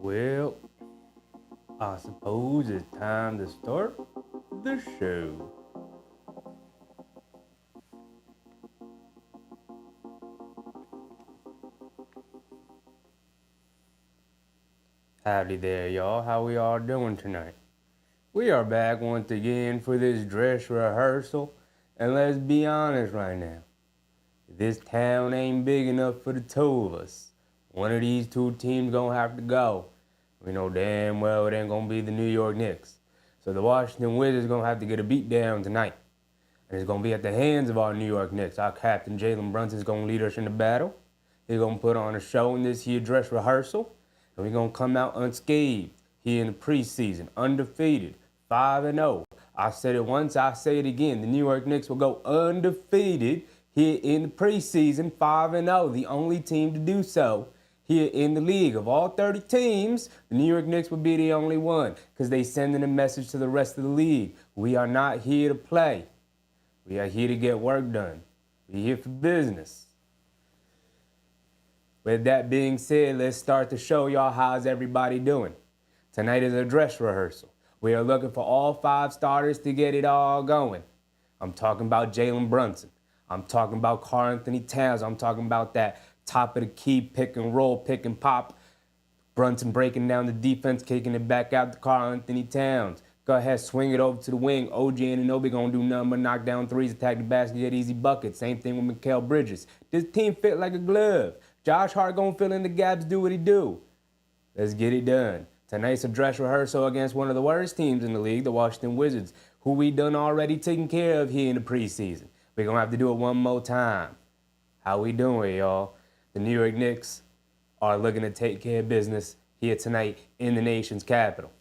Well, I suppose it's time to start the show. Howdy there, y'all. How we all doing tonight? We are back once again for this dress rehearsal, and let's be honest right now. This town ain't big enough for the two of us. One of these two teams gonna have to go. We know damn well it ain't gonna be the New York Knicks. So the Washington Wizards gonna have to get a beat down tonight. And it's gonna be at the hands of our New York Knicks. Our captain Jalen Brunson's gonna lead us in the battle. He's gonna put on a show in this here dress rehearsal. And we're gonna come out unscathed here in the preseason, undefeated, 5-0. I said it once, I say it again. The New York Knicks will go undefeated here in the preseason, 5-0, the only team to do so here in the league. Of all 30 teams, the New York Knicks would be the only one because they sending a message to the rest of the league. We are not here to play. We are here to get work done. We're here for business. With that being said, let's start the show, y'all. How's everybody doing? Tonight is a dress rehearsal. We are looking for all 5 starters to get it all going. I'm talking about Jalen Brunson. I'm talking about Karl-Anthony Towns. I'm talking about that top of the key pick and roll, pick and pop. Brunson breaking down the defense, kicking it back out to Karl-Anthony Towns. Go ahead, swing it over to the wing. OG Anunoby gonna do nothing but knock down threes, attack the basket, get easy buckets. Same thing with Mikal Bridges. This team fit like a glove. Josh Hart gonna fill in the gaps, do what he do. Let's get it done. Tonight's a dress rehearsal against one of the worst teams in the league, the Washington Wizards, who we done already taken care of here in the preseason. We're gonna have to do it one more time. How we doing, y'all? The New York Knicks are looking to take care of business here tonight in the nation's capital.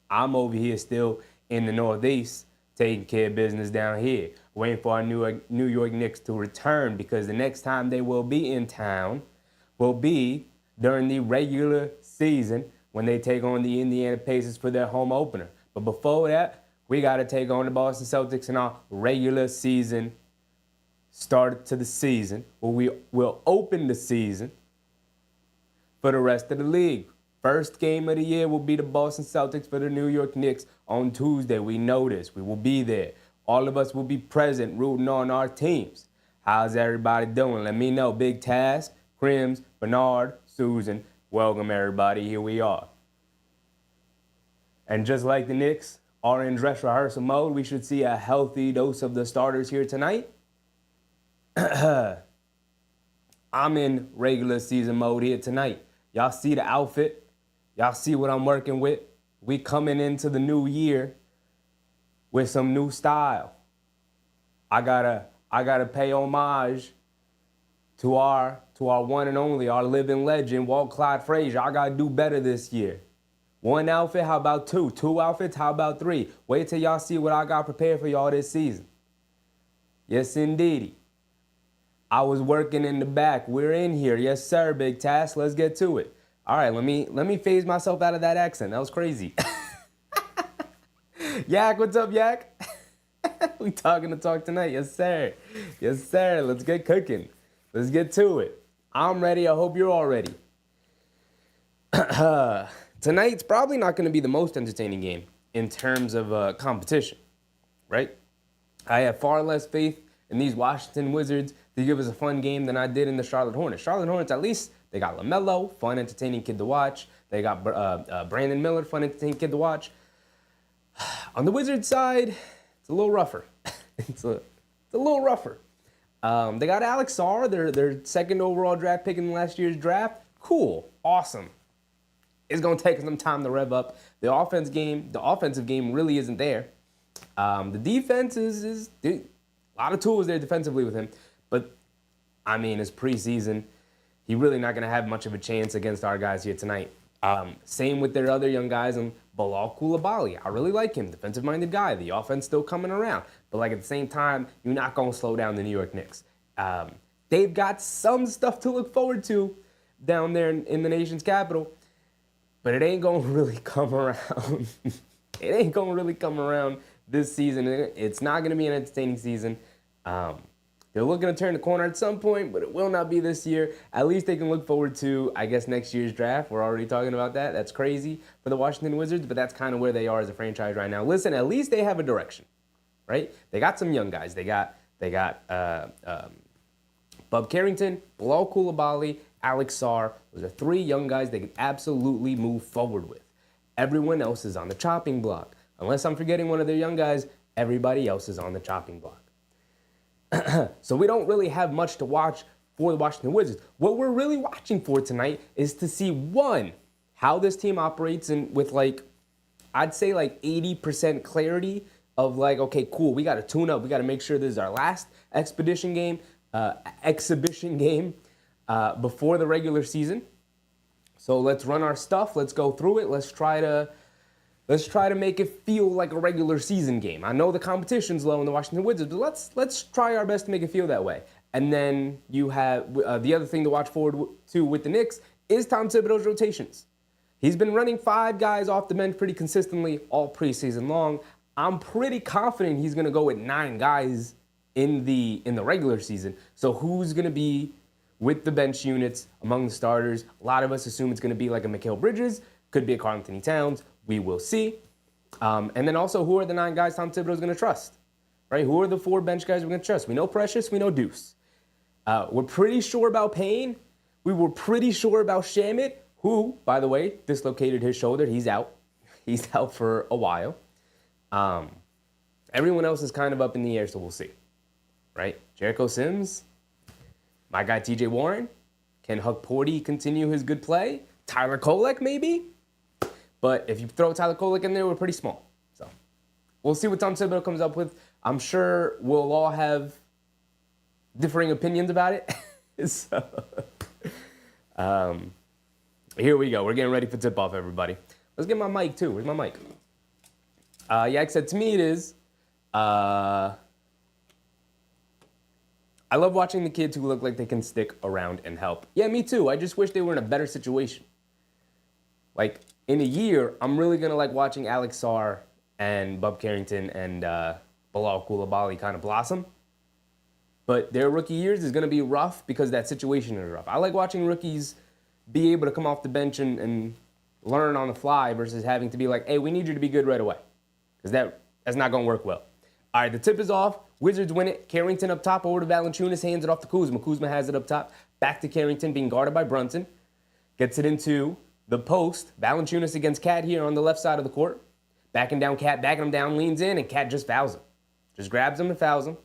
I'm over here still in the Northeast taking care of business down here, waiting for our New York Knicks to return because the next time they will be in town will be during the regular season when they take on the Indiana Pacers for their home opener. But before that, we got to take on the Boston Celtics in our regular season start to the season, where we will open the season for the rest of the league. First game of the year will be the Boston Celtics for the New York Knicks on Tuesday. We know this. We will be there. All of us will be present rooting on our teams. How's everybody doing? Let me know. Big Task, Crims, Bernard, Susan. Welcome, everybody. Here we are. And just like the Knicks are in dress rehearsal mode, we should see a healthy dose of the starters here tonight. I'm in regular season mode here tonight. Y'all see the outfit. Y'all see what I'm working with. We coming into the new year with some new style. I gotta pay homage to our one and only, our living legend, Walt Clyde Frazier. I gotta do better this year. One outfit, how about 2? 2 outfits, how about 3? Wait till y'all see what I got prepared for y'all this season. Yes, indeedy. I was working in the back. We're in here. Yes, sir, Big Task. Let's get to it. All right, let me phase myself out of that accent. That was crazy. Yak, what's up, Yak? We talking the talk tonight. Yes, sir. Yes, sir. Let's get cooking. Let's get to it. I'm ready. I hope you're all ready. Tonight's probably not going to be the most entertaining game in terms of competition, right? I have far less faith in these Washington Wizards to give us a fun game than I did in the Charlotte Hornets. Charlotte Hornets, at least, they got LaMelo, fun, entertaining kid to watch. They got Brandon Miller, fun, entertaining kid to watch. On the Wizards side, it's a little rougher. it's a little rougher. They got Alex Sarr, their second overall draft pick in last year's draft. Cool, awesome. It's going to take some time to rev up. The offensive game really isn't there. The defense is a lot of tools there defensively with him. But, I mean, it's preseason. He's really not going to have much of a chance against our guys here tonight. Same with their other young guys. And Bilal Coulibaly, I really like him. Defensive-minded guy. The offense still coming around. But, like, at the same time, you're not going to slow down the New York Knicks. They've got some stuff to look forward to down there in the nation's capital. But it ain't going to really come around. It ain't going to really come around this season. It's not going to be an entertaining season. The They're looking to turn the corner at some point, but it will not be this year. At least they can look forward to, I guess, next year's draft. We're already talking about that. That's crazy for the Washington Wizards, but that's kind of where they are as a franchise right now. Listen, at least they have a direction, right? They got some young guys. They got Bub Carrington, Bilal Coulibaly, Alex Sarr. Those are 3 young guys they can absolutely move forward with. Everyone else is on the chopping block. Unless I'm forgetting one of their young guys, everybody else is on the chopping block. So we don't really have much to watch for the Washington Wizards. What we're really watching for tonight is to see, one, how this team operates and with I'd say 80% clarity of okay, cool, we got to tune up. We got to make sure this is our last exhibition game before the regular season. So let's run our stuff. Let's go through it. Let's try to make it feel like a regular season game. I know the competition's low in the Washington Wizards, but let's try our best to make it feel that way. And then you have the other thing to watch forward to with the Knicks is Tom Thibodeau's rotations. He's been running 5 guys off the bench pretty consistently all preseason long. I'm pretty confident he's going to go with 9 guys in the regular season. So who's going to be with the bench units among the starters? A lot of us assume it's going to be like a Mikal Bridges, could be a Karl-Anthony Towns. We will see. And then also, who are the 9 guys Tom Thibodeau's going to trust? Right? Who are the 4 bench guys we're going to trust? We know Precious. We know Deuce. We're pretty sure about Payne. We were pretty sure about Shamit, who, by the way, dislocated his shoulder. He's out. He's out for a while. Everyone else is kind of up in the air, so we'll see. Right? Jericho Sims, my guy TJ Warren. Can Huck Porty continue his good play? Tyler Kolek, maybe? But if you throw Tyler Kolek in there, we're pretty small. So we'll see what Tom Thibodeau comes up with. I'm sure we'll all have differing opinions about it. So, here we go. We're getting ready for tip-off, everybody. Let's get my mic, too. Where's my mic? Yak said, to me it is. I love watching the kids who look like they can stick around and help. Yeah, me too. I just wish they were in a better situation. In a year, I'm really going to like watching Alex Sarr and Bub Carrington and Bilal Coulibaly kind of blossom. But their rookie years is going to be rough because that situation is rough. I like watching rookies be able to come off the bench and learn on the fly versus having to be like, hey, we need you to be good right away. Because that's not going to work well. All right, the tip is off. Wizards win it. Carrington up top over to Valanciunas, hands it off to Kuzma. Kuzma has it up top. Back to Carrington, being guarded by Brunson. Gets it into the post. Valanciunas against Cat here on the left side of the court. Backing down Cat, backing him down, leans in, and Cat just fouls him. Just grabs him and fouls him.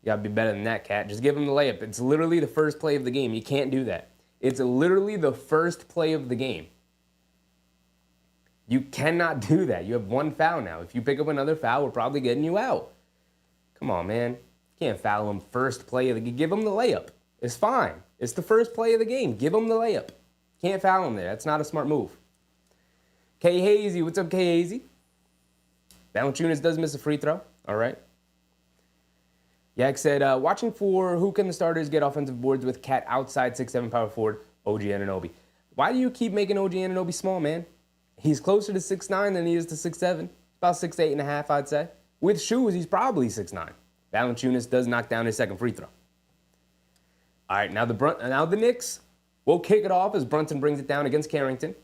You got to be better than that, Cat. Just give him the layup. It's literally the first play of the game. You can't do that. It's literally the first play of the game. You cannot do that. You have 1 foul now. If you pick up another foul, we're probably getting you out. Come on, man. You can't foul him first play of the game. Give him the layup. It's fine. It's the first play of the game. Give him the layup. Can't foul him there. That's not a smart move. K Hazy. What's up, K Hazy? Valanciunas does miss a free throw. All right. Yak said, watching for who can the starters get offensive boards with Cat outside 6'7" power forward, OG Anunoby. Why do you keep making OG Anunoby small, man? He's closer to 6'9" than he is to 6'7". About 6'8.5", I'd say. With shoes, he's probably 6'9". Valanciunas does knock down his second free throw. All right, now the Knicks will kick it off as Brunson brings it down against Carrington.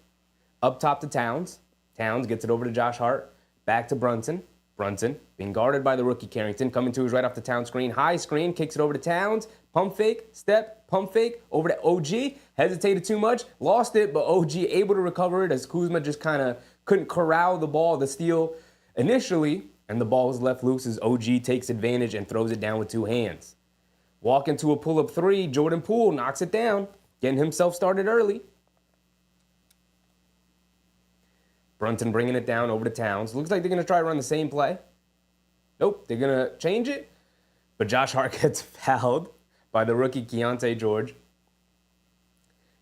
Up top to Towns. Towns gets it over to Josh Hart. Back to Brunson. Brunson being guarded by the rookie Carrington. Coming to his right off the Towns screen. High screen. Kicks it over to Towns. Pump fake. Step. Pump fake. Over to OG. Hesitated too much. Lost it, but OG able to recover it as Kuzma just kind of couldn't corral the ball, the steal initially. And the ball is left loose as OG takes advantage and throws it down with 2 hands. Walk into a pull-up 3. Jordan Poole knocks it down. Getting himself started early. Brunson bringing it down over to Towns. Looks like they're going to try to run the same play. Nope, they're going to change it. But Josh Hart gets fouled by the rookie Keontae George.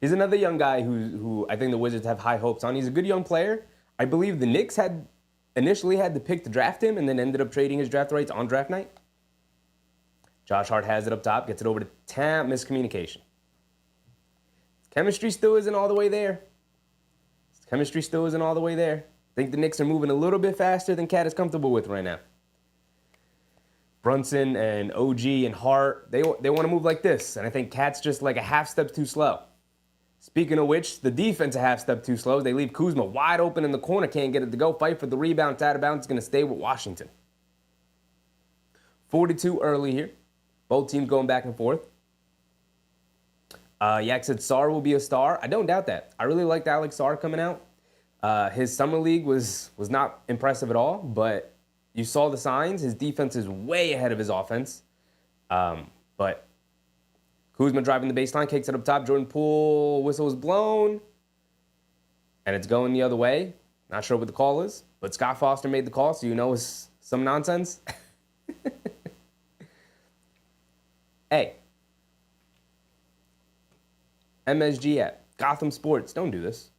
He's another young guy who I think the Wizards have high hopes on. He's a good young player. I believe the Knicks initially had the pick to draft him and then ended up trading his draft rights on draft night. Josh Hart has it up top, gets it over to Tam. Miscommunication. Chemistry still isn't all the way there. I think the Knicks are moving a little bit faster than Cat is comfortable with right now. Brunson and OG and Hart, they want to move like this. And I think Cat's just like a half step too slow. Speaking of which, the defense a half step too slow. They leave Kuzma wide open in the corner, can't get it to go. Fight for the rebound, it's out of bounds, it's going to stay with Washington. 42 early here. Both teams going back and forth. Yak said Sarr will be a star. I don't doubt that. I really liked Alex Sarr coming out. His summer league was not impressive at all, but you saw the signs. His defense is way ahead of his offense. But Kuzma driving the baseline, kicks it up top. Jordan Poole, whistle is blown. And it's going the other way. Not sure what the call is, but Scott Foster made the call, so you know it's some nonsense. Hey, MSG at Gotham Sports, don't do this.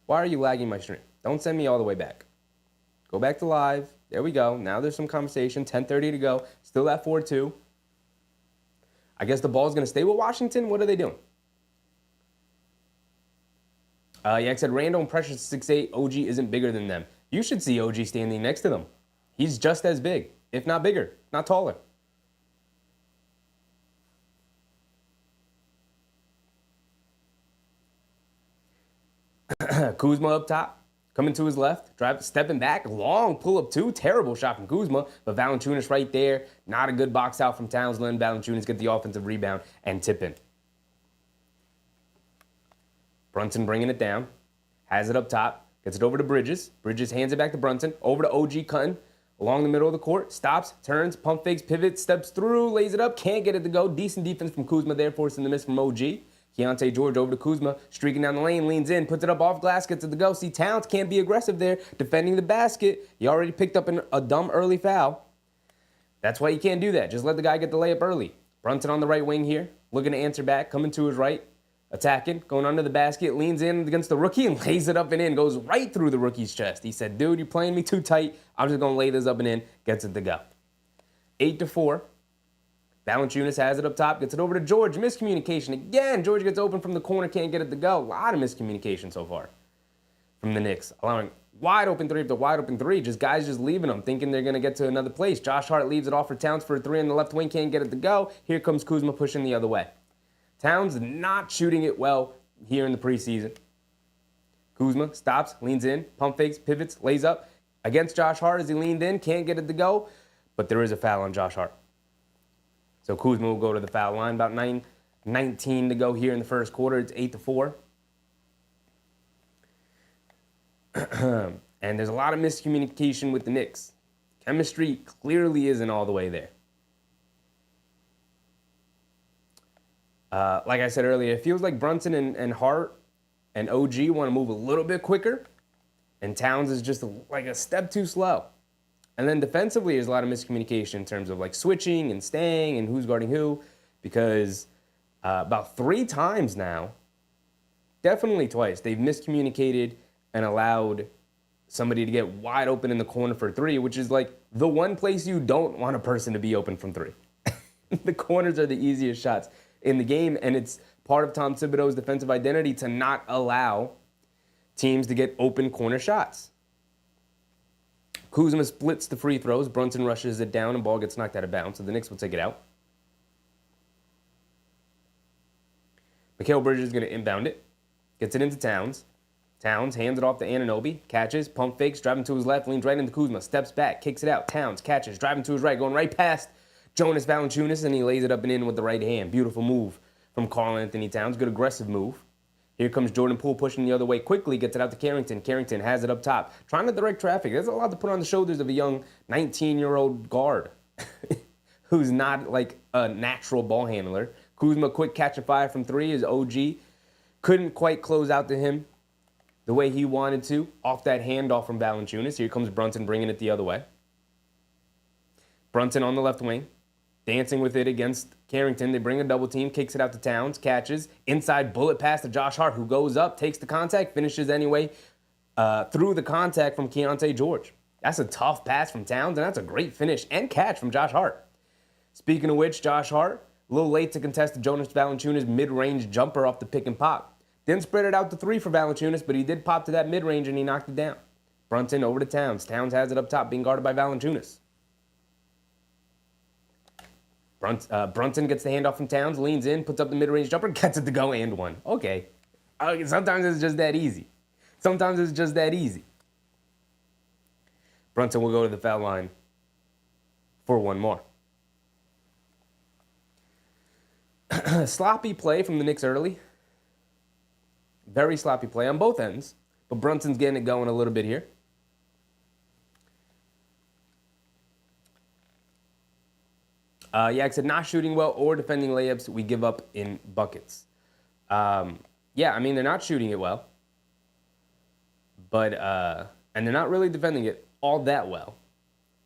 Why are you lagging my stream? Don't send me all the way back. Go back to live. There we go. Now there's some conversation. 10:30 to go. Still at 4-2. I guess the ball's going to stay with Washington. What are they doing? Yak said Randall and Precious 6'8". OG isn't bigger than them. You should see OG standing next to them. He's just as big, if not bigger, not taller. Kuzma up top, coming to his left, stepping back, long pull-up two, terrible shot from Kuzma, but Valanciunas right there, not a good box out from Towns, letting Valanciunas get the offensive rebound and tip in. Brunson bringing it down, has it up top, gets it over to Bridges. Bridges hands it back to Brunson, over to OG cutting, along the middle of the court, stops, turns, pump fakes, pivots, steps through, lays it up, can't get it to go. Decent defense from Kuzma there, forcing the miss from OG. Keontae George over to Kuzma, streaking down the lane, leans in, puts it up off glass, gets it to go. See, Towns can't be aggressive there, defending the basket. He already picked up a dumb early foul. That's why you can't do that. Just let the guy get the layup early. Brunson on the right wing here, looking to answer back, coming to his right, attacking, going under the basket, leans in against the rookie and lays it up and in, goes right through the rookie's chest. He said, dude, you're playing me too tight. I'm just going to lay this up and in, gets it to go. 8-4. Valanciunas has it up top, gets it over to George. Miscommunication again. George gets open from the corner, can't get it to go. A lot of miscommunication so far from the Knicks. Allowing wide open three after wide open three. Guys just leaving them, thinking they're going to get to another place. Josh Hart leaves it off for Towns for a three on the left wing, can't get it to go. Here comes Kuzma pushing the other way. Towns not shooting it well here in the preseason. Kuzma stops, leans in, pump fakes, pivots, lays up against Josh Hart as he leaned in, can't get it to go. But there is a foul on Josh Hart. So Kuzma will go to the foul line. About 19 to go here in the first quarter. It's 8-4. And there's a lot of miscommunication with the Knicks. Chemistry clearly isn't all the way there. Like I said earlier, it feels like Brunson and Hart and OG want to move a little bit quicker. And Towns is just like a step too slow. And then defensively, there's a lot of miscommunication in terms of like switching and staying and who's guarding who, because about 3 times now, definitely twice, they've miscommunicated and allowed somebody to get wide open in the corner for 3, which is like the one place you don't want a person to be open from 3. The corners are the easiest shots in the game, and it's part of Tom Thibodeau's defensive identity to not allow teams to get open corner shots. Kuzma splits the free throws. Brunson rushes it down and ball gets knocked out of bounds, so the Knicks will take it out. Mikal Bridges is going to inbound it. Gets it into Towns. Towns hands it off to Anunoby. Catches, pump fakes, driving to his left, leans right into Kuzma. Steps back, kicks it out. Towns catches, driving to his right, going right past Jonas Valanciunas, and he lays it up and in with the right hand. Beautiful move from Karl-Anthony Towns. Good aggressive move. Here comes Jordan Poole pushing the other way quickly, gets it out to Carrington. Carrington has it up top, trying to direct traffic. There's a lot to put on the shoulders of a young 19-year-old guard who's not like a natural ball handler. Kuzma, quick catch and fire from 3 is OG. Couldn't quite close out to him the way he wanted to. Off that handoff from Valanciunas. Here comes Brunson bringing it the other way. Brunson on the left wing, dancing with it against Carrington. They bring a double team, kicks it out to Towns, catches. Inside bullet pass to Josh Hart, who goes up, takes the contact, finishes anyway through the contact from Keontae George. That's a tough pass from Towns, and that's a great finish and catch from Josh Hart. Speaking of which, Josh Hart, a little late to contest the Jonas Valanciunas mid-range jumper off the pick and pop. Didn't spread it out to 3 for Valanciunas, but he did pop to that mid-range and he knocked it down. Brunson over to Towns. Towns has it up top, being guarded by Valanciunas. Brunson gets the handoff from Towns, leans in, puts up the mid-range jumper, gets it to go and one. Okay. Sometimes it's just that easy. Sometimes it's just that easy. Brunson will go to the foul line for one more. Sloppy play from the Knicks early. Very sloppy play on both ends. But Brunson's getting it going a little bit here. Yak said, not shooting well or defending layups, we give up in buckets. Yeah, I mean, they're not shooting it well. But, and they're not really defending it all that well.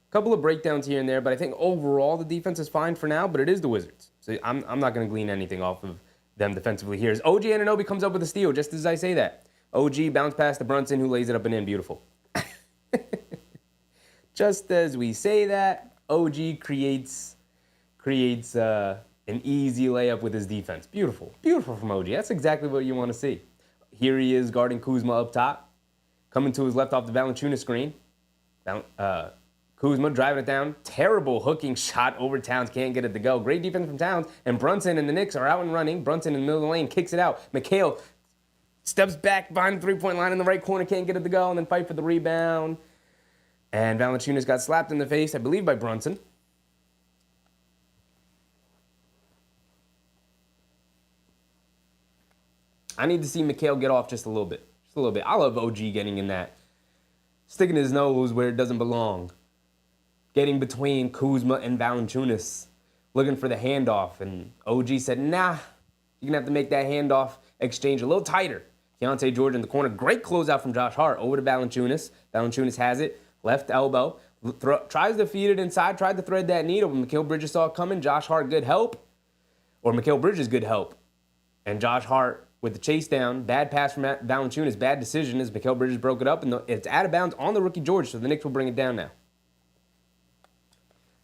A couple of breakdowns here and there, but I think overall the defense is fine for now, but it is the Wizards. So I'm not going to glean anything off of them defensively here. As OG Anunoby comes up with a steal, just as I say that. OG bounce pass to Brunson, who lays it up and in. Beautiful. Just as we say that, OG creates an easy layup with his defense. Beautiful. Beautiful from OG. That's exactly what you want to see. Here he is guarding Kuzma up top. Coming to his left off the Valanciunas screen. Kuzma driving it down. Terrible hooking shot over Towns. Can't get it to go. Great defense from Towns. And Brunson and the Knicks are out and running. Brunson in the middle of the lane kicks it out. Mikal steps back behind the three-point line in the right corner. Can't get it to go. And then fight for the rebound. And Valanciunas got slapped in the face, I believe, by Brunson. I need to see Mikal get off just a little bit. Just a little bit. I love OG getting in that. Sticking his nose where it doesn't belong. Getting between Kuzma and Valanciunas. Looking for the handoff. And OG said, nah, you're going to have to make that handoff exchange a little tighter. Keontae George in the corner. Great closeout from Josh Hart over to Valanciunas. Valanciunas has it. Left elbow. Tries to feed it inside. Tried to thread that needle. But Mikal Bridges saw it coming. Josh Hart, good help. Or Mikal Bridges, good help. And Josh Hart with the chase down. Bad pass from Valanciunas. Bad decision as Mikal Bridges broke it up. And it's out of bounds on the rookie George. So the Knicks will bring it down now.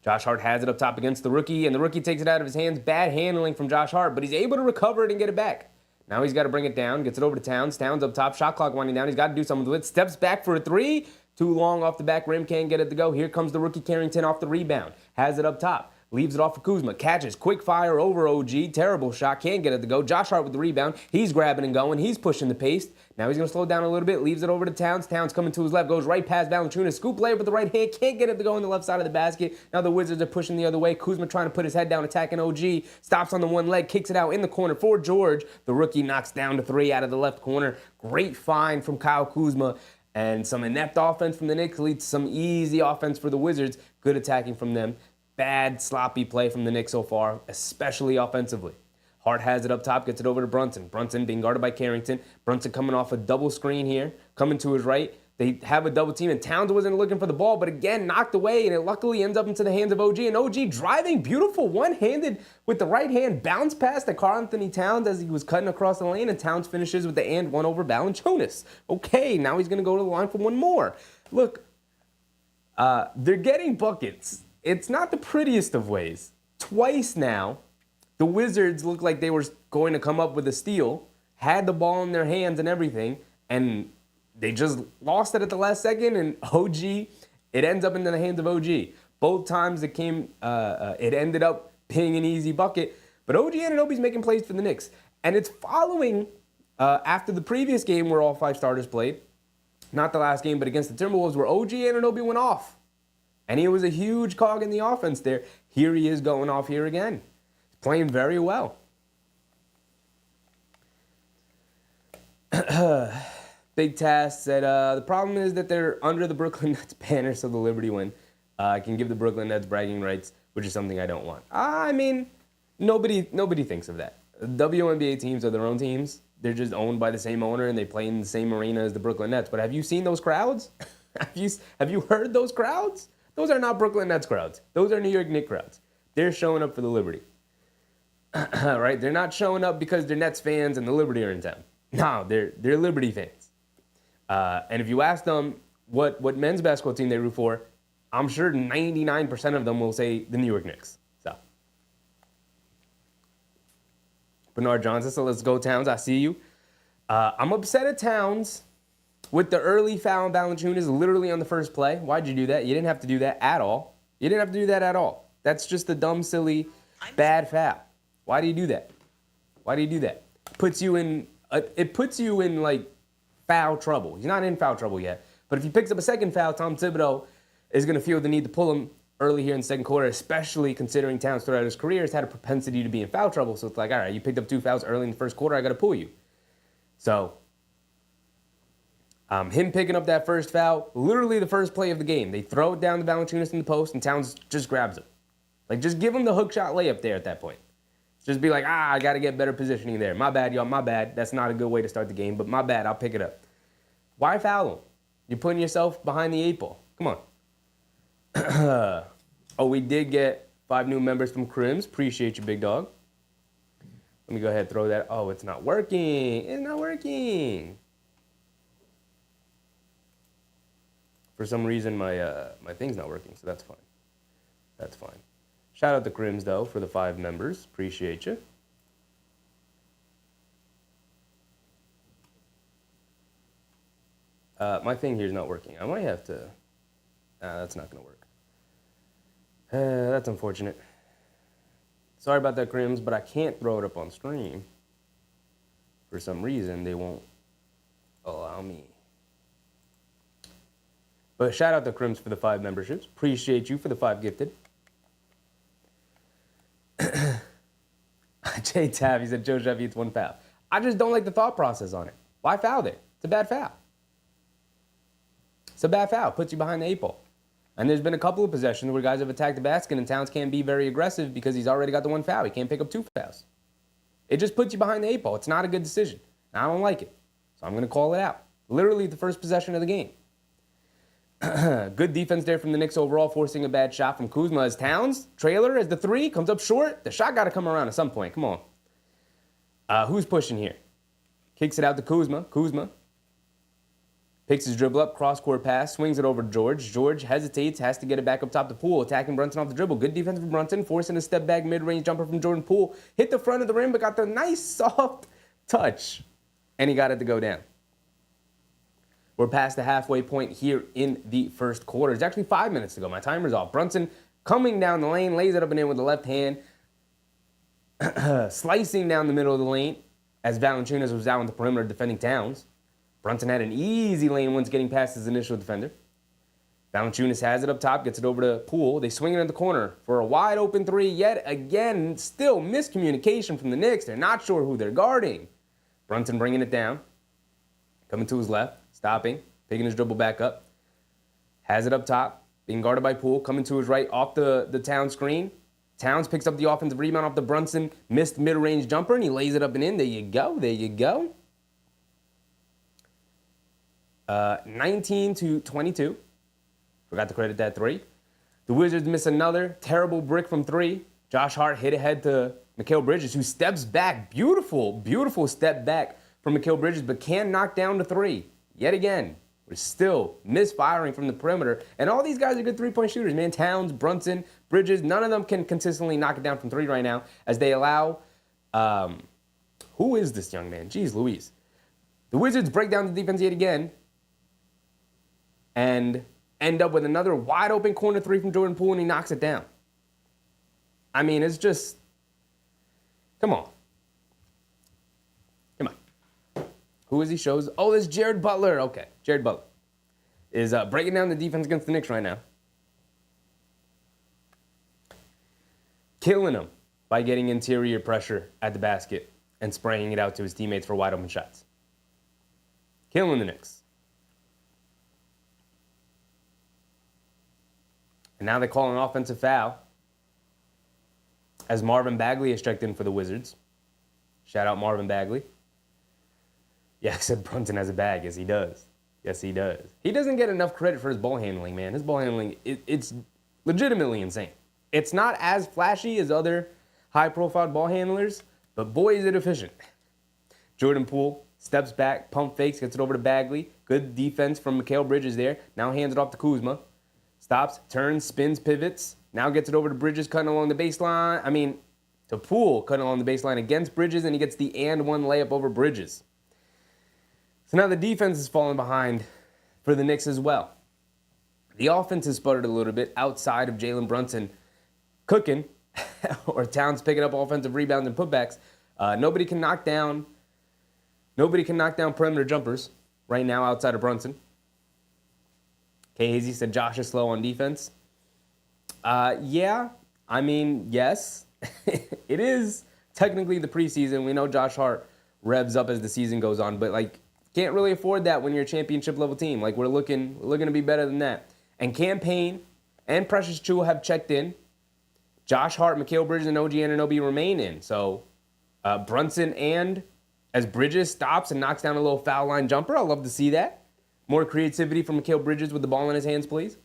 Josh Hart has it up top against the rookie. And the rookie takes it out of his hands. Bad handling from Josh Hart. But he's able to recover it and get it back. Now he's got to bring it down. Gets it over to Towns. Towns up top. Shot clock winding down. He's got to do something with it. Steps back for a three. Too long off the back rim. Can't get it to go. Here comes the rookie Carrington off the rebound. Has it up top. Leaves it off for Kuzma. Catches. Quick fire over OG. Terrible shot. Can't get it to go. Josh Hart with the rebound. He's grabbing and going. He's pushing the pace. Now he's going to slow down a little bit. Leaves it over to Towns. Towns coming to his left. Goes right past Valanciunas. Scoop layup with the right hand. Can't get it to go on the left side of the basket. Now the Wizards are pushing the other way. Kuzma trying to put his head down, attacking OG. Stops on the one leg. Kicks it out in the corner for George. The rookie knocks down to three out of the left corner. Great find from Kyle Kuzma. And some inept offense from the Knicks leads to some easy offense for the Wizards. Good attacking from them. Bad, sloppy play from the Knicks so far, especially offensively. Hart has it up top, gets it over to Brunson. Brunson being guarded by Carrington. Brunson coming off a double screen here, coming to his right. They have a double team, and Towns wasn't looking for the ball, but again, knocked away, and it luckily ends up into the hands of OG. And OG driving, beautiful, one-handed with the right hand, bounce pass to Karl-Anthony Towns as he was cutting across the lane, and Towns finishes with the and one over Valanciunas. Okay, now he's going to go to the line for one more. Look, they're getting buckets. It's not the prettiest of ways. Twice now, the Wizards looked like they were going to come up with a steal, had the ball in their hands and everything, and they just lost it at the last second, and OG, it ends up into the hands of OG. Both times it ended up being an easy bucket, but OG Anunoby's making plays for the Knicks. And it's following after the previous game where all five starters played, not the last game, but against the Timberwolves where OG Anunoby went off. And he was a huge cog in the offense there. Here he is going off here again. He's playing very well. Big Task said, the problem is that they're under the Brooklyn Nets banner, so the Liberty win. Can give the Brooklyn Nets bragging rights, which is something I don't want. I mean, nobody thinks of that. WNBA teams are their own teams. They're just owned by the same owner, and they play in the same arena as the Brooklyn Nets. But have you seen those crowds? Have you heard those crowds? Those are not Brooklyn Nets crowds. Those are New York Knicks crowds. They're showing up for the Liberty. Right? They're not showing up because they're Nets fans and the Liberty are in town. No, they're Liberty fans. And if you ask them what men's basketball team they root for, I'm sure 99% of them will say the New York Knicks. So, Bernard Johnson, so let's go Towns. I see you. I'm upset at Towns with the early foul on Valanciunas literally on the first play. Why'd you do that? You didn't have to do that at all. You didn't have to do that at all. That's just a dumb, silly Bad foul. Why do you do that? Why do you do that? It puts you in like foul trouble. He's not in foul trouble yet. But if he picks up a second foul, Tom Thibodeau is going to feel the need to pull him early here in the second quarter, especially considering Towns throughout his career has had a propensity to be in foul trouble. So it's like, all right, you picked up 2 fouls early in the first quarter, I got to pull you. So him picking up that first foul, literally the first play of the game. They throw it down to Valanciunas in the post, and Towns just grabs it. Like, just give him the hook shot layup there at that point. Just be like, I got to get better positioning there. My bad, y'all, my bad. That's not a good way to start the game, but my bad, I'll pick it up. Why foul him? You're putting yourself behind the 8 ball. Come on. Oh, we did get 5 new members from Crims. Appreciate you, big dog. Let me go ahead and throw that. Oh, it's not working. It's not working. For some reason, my thing's not working, so that's fine. That's fine. Shout out to Crims, though, for the 5 members. Appreciate you. My thing here is not working. I might have to... that's not going to work. That's unfortunate. Sorry about that, Crims, but I can't throw it up on stream. For some reason, they won't allow me. But shout out to Crims for the 5 memberships. Appreciate you for the 5 gifted. Jay Tab, he said, Joe Chevy, it's 1 foul. I just don't like the thought process on it. Why foul there? It's a bad foul. It's a bad foul. Puts you behind the 8 ball. And there's been a couple of possessions where guys have attacked the basket and Towns can't be very aggressive because he's already got the 1 foul. He can't pick up 2 fouls. It just puts you behind the 8 ball. It's not a good decision. I don't like it. So I'm going to call it out. Literally the first possession of the game. Good defense there from the Knicks overall, forcing a bad shot from Kuzma as Towns. Trailer as the 3 comes up short. The shot got to come around at some point. Come on. Who's pushing here? Kicks it out to Kuzma. Kuzma picks his dribble up, cross-court pass, swings it over to George. George hesitates, has to get it back up top to Poole, attacking Brunson off the dribble. Good defense from Brunson, forcing a step-back mid-range jumper from Jordan Poole. Hit the front of the rim, but got the nice, soft touch. And he got it to go down. We're past the halfway point here in the first quarter. It's actually 5 minutes to go. My timer's off. Brunson coming down the lane, lays it up and in with the left hand, slicing down the middle of the lane as Valanciunas was out on the perimeter defending Towns. Brunson had an easy lane once getting past his initial defender. Valanciunas has it up top, gets it over to Poole. They swing it in the corner for a wide open 3. Yet again, still miscommunication from the Knicks. They're not sure who they're guarding. Brunson bringing it down, coming to his left, stopping, picking his dribble back up. Has it up top, being guarded by Poole, coming to his right off the Towns screen. Towns picks up the offensive rebound off the Brunson missed mid-range jumper, and he lays it up and in. There you go, there you go. 19-22. Forgot to credit that 3. The Wizards miss another terrible brick from 3. Josh Hart hit ahead to Mikal Bridges, who steps back. Beautiful, beautiful step back from Mikal Bridges, but can knock down the 3. Yet again, we're still misfiring from the perimeter. And all these guys are good three-point shooters, man. Towns, Brunson, Bridges, none of them can consistently knock it down from 3 right now as they allow... who is this young man? Jeez Louise. The Wizards break down the defense yet again and end up with another wide open corner 3 from Jordan Poole, and he knocks it down. I mean, it's just, come on. Come on. Who is he? Shows, oh, it's Jared Butler. Okay, Jared Butler is breaking down the defense against the Knicks right now. Killing them by getting interior pressure at the basket and spraying it out to his teammates for wide open shots. Killing the Knicks. And now they call an offensive foul as Marvin Bagley is checked in for the Wizards. Shout out Marvin Bagley. Yeah, I said Brunson has a bag. Yes, he does. Yes, he does. He doesn't get enough credit for his ball handling, man. His ball handling, it's legitimately insane. It's not as flashy as other high-profile ball handlers, but boy, is it efficient. Jordan Poole steps back, pump fakes, gets it over to Bagley. Good defense from Mikal Bridges there. Now hands it off to Kuzma. Stops, turns, spins, pivots. Now gets it over to Bridges, cutting along the baseline. I mean, to Poole, cutting along the baseline against Bridges, and he gets the and one layup over Bridges. So now the defense is falling behind for the Knicks as well. The offense has sputtered a little bit outside of Jalen Brunson cooking or Towns picking up offensive rebounds and putbacks. Nobody can knock down perimeter jumpers right now outside of Brunson. K. Hazy said Josh is slow on defense. Yeah, I mean, yes. It is technically the preseason. We know Josh Hart revs up as the season goes on, but like can't really afford that when you're a championship level team. Like we're looking to be better than that. And Campaign and Precious Chua have checked in. Josh Hart, Mikal Bridges, and OG Anunoby remain in. So Brunson and as Bridges stops and knocks down a little foul line jumper, I'd love to see that. More creativity from Mikal Bridges with the ball in his hands, please.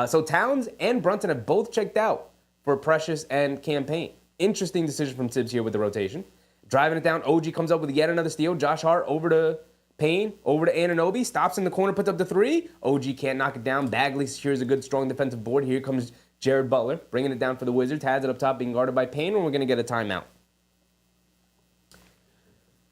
So Towns and Brunson have both checked out for Precious and Campaign. Interesting decision from Tibbs here with the rotation. Driving it down, OG comes up with yet another steal. Josh Hart over to Payne, over to Anunoby, stops in the corner, puts up the three. OG can't knock it down. Bagley secures a good, strong defensive board. Here comes Jared Butler, bringing it down for the Wizards. Has it up top, being guarded by Payne, and we're going to get a timeout.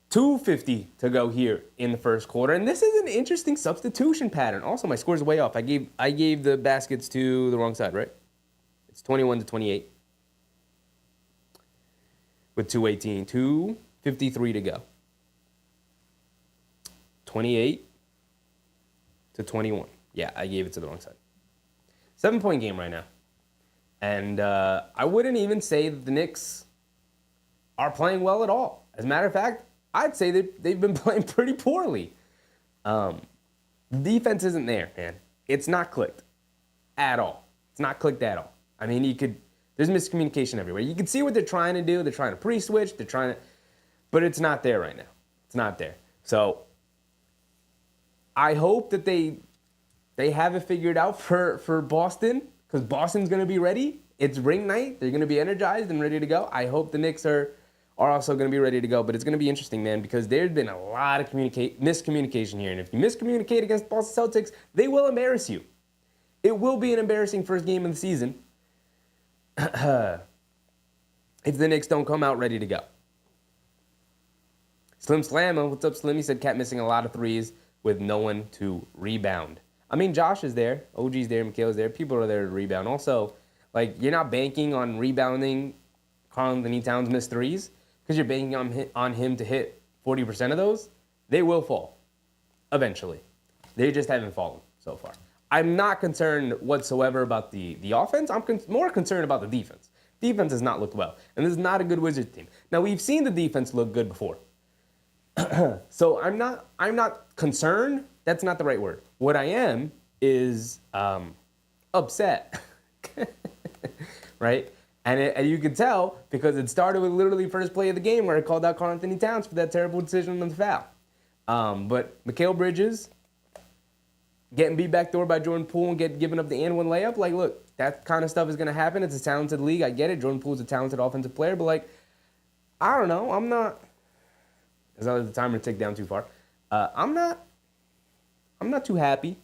2:50 to go here in the first quarter, and this is an interesting substitution pattern. Also, my score's way off. I gave the baskets to the wrong side, right? It's 21-28 with 2:18, 2:53 to go. 28-21. Yeah, I gave it to the wrong side. 7-point game right now, and I wouldn't even say that the Knicks are playing well at all. As a matter of fact, I'd say that they've been playing pretty poorly. The defense isn't there, man. It's not clicked at all. It's not clicked at all. I mean, there's miscommunication everywhere. You can see what they're trying to do. They're trying to pre-switch. But it's not there right now. It's not there. So I hope that they have it figured out for Boston, because Boston's going to be ready. It's ring night. They're going to be energized and ready to go. I hope the Knicks are also going to be ready to go. But it's going to be interesting, man, because there's been a lot of miscommunication here. And if you miscommunicate against Boston Celtics, they will embarrass you. It will be an embarrassing first game of the season if the Knicks don't come out ready to go. Slim Slamma, what's up, Slim? He said Cat missing a lot of threes with no one to rebound. I mean, Josh is there. OG's there. Mikal's there. People are there to rebound. Also, like, you're not banking on rebounding Karl-Anthony Towns missed threes because you're banking on him to hit 40% of those. They will fall eventually. They just haven't fallen so far. I'm not concerned whatsoever about the offense. I'm more concerned about the defense. Defense has not looked well, and this is not a good Wizards team. Now, we've seen the defense look good before. So I'm not concerned. That's not the right word. What I am is upset, right? And you can tell because it started with literally first play of the game where I called out Karl-Anthony Towns for that terrible decision on the foul. But Mikal Bridges getting beat backdoor by Jordan Poole and giving up the and one layup, like, look, that kind of stuff is going to happen. It's a talented league. I get it. Jordan Poole's a talented offensive player, but, like, I don't know. I'm not. As long as the timer ticked down too far. I'm not too happy.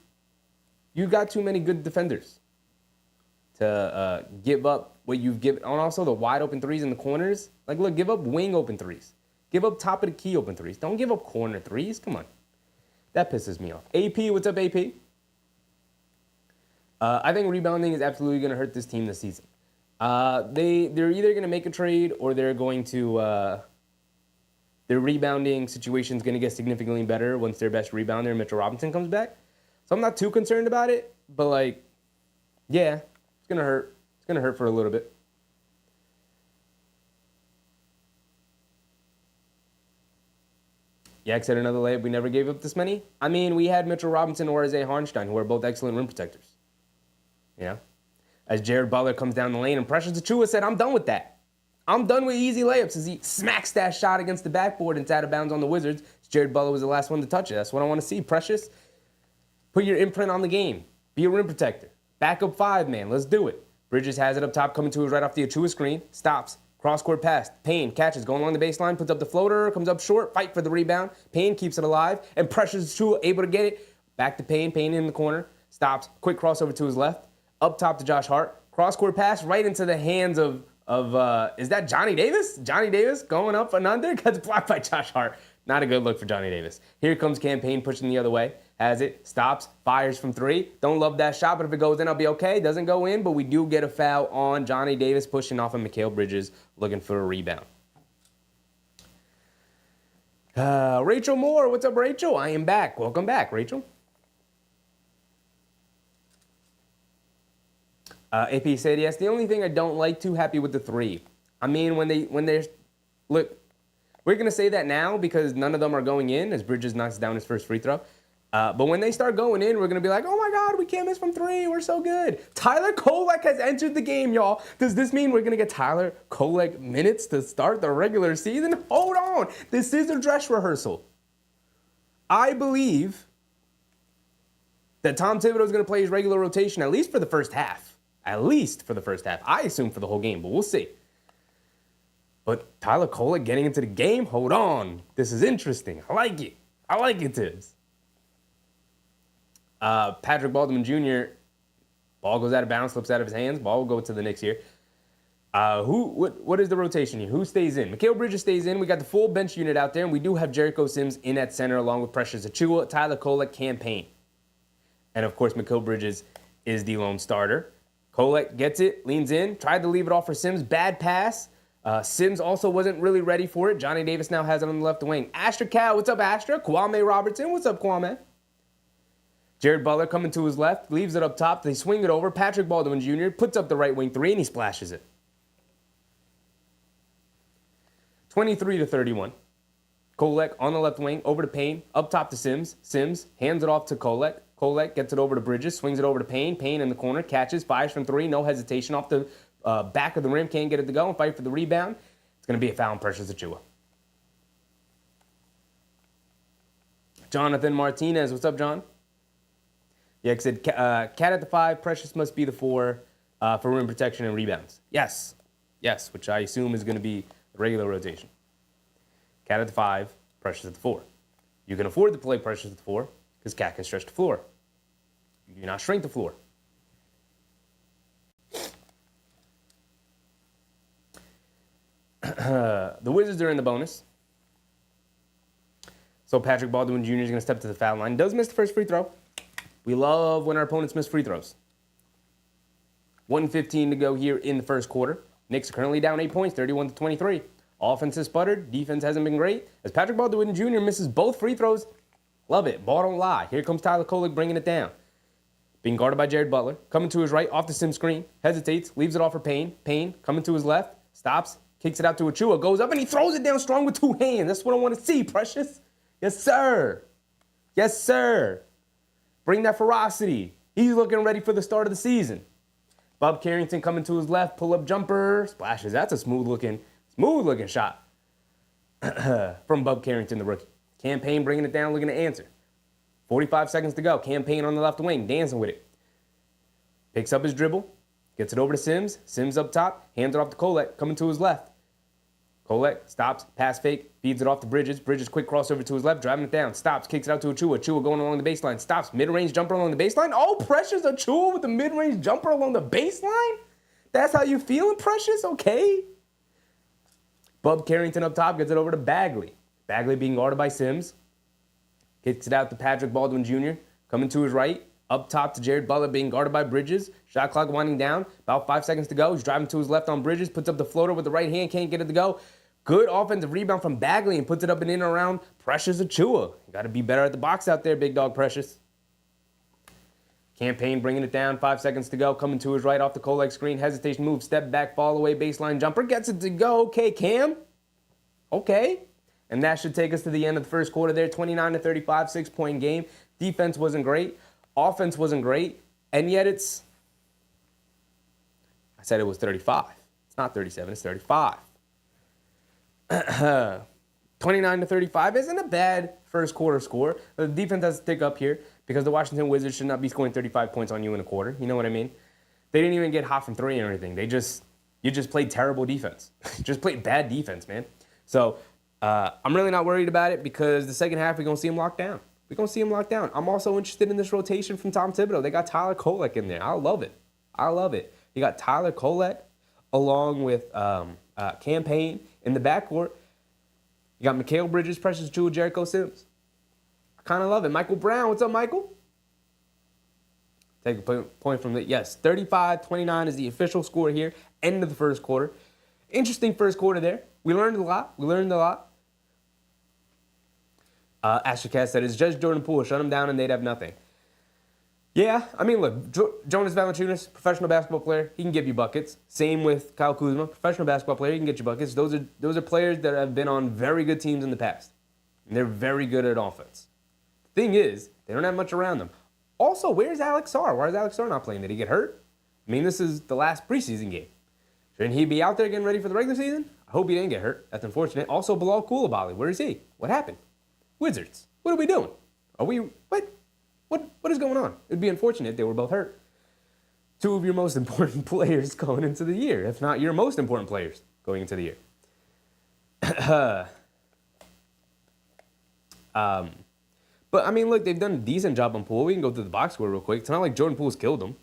You got too many good defenders to give up what you've given. And also the wide open threes in the corners. Like, look, give up wing open threes. Give up top of the key open threes. Don't give up corner threes. Come on. That pisses me off. AP, what's up, AP? I think rebounding is absolutely going to hurt this team this season. They're either going to make a trade or they're going to... their rebounding situation is going to get significantly better once their best rebounder, Mitchell Robinson, comes back. So I'm not too concerned about it, but, like, yeah, it's going to hurt. It's going to hurt for a little bit. Yak said another layup. We never gave up this many. I mean, we had Mitchell Robinson or Isaiah Hartenstein, who are both excellent rim protectors. You know? As Jared Butler comes down the lane, and Precious Achiuwa said, I'm done with that. I'm done with easy layups as he smacks that shot against the backboard and it's out of bounds on the Wizards. Jared Butler was the last one to touch it. That's what I want to see. Precious, put your imprint on the game. Be a rim protector. Back up five, man. Let's do it. Bridges has it up top, coming to us right off the Achiuwa screen. Stops. Cross-court pass. Payne catches, going along the baseline, puts up the floater, comes up short, fight for the rebound. Payne keeps it alive, and Precious Achiuwa able to get it. Back to Payne. Payne in the corner. Stops. Quick crossover to his left. Up top to Josh Hart. Cross-court pass right into the hands of is that Johnny Davis? Johnny Davis going up and under, gets blocked by Josh Hart. Not a good look for Johnny Davis. Here comes Campaign pushing the other way. has it, stops, fires from three. Don't love that shot, but if it goes in, I'll be okay. Doesn't go in, but we do get a foul on Johnny Davis pushing off of Mikal Bridges, looking for a rebound. Rachel Moore, what's up, Rachel? I am back. Welcome back, Rachel. AP said, yes, the only thing I don't like, too happy with the three. I mean, when they're, look, we're going to say that now because none of them are going in as Bridges knocks down his first free throw. But when they start going in, we're going to be like, oh my God, we can't miss from three. We're so good. Tyler Kolek has entered the game, y'all. Does this mean we're going to get Tyler Kolek minutes to start the regular season? Hold on. This is a dress rehearsal. I believe that Tom Thibodeau is going to play his regular rotation at least for the first half. At least for the first half. I assume for the whole game, but we'll see. But Tyler Kolek getting into the game? Hold on. This is interesting. I like it. I like it, Tibbs. Patrick Baldwin Jr., ball goes out of bounds, slips out of his hands. Ball will go to the Knicks here. What is the rotation here? Who stays in? Mikal Bridges stays in. We got the full bench unit out there, and we do have Jericho Sims in at center along with Precious Achiuwa, Tyler Kolek, campaign. And, of course, Mikal Bridges is the lone starter. Kolek gets it, leans in, tried to leave it off for Sims. Bad pass. Sims also wasn't really ready for it. Johnny Davis now has it on the left wing. Astra Cal, what's up, Astra? Kwame Robertson, what's up, Kwame? Jared Butler coming to his left, leaves it up top. They swing it over. Patrick Baldwin Jr. puts up the right wing three, and he splashes it. 23-31. Kolek on the left wing, over to Payne, up top to Sims. Sims hands it off to Kolek. Kolek gets it over to Bridges, swings it over to Payne. Payne in the corner, catches, fires from three, no hesitation off the back of the rim, can't get it to go and fight for the rebound. It's going to be a foul on Precious Achiuwa. Jonathan Martinez, what's up, John? Yeah, I said Cat at the 5, Precious must be the 4 for rim protection and rebounds. Yes, which I assume is going to be the regular rotation. Cat at the 5, Precious at the 4. You can afford to play Precious at the 4 because Cat can stretch the floor. You do not shrink the floor. The Wizards are in the bonus. So Patrick Baldwin Jr. is going to step to the foul line. Does miss the first free throw. We love when our opponents miss free throws. 1:15 to go here in the first quarter. Knicks are currently down 8 points, 31-23. Offense has sputtered. Defense hasn't been great. As Patrick Baldwin Jr. misses both free throws, love it. Ball don't lie. Here comes Tyler Kolek bringing it down. Being guarded by Jared Butler. Coming to his right, off the Sim screen. Hesitates, leaves it off for Payne. Payne coming to his left, stops, kicks it out to Achiuwa, goes up, and he throws it down strong with 2 hands. That's what I want to see, Precious. Yes, sir. Yes, sir. Bring that ferocity. He's looking ready for the start of the season. Bob Carrington coming to his left, pull-up jumper, splashes. That's a smooth-looking shot from Bob Carrington, the rookie. Campaign bringing it down, looking to answer. 45 seconds to go. Campaign on the left wing, dancing with it. Picks up his dribble, gets it over to Sims. Sims up top, hands it off to Kolek, coming to his left. Kolek stops, pass fake, feeds it off to Bridges. Bridges quick crossover to his left, driving it down. Stops, kicks it out to Achiuwa. Achiuwa going along the baseline. Stops, mid-range jumper along the baseline. Oh, Precious Achiuwa with the mid-range jumper along the baseline? That's how you feeling, Precious? Okay. Bub Carrington up top gets it over to Bagley. Bagley being guarded by Sims. Kicks it out to Patrick Baldwin Jr. Coming to his right. Up top to Jared Butler being guarded by Bridges. Shot clock winding down. About 5 seconds to go. He's driving to his left on Bridges. Puts up the floater with the right hand. Can't get it to go. Good offensive rebound from Bagley and puts it up and in and around Precious Achiuwa. You got to be better at the box out there, big dog Precious. Campaign bringing it down. 5 seconds to go. Coming to his right off the Kolek screen. Hesitation move. Step back. Fall away. Baseline jumper. Gets it to go. Okay, Cam. Okay. And that should take us to the end of the first quarter there. 29-35, 6-point game. Defense wasn't great. Offense wasn't great. And yet I said it was 35. It's not 37. It's 35. 29-35 isn't a bad first quarter score. The defense has to tick up here because the Washington Wizards should not be scoring 35 points on you in a quarter. You know what I mean? They didn't even get hot from three or anything. You just played terrible defense. Just played bad defense, man. So I'm really not worried about it because the second half we're going to see them locked down. We're going to see them locked down. I'm also interested in this rotation from Tom Thibodeau. They got Tyler Kolek in there. I love it. You got Tyler Kolek along with Campaign in the backcourt. You got Mikal Bridges, Precious Achiuwa, Jericho Sims. I Kind of love it. Michael Brown, what's up, Michael? Take a point from the, yes, 35-29 is the official score here. End of the first quarter. Interesting first quarter there. We learned a lot. Asher Cass said, it's just Jordan Poole. Shut him down and they'd have nothing. Yeah, I mean, look, Jonas Valanciunas, professional basketball player, he can give you buckets. Same with Kyle Kuzma, professional basketball player, he can get you buckets. Those are players that have been on very good teams in the past. And they're very good at offense. The thing is, they don't have much around them. Also, where's Alex Sarr? Why is Alex Sarr not playing? Did he get hurt? I mean, this is the last preseason game. Shouldn't he be out there getting ready for the regular season? I hope he didn't get hurt. That's unfortunate. Also, Bilal Coulibaly, where is he? What happened? Wizards, what are we doing? What is going on? It would be unfortunate if they were both hurt. Two of your most important players going into the year, if not your most important players going into the year. But, I mean, look, they've done a decent job on Poole. We can go through the box score real quick. It's not like Jordan Poole's killed him.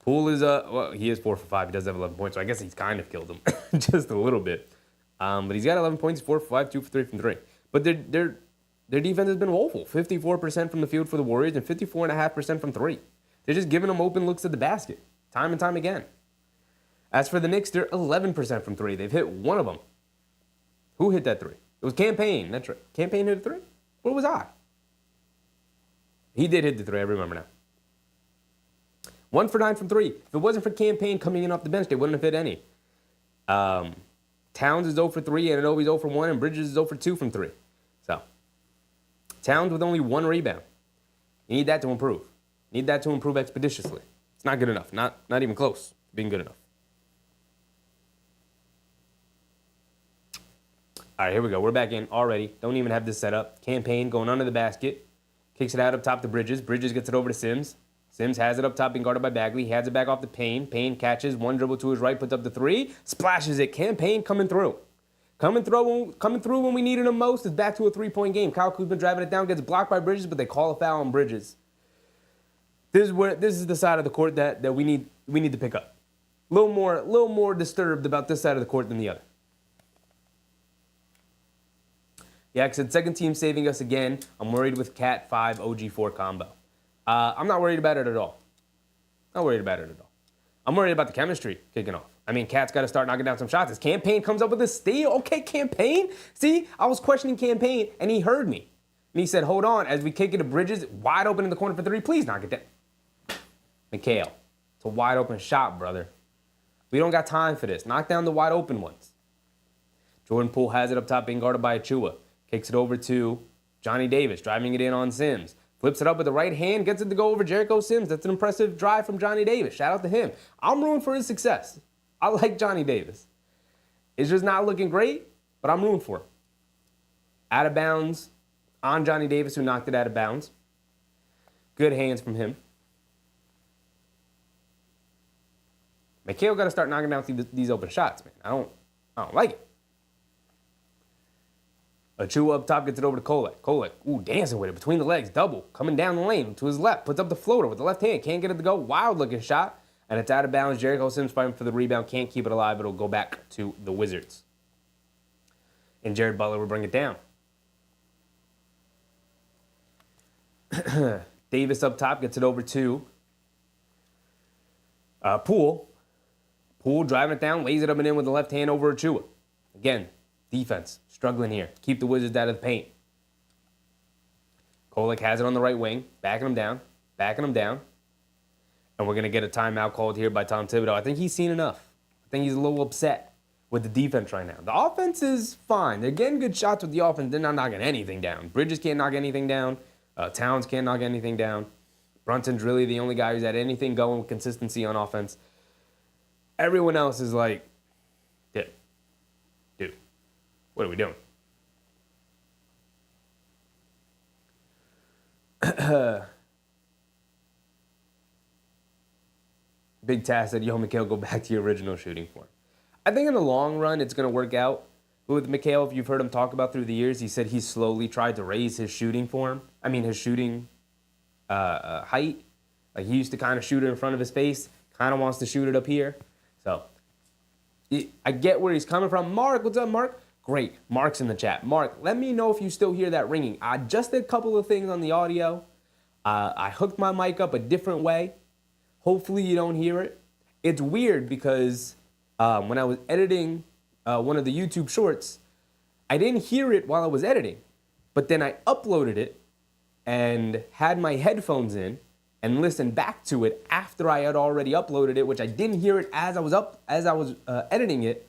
Poole is, well, he is 4 for 5. He does have 11 points, so I guess he's kind of killed him just a little bit. But he's got 11 points, 4 for 5, 2 for 3 from 3. But their defense has been woeful. 54% from the field for the Warriors and 54.5% from 3. They're just giving them open looks at the basket, time and time again. As for the Knicks, they're 11% from 3. They've hit one of them. Who hit that 3? It was Campaign. That's right. Campaign hit a 3? Where was I? He did hit the 3, I remember now. 1 for 9 from 3. If it wasn't for Campaign coming in off the bench, they wouldn't have hit any. Towns is 0 for 3, and Anunoby's 0 for 1, and Bridges is 0 for 2 from 3. So, Towns with only 1 rebound. You need that to improve. You need that to improve expeditiously. It's not good enough. Not even close to being good enough. All right, here we go. We're back in already. Don't even have this set up. Campaign going under the basket. Kicks it out up top to Bridges. Bridges gets it over to Sims. Sims has it up top, being guarded by Bagley. He has it back off to Payne. Payne catches, one dribble to his right, puts up the 3, splashes it. Campaign coming through. Coming through when we needed him most. It's back to a 3-point game. Kyle Kuzma driving it down, gets blocked by Bridges, but they call a foul on Bridges. This is the side of the court that we need to pick up. A little more disturbed about this side of the court than the other. Yeah, I said second team saving us again. I'm worried with Cat 5 OG4 combo. I'm not worried about it at all. I'm worried about the chemistry kicking off. I mean, Cat's got to start knocking down some shots. As Campaign comes up with a steal. Okay, Campaign. See, I was questioning Campaign, and he heard me. And he said, hold on, as we kick it to Bridges, wide open in the corner for 3. Please knock it down. Mikal, it's a wide open shot, brother. We don't got time for this. Knock down the wide open ones. Jordan Poole has it up top, being guarded by Achua. Kicks it over to Johnny Davis, driving it in on Sims. Flips it up with the right hand, gets it to go over Jericho Sims. That's an impressive drive from Johnny Davis. Shout out to him. I'm rooting for his success. I like Johnny Davis. It's just not looking great, but I'm rooting for him. Out of bounds on Johnny Davis, who knocked it out of bounds. Good hands from him. Mikal got to start knocking down these open shots, man. I don't like it. Achua up top gets it over to Kolek. Kolek, ooh, dancing with it between the legs, double, coming down the lane to his left, puts up the floater with the left hand, can't get it to go, wild looking shot, and it's out of bounds. Jericho Sims fighting for the rebound, can't keep it alive, it'll go back to the Wizards. And Jared Butler will bring it down. Davis up top gets it over to Poole. Poole driving it down, lays it up and in with the left hand over Achua. Again, defense struggling here. Keep the Wizards out of the paint. Kolek has it on the right wing, backing him down. And we're going to get a timeout called here by Tom Thibodeau. I think he's seen enough. I think he's a little upset with the defense right now. The offense is fine. They're getting good shots with the offense. They're not knocking anything down. Bridges can't knock anything down. Towns can't knock anything down. Brunson's really the only guy who's had anything going with consistency on offense. Everyone else is like, dude, what are we doing? Big Task said, yo, Mikal, go back to your original shooting form. I think in the long run, it's going to work out. But with Mikal, if you've heard him talk about through the years, he said he's slowly tried to raise his shooting form. I mean, his shooting height. Like, he used to kind of shoot it in front of his face. Kind of wants to shoot it up here. So, I get where he's coming from. Mark, what's up, Mark? Great. Mark's in the chat. Mark, let me know if you still hear that ringing. I just did a couple of things on the audio. I hooked my mic up a different way. Hopefully you don't hear it. It's weird because when I was editing one of the YouTube shorts, I didn't hear it while I was editing. But then I uploaded it and had my headphones in and listened back to it after I had already uploaded it, which I didn't hear it as I was editing it.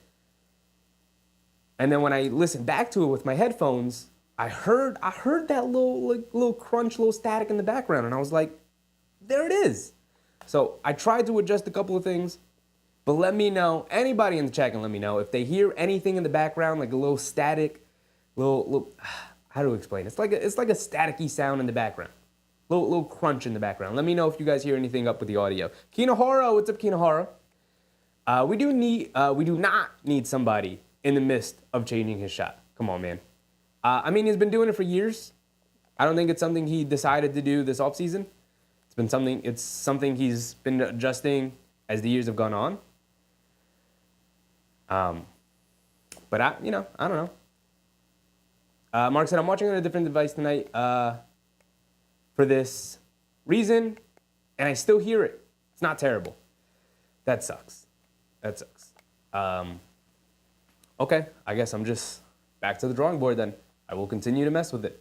And then when I listened back to it with my headphones, I heard that little crunch, little static in the background, and I was like, there it is. So I tried to adjust a couple of things, but let me know, anybody in the chat can let me know if they hear anything in the background, like a little static, little how to explain? It's like a staticky sound in the background. Little crunch in the background. Let me know if you guys hear anything up with the audio. Kinahara, what's up, Kinahara? We do not need somebody in the midst of changing his shot. Come on, man. I mean, he's been doing it for years. I don't think it's something he decided to do this offseason. It's something he's been adjusting as the years have gone on. But I don't know. Mark said, I'm watching on a different device tonight for this reason, and I still hear it. It's not terrible. That sucks. Okay, I guess I'm just back to the drawing board then. I will continue to mess with it.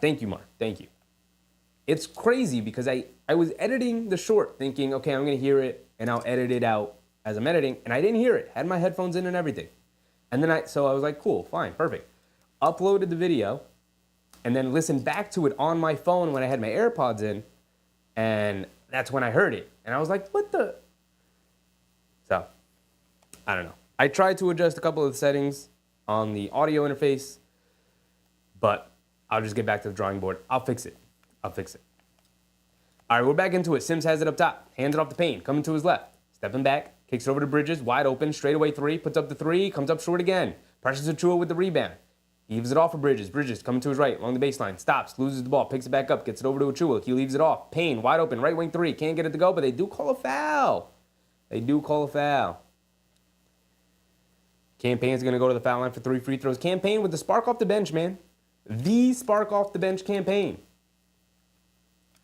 Thank you, Mark. Thank you. It's crazy because I was editing the short thinking, okay, I'm going to hear it and I'll edit it out as I'm editing, and I didn't hear it. Had my headphones in and everything. And then so I was like, cool, fine, perfect. Uploaded the video and then listened back to it on my phone when I had my AirPods in, and that's when I heard it. And I was like, what the? So, I don't know. I tried to adjust a couple of the settings on the audio interface, but I'll just get back to the drawing board. I'll fix it. All right, we're back into it. Sims has it up top. Hands it off to Payne. Coming to his left. Stepping back. Kicks it over to Bridges. Wide open. Straightaway three. Puts up the three. Comes up short again. Pressures Achua with the rebound. Gives it off for Bridges. Bridges coming to his right along the baseline. Stops. Loses the ball. Picks it back up. Gets it over to Achua. He leaves it off. Payne wide open. Right wing three. Can't get it to go, but they do call a foul. Campaign's going to go to the foul line for 3 free throws. Campaign with the spark off the bench, man. The spark off the bench Campaign.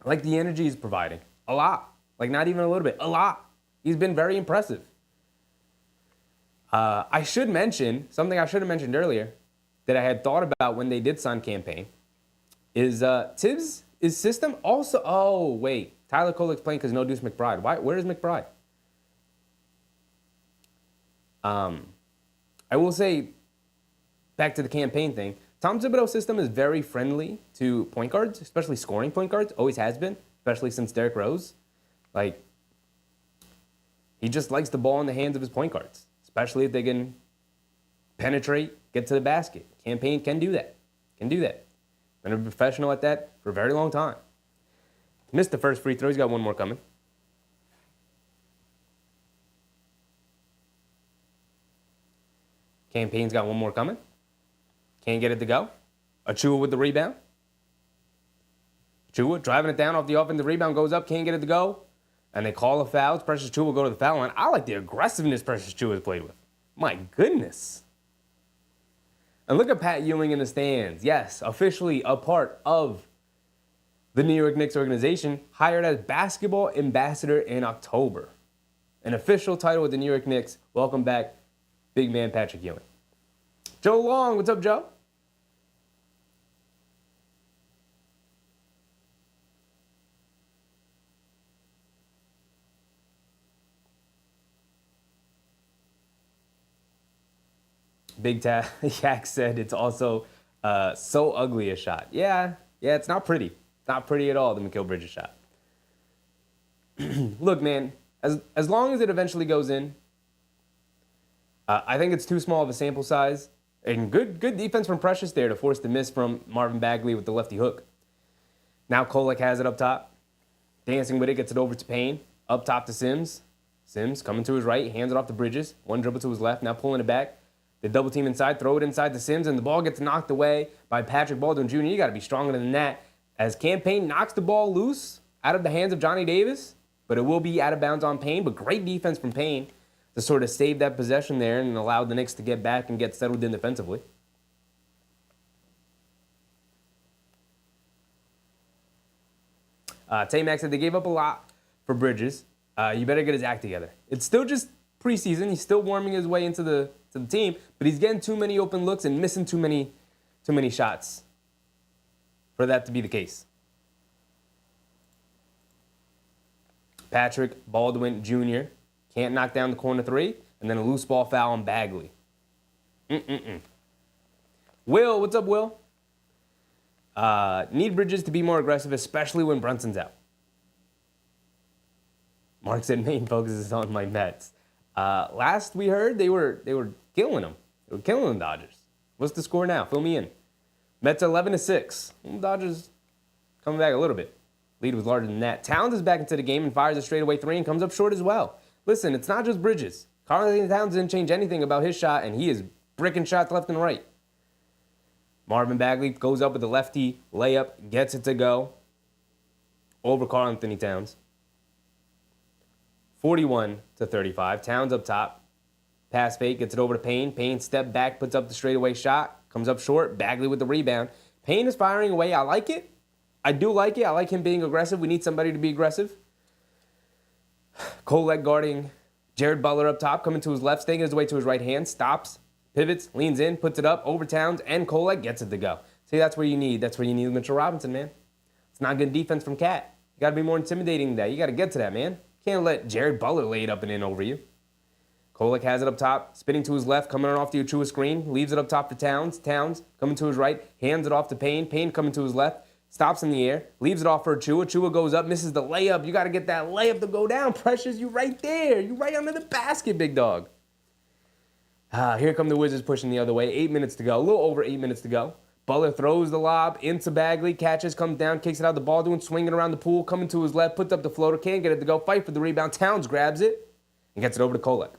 I like the energy he's providing. A lot. Like, not even a little bit. A lot. He's been very impressive. I should mention, something I should have mentioned earlier, that I had thought about when they did sign Campaign, is Tibbs' system also... Oh, wait. Tyler Kolek's playing because no Deuce McBride. Where is McBride? I will say, back to the Campaign thing, Tom Thibodeau's system is very friendly to point guards, especially scoring point guards. Always has been, especially since Derrick Rose. Like, he just likes the ball in the hands of his point guards, especially if they can penetrate, get to the basket. Campaign can do that. Been a professional at that for a very long time. Missed the first free throw. He's got one more coming. Campaign's got one more coming. Can't get it to go. Achua with the rebound. Achua driving it down off the offensive rebound, goes up, can't get it to go. And they call a foul. Precious Achua will go to the foul line. I like the aggressiveness Precious Achua has played with. My goodness. And look at Pat Ewing in the stands. Yes, officially a part of the New York Knicks organization, hired as basketball ambassador in October. An official title with the New York Knicks. Welcome back, big man Patrick Ewing. Joe Long, what's up, Joe? Big Yak said it's also so ugly a shot. Yeah, it's not pretty. It's not pretty at all, the Mikal Bridges shot. Look, man, as long as it eventually goes in, I think it's too small of a sample size. And good defense from Precious there to force the miss from Marvin Bagley with the lefty hook. Now Kolek has it up top. Dancing with it, gets it over to Payne. Up top to Sims. Sims coming to his right, hands it off to Bridges. One dribble to his left, now pulling it back. The double team inside, throw it inside to Sims, and the ball gets knocked away by Patrick Baldwin Jr. You got to be stronger than that. As Campaign knocks the ball loose out of the hands of Johnny Davis, but it will be out of bounds on Payne. But great defense from Payne. to sort of save that possession there and allow the Knicks to get back and get settled in defensively. Tay-Max said they gave up a lot for Bridges. You better get his act together. It's still just preseason. He's still warming his way into the team, but he's getting too many open looks and missing too many shots for that to be the case. Patrick Baldwin Jr. can't knock down the corner three, and then a loose ball foul on Bagley. Will, what's up, Will? Need Bridges to be more aggressive, especially when Brunson's out. Mark said main focus is on my Mets. Last we heard, they were killing them. They were killing the Dodgers. What's the score now? Fill me in. Mets 11-6. Dodgers coming back a little bit. Lead was larger than that. Towns is back into the game and fires a straightaway three and comes up short as well. Listen, it's not just Bridges. Karl-Anthony Towns didn't change anything about his shot, and he is bricking shots left and right. Marvin Bagley goes up with a lefty layup, gets it to go over Karl-Anthony Towns. 41-35. Towns up top. Pass fake, gets it over to Payne. Payne step back, puts up the straightaway shot, comes up short. Bagley with the rebound. Payne is firing away. I like it. I do like it. I like him being aggressive. We need somebody to be aggressive. Kolek guarding Jared Butler up top, coming to his left, staying his way to his right hand, stops, pivots, leans in, puts it up over Towns, and Kolek gets it to go. See, that's where you need Mitchell Robinson, man. It's not good defense from Cat. You got to be more intimidating than that. You got to get to that, man. Can't let Jared Butler lay it up and in over you. Kolek has it up top, spinning to his left, coming off the Achua screen, leaves it up top to Towns. Towns coming to his right, hands it off to Payne. Payne coming to his left, stops in the air, leaves it off for Achua. Achua goes up, misses the layup. You got to get that layup to go down. Precious, you right there. You right under the basket, big dog. Here come the Wizards pushing the other way. 8 minutes to go, a little over 8 minutes to go. Butler throws the lob into Bagley, catches, comes down, kicks it out the ball, swinging around the pool, coming to his left, puts up the floater, can't get it to go, fight for the rebound. Towns grabs it and gets it over to Kolek.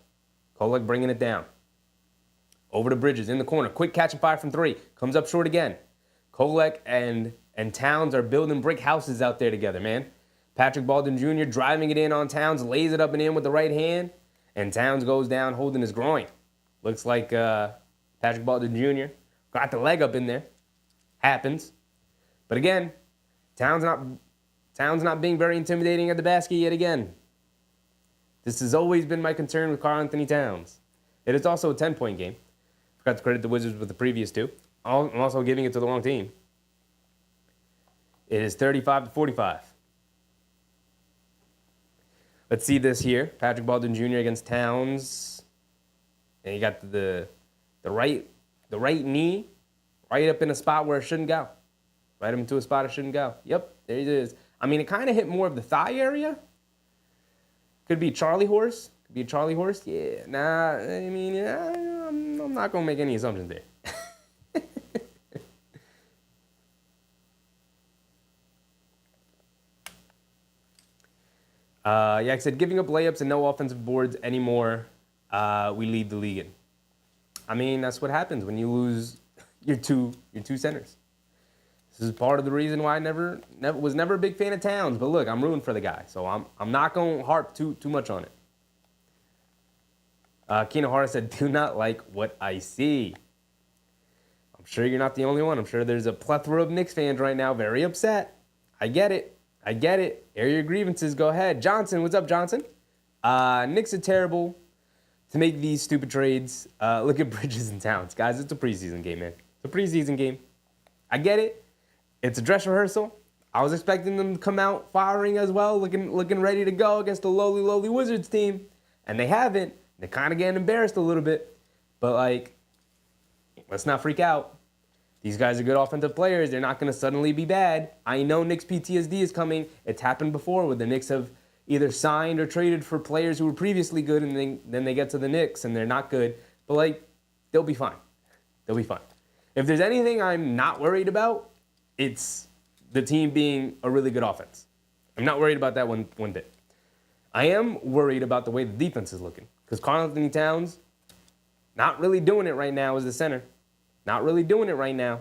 Kolek bringing it down. Over to Bridges in the corner. Quick catch and fire from three. Comes up short again. Kolek and Towns are building brick houses out there together, man. Patrick Baldwin Jr. driving it in on Towns, lays it up and in with the right hand, and Towns goes down holding his groin. Looks like Patrick Baldwin Jr. got the leg up in there. Happens. But again, Towns not being very intimidating at the basket yet again. This has always been my concern with Karl-Anthony Towns. It is also a 10-point game. Forgot to credit the Wizards with the previous two. I'm also giving it to the wrong team. It is 35-45. Let's see this here. Patrick Baldwin Jr. against Towns. And you got the right knee right up in a spot where it shouldn't go. Right into a spot it shouldn't go. Yep, there it is. I mean, it kind of hit more of the thigh area. Could be Charlie horse. Could be a Charlie horse. Yeah, nah, I mean, I'm not going to make any assumptions there. I said giving up layups and no offensive boards anymore, we lead the league in. I mean, that's what happens when you lose your two centers. This is part of the reason why I was never a big fan of Towns. But look, I'm rooting for the guy, so I'm not going to harp too much on it. Keenan Hara said, "Do not like what I see." I'm sure you're not the only one. I'm sure there's a plethora of Knicks fans right now very upset. I get it. Air your grievances. Go ahead. Johnson, what's up, Johnson? Knicks are terrible to make these stupid trades. Look at Bridges and Towns. Guys, it's a preseason game, man. It's a preseason game. I get it. It's a dress rehearsal. I was expecting them to come out firing as well, looking ready to go against the lowly Wizards team. And they haven't. They're kind of getting embarrassed a little bit. But, let's not freak out. These guys are good offensive players. They're not going to suddenly be bad. I know Knicks PTSD is coming. It's happened before where the Knicks have either signed or traded for players who were previously good, and then they get to the Knicks and they're not good. But, they'll be fine. They'll be fine. If there's anything I'm not worried about, it's the team being a really good offense. I'm not worried about that one bit. I am worried about the way the defense is looking because Karl-Anthony Towns not really doing it right now as the center. Not really doing it right now.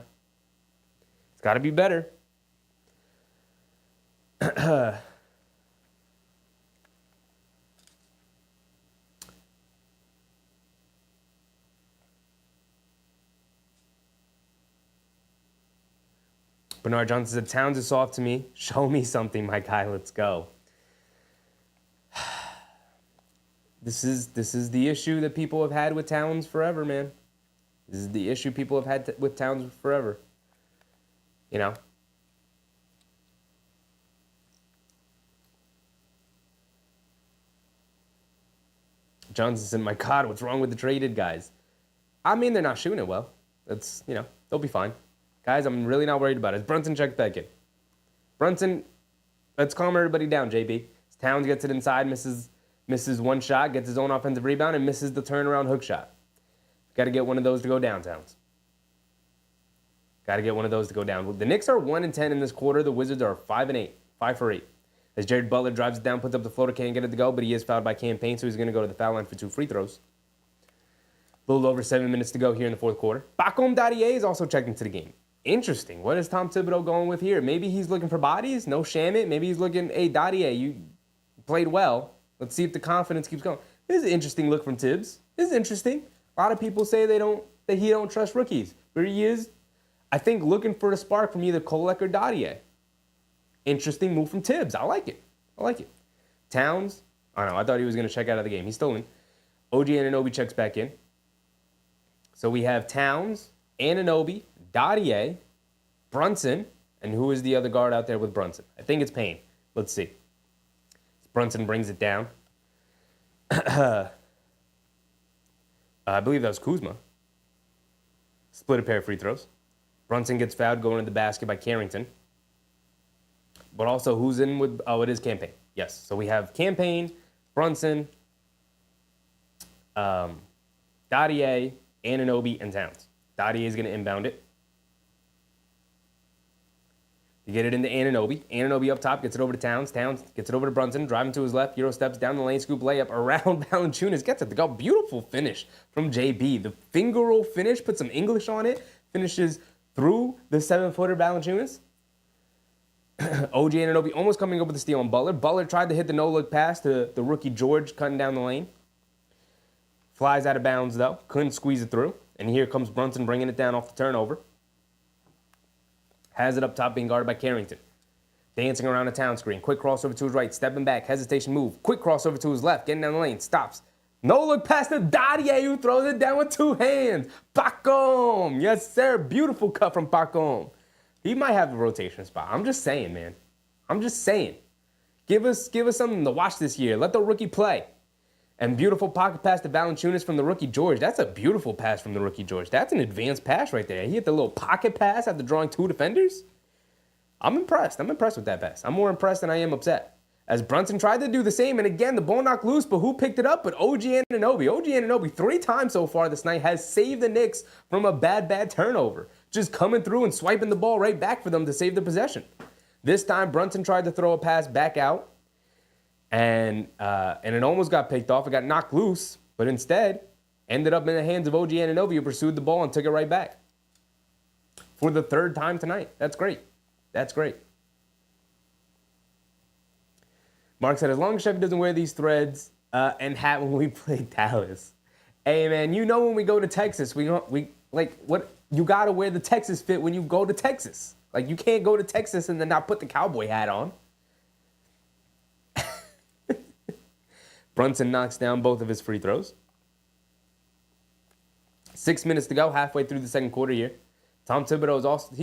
It's got to be better. Bernard Johnson said, Towns is soft to me. Show me something, my guy. Let's go. This is the issue that people have had with Towns forever, man. This is the issue people have had with Towns forever. You know? Johnson said, my God, what's wrong with the traded guys? I mean, they're not shooting it well. That's, you know, they'll be fine. Guys, I'm really not worried about it. Brunson checked back in. Brunson, let's calm everybody down, JB. Towns gets it inside, misses one shot, gets his own offensive rebound, and misses the turnaround hook shot. Got to get one of those to go down, Towns. Got to get one of those to go down. The Knicks are 1-10 in this quarter. The Wizards are 5-8, 5 for 8. As Jared Butler drives it down, puts up the floater, can't get it to go, but he is fouled by Campaign, so he's going to go to the foul line for 2 free throws. A little over 7 minutes to go here in the fourth quarter. Pregame is also checked into the game. Interesting. What is Tom Thibodeau going with here? Maybe he's looking for bodies. No Shamit. Maybe he's looking, hey, Dadier, you played well. Let's see if the confidence keeps going. This is an interesting look from Tibbs. This is interesting. A lot of people say that he don't trust rookies. But he is, I think, looking for a spark from either Kolek or Dadier. Interesting move from Tibbs. I like it. I like it. Towns, I don't know. I thought he was going to check out of the game. He's still in. OG Anunoby checks back in. So we have Towns, Anunoby, Dadier, Brunson, and who is the other guard out there with Brunson? I think it's Payne. Let's see. Brunson brings it down. I believe that was Kuzma. Split a pair of free throws. Brunson gets fouled going to the basket by Carrington. But also, who's in with... Oh, it is Campaign. Yes. So we have Campaign, Brunson, Dadier, Anunoby, and Towns. Dadier is going to inbound it. You get it into Anunoby. Anunoby up top, gets it over to Towns. Towns gets it over to Brunson, driving to his left. Euro steps down the lane, scoop layup around Valanciunas. Gets it to go. Beautiful finish from JB. The finger roll finish, put some English on it. Finishes through the 7-footer Valanciunas. OG Anunoby almost coming up with a steal on Butler. Butler tried to hit the no-look pass to the rookie George cutting down the lane. Flies out of bounds, though. Couldn't squeeze it through. And here comes Brunson bringing it down off the turnover. Has it up top, being guarded by Carrington. Dancing around a Town screen. Quick crossover to his right. Stepping back. Hesitation move. Quick crossover to his left. Getting down the lane. Stops. No-look pass to Dadier, who throws it down with 2 hands. Pregame. Yes, sir. Beautiful cut from Pregame. He might have a rotation spot. I'm just saying, man. I'm just saying. Give us something to watch this year. Let the rookie play. And beautiful pocket pass to Valanciunas from the rookie George. That's a beautiful pass from the rookie George. That's an advanced pass right there. He hit the little pocket pass after drawing 2 defenders. I'm impressed. I'm impressed with that pass. I'm more impressed than I am upset. As Brunson tried to do the same, and again, the ball knocked loose, but who picked it up? But OG Anunoby. OG Anunoby 3 times so far this night has saved the Knicks from a bad turnover. Just coming through and swiping the ball right back for them to save the possession. This time, Brunson tried to throw a pass back out, and it almost got picked off. It got knocked loose, but instead ended up in the hands of OG Anunoby, who pursued the ball and took it right back. For the 3rd time tonight. That's great. That's great. Mark said, as long as Chevy doesn't wear these threads and hat when we play Dallas. Hey, man, you know when we go to Texas, you got to wear the Texas fit when you go to Texas. Like, you can't go to Texas and then not put the cowboy hat on. Brunson knocks down both of his free throws. 6 minutes to go, halfway through the second quarter here. Tom Thibodeau is also...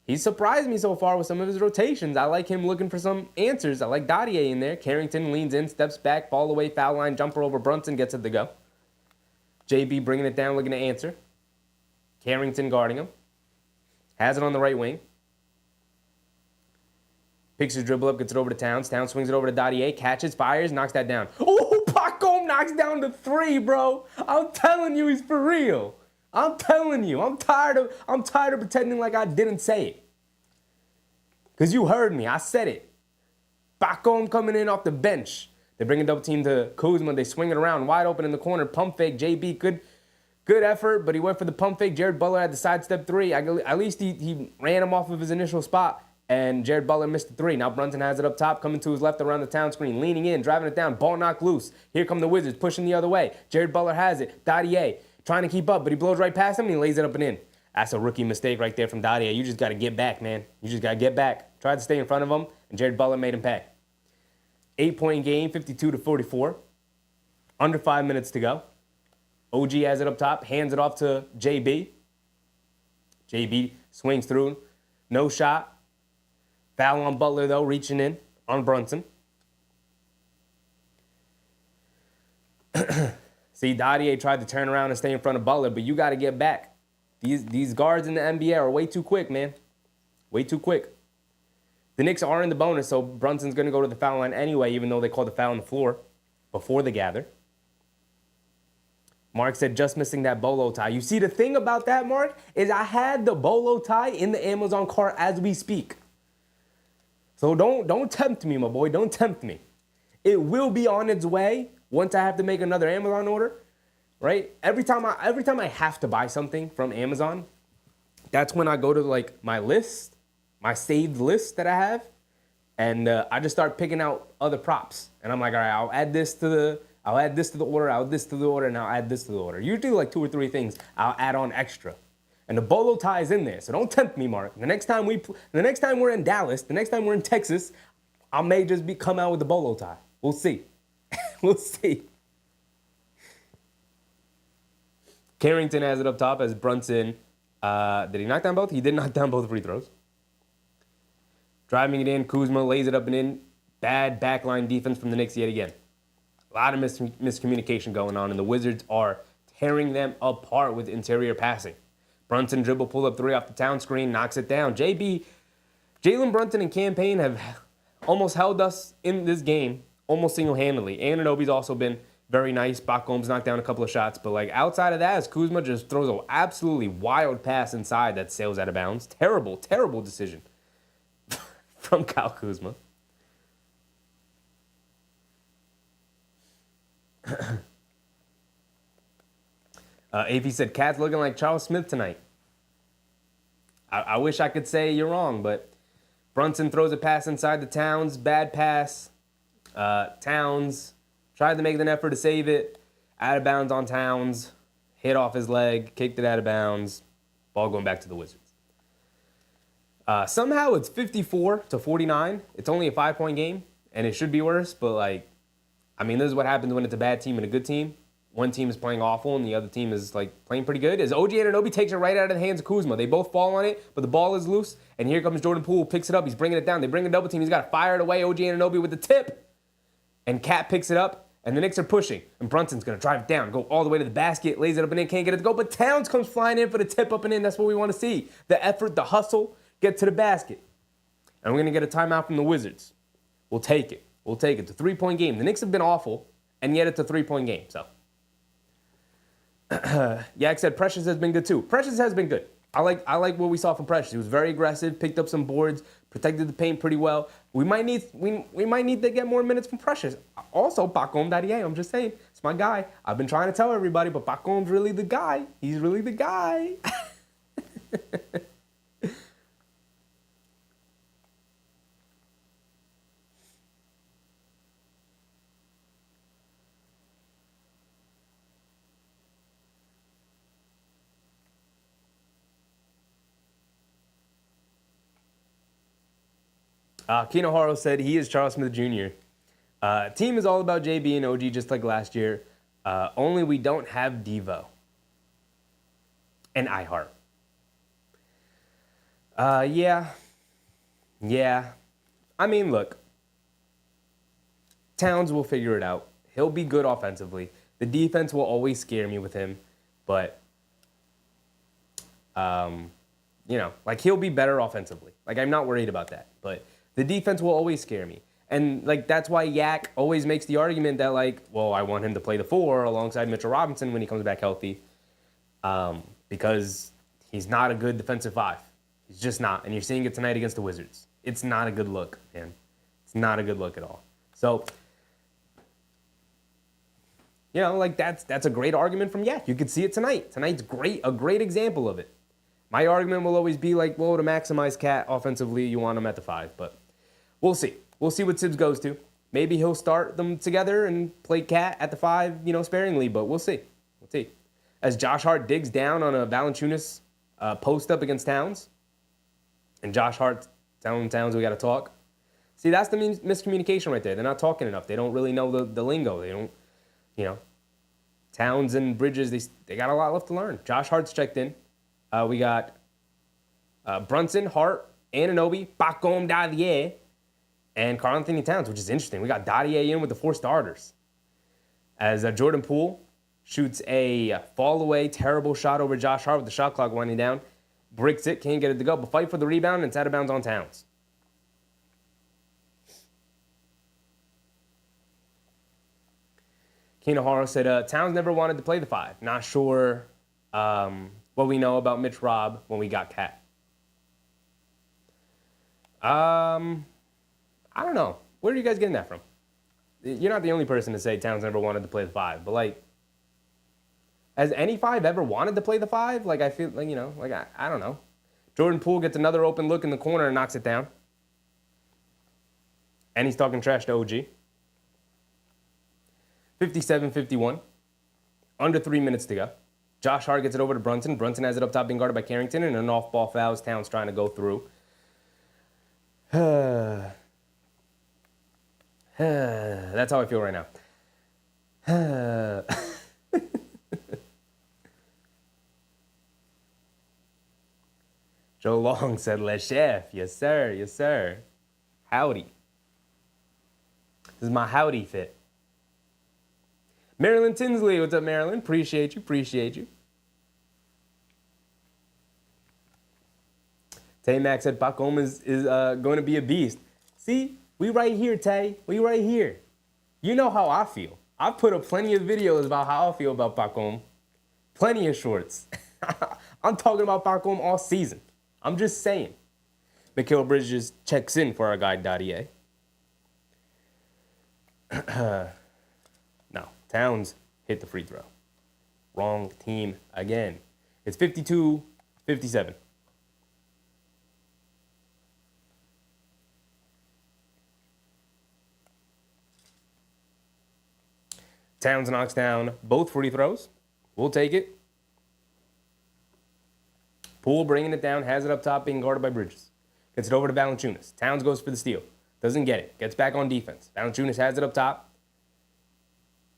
He surprised me so far with some of his rotations. I like him looking for some answers. I like Dadier in there. Carrington leans in, steps back, ball away, foul line, jumper over Brunson, gets it to go. JB bringing it down, looking to answer. Carrington guarding him. Has it on the right wing. Picks his dribble up, gets it over to Towns. Towns swings it over to Dadier, catches, fires, knocks that down. Oh, Pregame knocks down the 3, bro. I'm telling you, he's for real. I'm telling you, I'm tired of pretending like I didn't say it. Because you heard me, I said it. Pregame coming in off the bench. They bring a double team to Kuzma. They swing it around, wide open in the corner. Pump fake, JB, good effort, but he went for the pump fake. Jared Butler had the sidestep 3. At least he ran him off of his initial spot, and Jared Butler missed the 3. Now Brunson has it up top, coming to his left around the Town screen, leaning in, driving it down, ball knocked loose. Here come the Wizards, pushing the other way. Jared Butler has it. Dadier trying to keep up, but he blows right past him and he lays it up and in. That's a rookie mistake right there from Dottie. You just got to get back, man. You just got to get back. Tried to stay in front of him, and Jared Butler made him pay. 8-point game, 52-44. Under 5 minutes to go. OG has it up top, hands it off to JB. JB swings through. No shot. Foul on Butler, though, reaching in on Brunson. See, Dottie tried to turn around and stay in front of Butler, but you got to get back. These guards in the NBA are way too quick, man. Way too quick. The Knicks are in the bonus, so Brunson's going to go to the foul line anyway, even though they called the foul on the floor before the gather. Mark said, just missing that bolo tie. You see, the thing about that, Mark, is I had the bolo tie in the Amazon cart as we speak. So don't tempt me, my boy. Don't tempt me. It will be on its way once I have to make another Amazon order, right? Every time I have to buy something from Amazon, that's when I go to like my list, my saved list that I have, and I just start picking out other props. And I'm like, all right, I'll add this to the order, I'll add this to the order, and I'll add this to the order. Usually like 2 or 3 things I'll add on extra. And the bolo tie is in there, so don't tempt me, Mark. The next time we're in Dallas, the next time we're in Texas, I may just come out with the bolo tie. We'll see. We'll see. Carrington has it up top as Brunson. Did he knock down both? He did knock down both free throws. Driving it in, Kuzma lays it up and in. Bad backline defense from the Knicks yet again. A lot of miscommunication going on, and the Wizards are tearing them apart with interior passing. Brunson dribble, pull up 3 off the town screen, knocks it down. Jalen Brunson and Campaign have almost held us in this game almost single-handedly. Anunoby's also been very nice. Backholm's knocked down a couple of shots. But, like, outside of that, as Kuzma just throws an absolutely wild pass inside that sails out of bounds. Terrible, terrible decision from Kyle Kuzma. AP said, Cat's looking like Charles Smith tonight. I wish I could say you're wrong, but Brunson throws a pass inside the Towns. Bad pass. Towns tried to make an effort to save it. Out of bounds on Towns. Hit off his leg. Kicked it out of bounds. Ball going back to the Wizards. Somehow it's 54-49. It's only a 5-point game, and it should be worse, but, like, I mean, this is what happens when it's a bad team and a good team. One team is playing awful and the other team is like playing pretty good. As OG Anunoby takes it right out of the hands of Kuzma. They both fall on it, but the ball is loose. And here comes Jordan Poole, picks it up. He's bringing it down. They bring a double team. He's got to fire it away. OG Anunoby with the tip. And Cat picks it up. And the Knicks are pushing. And Brunson's going to drive it down, go all the way to the basket, lays it up and in, can't get it to go. But Towns comes flying in for the tip up and in. That's what we want to see. The effort, the hustle, get to the basket. And we're going to get a timeout from the Wizards. We'll take it. We'll take it. It's a 3-point game. The Knicks have been awful, and yet it's a 3-point game. So, Yak said Precious has been good too. Precious has been good. I like what we saw from Precious. He was very aggressive, picked up some boards, protected the paint pretty well. We might need to get more minutes from Precious. Also, Pacom Daddy, I'm just saying, it's my guy. I've been trying to tell everybody, but Pacom's really the guy. He's really the guy. Keno Haro said he is Charles Smith Jr. Team is all about JB and OG just like last year. Only we don't have Devo and iHeart. Yeah. I mean, look. Towns will figure it out. He'll be good offensively. The defense will always scare me with him. But, like he'll be better offensively. Like I'm not worried about that. But the defense will always scare me. And, like, that's why Yak always makes the argument that, like, well, I want him to play the 4 alongside Mitchell Robinson when he comes back healthy because he's not a good defensive 5. He's just not. And you're seeing it tonight against the Wizards. It's not a good look, man. It's not a good look at all. So, like, that's a great argument from Yak. You could see it tonight. Tonight's a great example of it. My argument will always be, like, well, to maximize Cat offensively, you want him at the 5, but we'll see. We'll see what Tibbs goes to. Maybe he'll start them together and play Cat at the 5, sparingly, but we'll see. We'll see. As Josh Hart digs down on a Valanciunas post up against Towns. And Josh Hart telling Towns we got to talk. See, that's the miscommunication right there. They're not talking enough. They don't really know the lingo. They don't, Towns and Bridges, they got a lot left to learn. Josh Hart's checked in. We got Brunson, Hart, Anunoby, Pregame, Dadier, and Karl-Anthony Towns, which is interesting. We got Dadier in with the 4 starters. As Jordan Poole shoots a fall-away, terrible shot over Josh Hart with the shot clock winding down. Bricks it, can't get it to go, but fight for the rebound, and it's out of bounds on Towns. Kinahara said, Towns never wanted to play the 5. Not sure what we know about Mitch Robb when we got Cat. I don't know. Where are you guys getting that from? You're not the only person to say Towns never wanted to play the 5, but has any 5 ever wanted to play the 5? I feel I don't know. Jordan Poole gets another open look in the corner and knocks it down. And he's talking trash to OG. 57-51. Under 3 minutes to go. Josh Hart gets it over to Brunson. Brunson has it up top being guarded by Carrington, and an off-ball foul as Towns trying to go through. That's how I feel right now. Joe Long said, "Le chef." Yes, sir. Yes, sir. Howdy. This is my howdy fit. Marilyn Tinsley. What's up, Marilyn? Appreciate you. Appreciate you. Tay Max said Pregame is going to be a beast. See, we right here, Tay. We right here. You know how I feel. I've put up plenty of videos about how I feel about Pregame. Plenty of shorts. I'm talking about Pregame all season. I'm just saying. Mikal Bridges checks in for our guy, Dadier. No, Towns hit the free throw. Wrong team again. It's 52-57. Towns knocks down both free throws. We'll take it. Poole bringing it down, has it up top, being guarded by Bridges. Gets it over to Valanciunas. Towns goes for the steal. Doesn't get it. Gets back on defense. Valanciunas has it up top.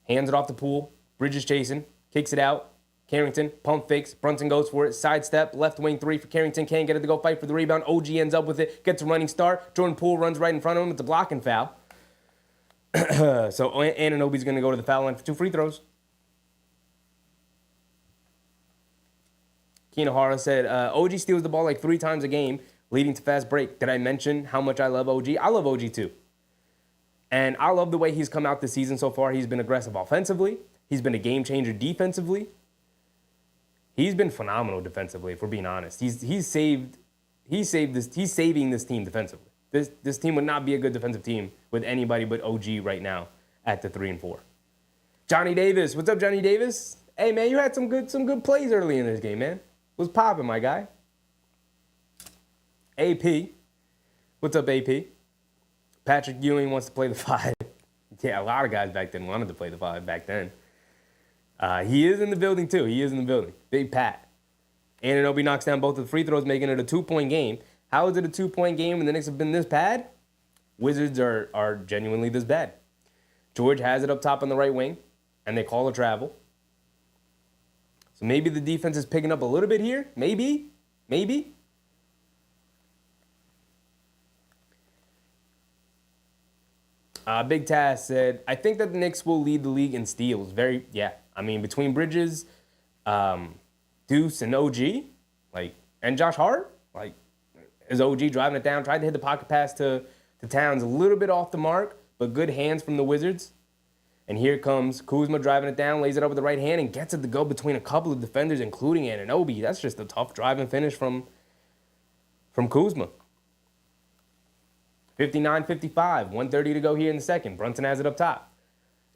Hands it off to Poole. Bridges chasing. Kicks it out. Carrington, pump fakes. Brunson goes for it. Sidestep. Left wing 3 for Carrington. Can't get it to go fight for the rebound. OG ends up with it. Gets a running start. Jordan Poole runs right in front of him. It's a blocking foul. So Anunoby's going to go to the foul line for 2 free throws. Kinahara said, OG steals the ball 3 times a game, leading to fast break. Did I mention how much I love OG? I love OG too. And I love the way he's come out this season so far. He's been aggressive offensively. He's been a game changer defensively. He's been phenomenal defensively, if we're being honest. He's saving this team defensively. This team would not be a good defensive team with anybody but OG right now at the 3 and 4. Johnny Davis. What's up, Johnny Davis? Hey, man, you had some good plays early in this game, man. What's popping, my guy? AP. What's up, AP? Patrick Ewing wants to play the 5. Yeah, a lot of guys back then wanted to play the 5 back then. He is in the building, too. He is in the building. Big Pat. Anunoby knocks down both of the free throws, making it a 2-point game. How is it a 2-point game when the Knicks have been this bad? Wizards are genuinely this bad. George has it up top on the right wing, and they call a travel. So maybe the defense is picking up a little bit here. Maybe. Big Taz said, I think that the Knicks will lead the league in steals. Between Bridges, Deuce, and OG, and Josh Hart, is OG driving it down, tried to hit the pocket pass to Towns, a little bit off the mark, but good hands from the Wizards. And here comes Kuzma driving it down, lays it up with the right hand, and gets it to go between a couple of defenders, including Anunoby. That's just a tough drive and finish from Kuzma. 59-55, 1:30 to go here in the second. Brunson has it up top.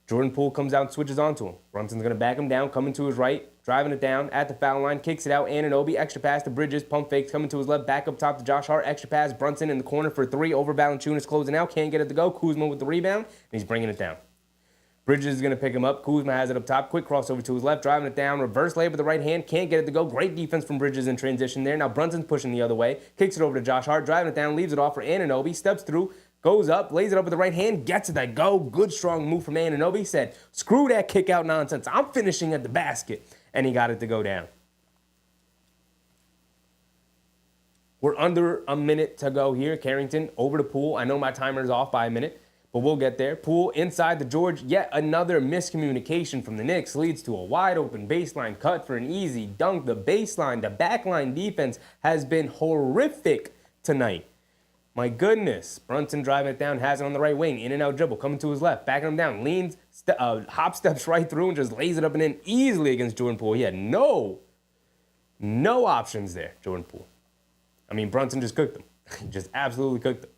Jordan Poole comes out and switches onto him. Brunson's going to back him down, coming to his right, driving it down at the foul line, kicks it out. Anunoby, extra pass to Bridges, pump fakes, coming to his left, back up top to Josh Hart, extra pass. Brunson in the corner for 3, over Valanciunas, closing out, can't get it to go. Kuzma with the rebound, and he's bringing it down. Bridges is going to pick him up. Kuzma has it up top. Quick crossover to his left, driving it down. Reverse layup with the right hand. Can't get it to go. Great defense from Bridges in transition there. Now Brunson's pushing the other way. Kicks it over to Josh Hart, driving it down. Leaves it off for Anunoby. Steps through. Goes up. Lays it up with the right hand. Gets it that go. Good, strong move from Anunoby. Said, screw that kick out nonsense. I'm finishing at the basket. And he got it to go down. We're under a minute to go here. Carrington over to Poole. I know my timer is off by a minute, but we'll get there. Poole inside the George. Yet another miscommunication from the Knicks leads to a wide open baseline cut for an easy dunk. The backline defense has been horrific tonight. My goodness. Brunson driving it down, has it on the right wing. In and out dribble, coming to his left, backing him down. Leans, hop steps right through and just lays it up and in easily against Jordan Poole. He had no options there, Jordan Poole. I mean, Brunson just cooked him. He just absolutely cooked him.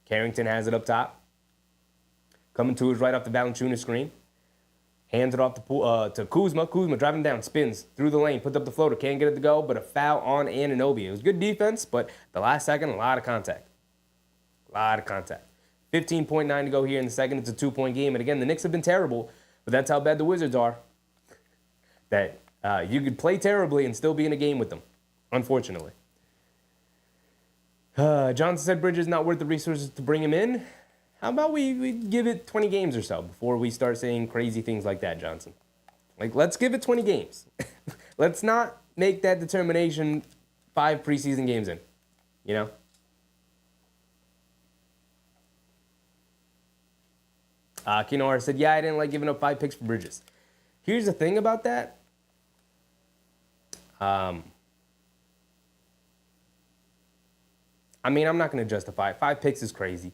Carrington has it up top. Coming to his right off the Valanciunas screen. Hands it off to Kuzma. Kuzma driving down, spins through the lane, puts up the floater. Can't get it to go, but a foul on Anunoby. It was good defense, but the last second, a lot of contact. 15.9 to go here in the second. It's a 2-point game. And again, the Knicks have been terrible, but that's how bad the Wizards are. That you could play terribly and still be in a game with them, unfortunately. Johnson said Bridges not worth the resources to bring him in. How about we give it 20 games or so before we start saying crazy things like that, Johnson? Like, let's give it 20 games. Let's not make that determination 5 preseason games in, you know? Kinohara said, yeah, I didn't like giving up 5 picks for Bridges. Here's the thing about that. I mean, I'm not going to justify it. 5 picks is crazy.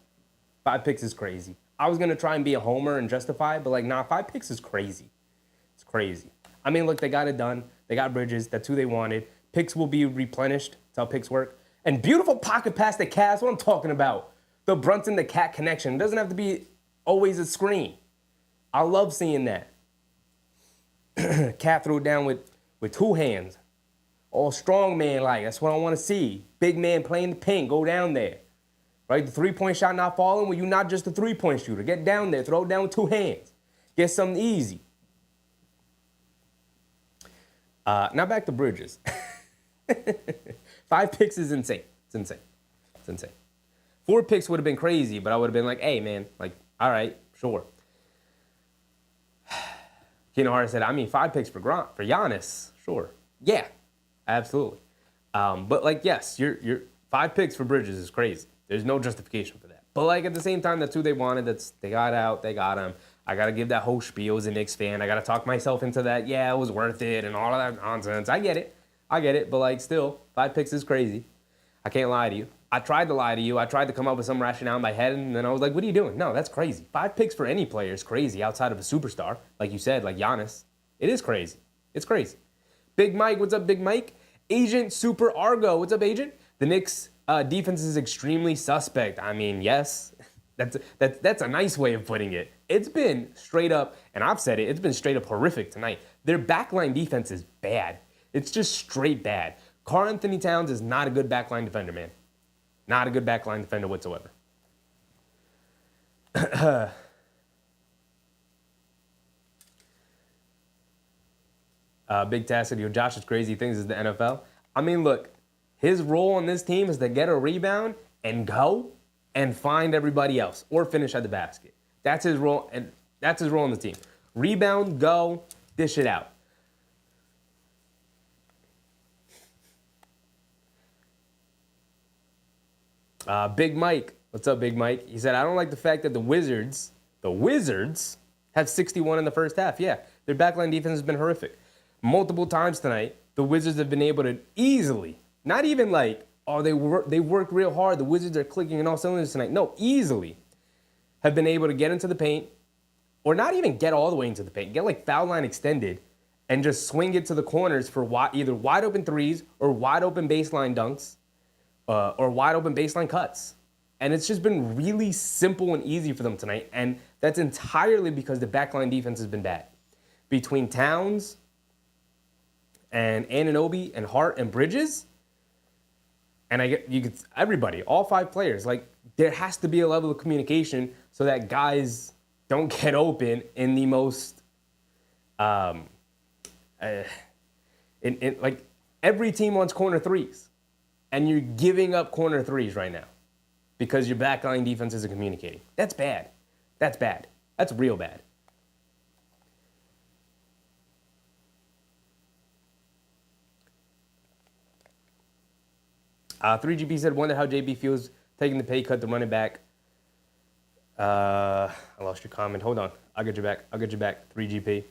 5 picks is crazy. I was going to try and be a homer and justify it, but, like, nah, 5 picks is crazy. It's crazy. I mean, look, they got it done. They got Bridges. That's who they wanted. Picks will be replenished. That's how picks work. And beautiful pocket pass to Cass. What I'm talking about. The Brunson to Cat connection. It doesn't have to be always a screen. I love seeing that. Cat threw it down with 2 hands. All strong man like. That's what I want to see. Big man playing the paint. Go down there. Right? The 3-point shot not falling. Well, you're not just a 3-point shooter. Get down there. Throw it down with 2 hands. Get something easy. Now back to Bridges. 5 picks is insane. It's insane. It's insane. 4 picks would have been crazy, but I would have been like, hey, man, like, all right, sure. Kinohara said, I mean, 5 picks for Giannis, sure. Yeah, absolutely. But, like, yes, your 5 picks for Bridges is crazy. There's no justification for that. But, like, at the same time, that's who they wanted. They got out. They got him. I got to give that whole spiel as a Knicks fan. I got to talk myself into that, yeah, it was worth it and all of that nonsense. I get it. But, like, still, 5 picks is crazy. I can't lie to you. I tried to lie to you. I tried to come up with some rationale in my head, and then I was like, what are you doing? No, that's crazy. 5 picks for any player is crazy outside of a superstar, like you said, like Giannis. It is crazy. It's crazy. Big Mike, what's up, Big Mike? Agent Super Argo, what's up, Agent? The Knicks' defense is extremely suspect. I mean, yes, that's a nice way of putting it. It's been straight up, and I've said it, it's been straight up horrific tonight. Their backline defense is bad. It's just straight bad. Karl-Anthony Towns is not a good backline defender, man. Not a good backline defender whatsoever. Big Tass said, yo, Josh is crazy things is the NFL. I mean, look, his role on this team is to get a rebound and go and find everybody else or finish at the basket. That's his role, and that's his role on the team. Rebound, go, dish it out. Big Mike, what's up, Big Mike? He said, I don't like the fact that the Wizards have 61 in the first half. Yeah, their backline defense has been horrific. Multiple times tonight, the Wizards have been able to easily, not even like, oh, they worked real hard, the Wizards are clicking in all cylinders tonight. No, easily have been able to get into the paint, or not even get all the way into the paint, get like foul line extended, and just swing it to the corners for either wide open threes or wide open baseline dunks. Or wide open baseline cuts. And it's just been really simple and easy for them tonight. And that's entirely because the backline defense has been bad. Between Towns and Anunoby and Hart and Bridges, and everybody, all 5 players, like there has to be a level of communication so that guys don't get open in the most, like every team wants corner threes, and you're giving up corner threes right now because your backline defense isn't communicating. That's bad. That's bad. That's real bad. Uh, 3GP said, wonder how JB feels taking the pay cut to run it back. I lost your comment. Hold on. I'll get you back. 3GP.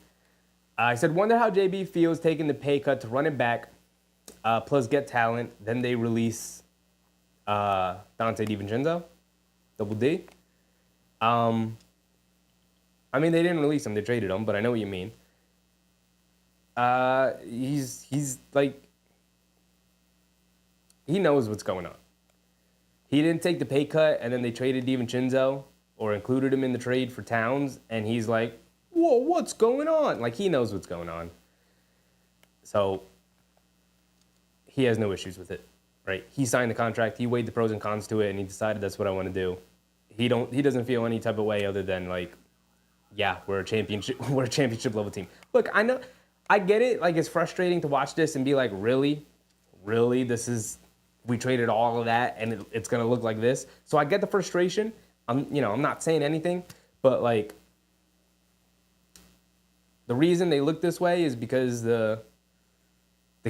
I said, wonder how JB feels taking the pay cut to run it back, plus get talent. Then they release Dante DiVincenzo, Double D. I mean, they didn't release him. They traded him, but I know what you mean. He's like, he knows what's going on. He didn't take the pay cut, and then they traded DiVincenzo or included him in the trade for Towns, and he's like, whoa, what's going on? Like, he knows what's going on. So he has no issues with it, right? He signed the contract. He weighed the pros and cons to it, and he decided that's what I want to do. He doesn't feel any type of way other than like, yeah, we're a championship level team. Look, I get it. Like, it's frustrating to watch this and be like, really, we traded all of that and it's gonna look like this. So I get the frustration. I'm not saying anything, but like, the reason they look this way is because the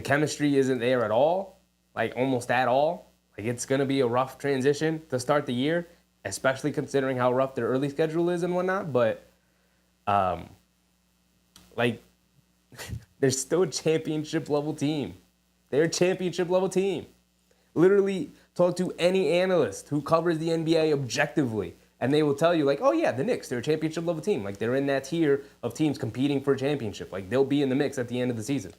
chemistry isn't there at all, like almost at all. Like, it's gonna be a rough transition to start the year, especially considering how rough their early schedule is and whatnot. But like, they're still a championship level team. They're a championship level team. Literally, talk to any analyst who covers the NBA objectively, and they will tell you, like, oh yeah, the Knicks, they're a championship level team. Like, they're in that tier of teams competing for a championship. Like, they'll be in the mix at the end of the season.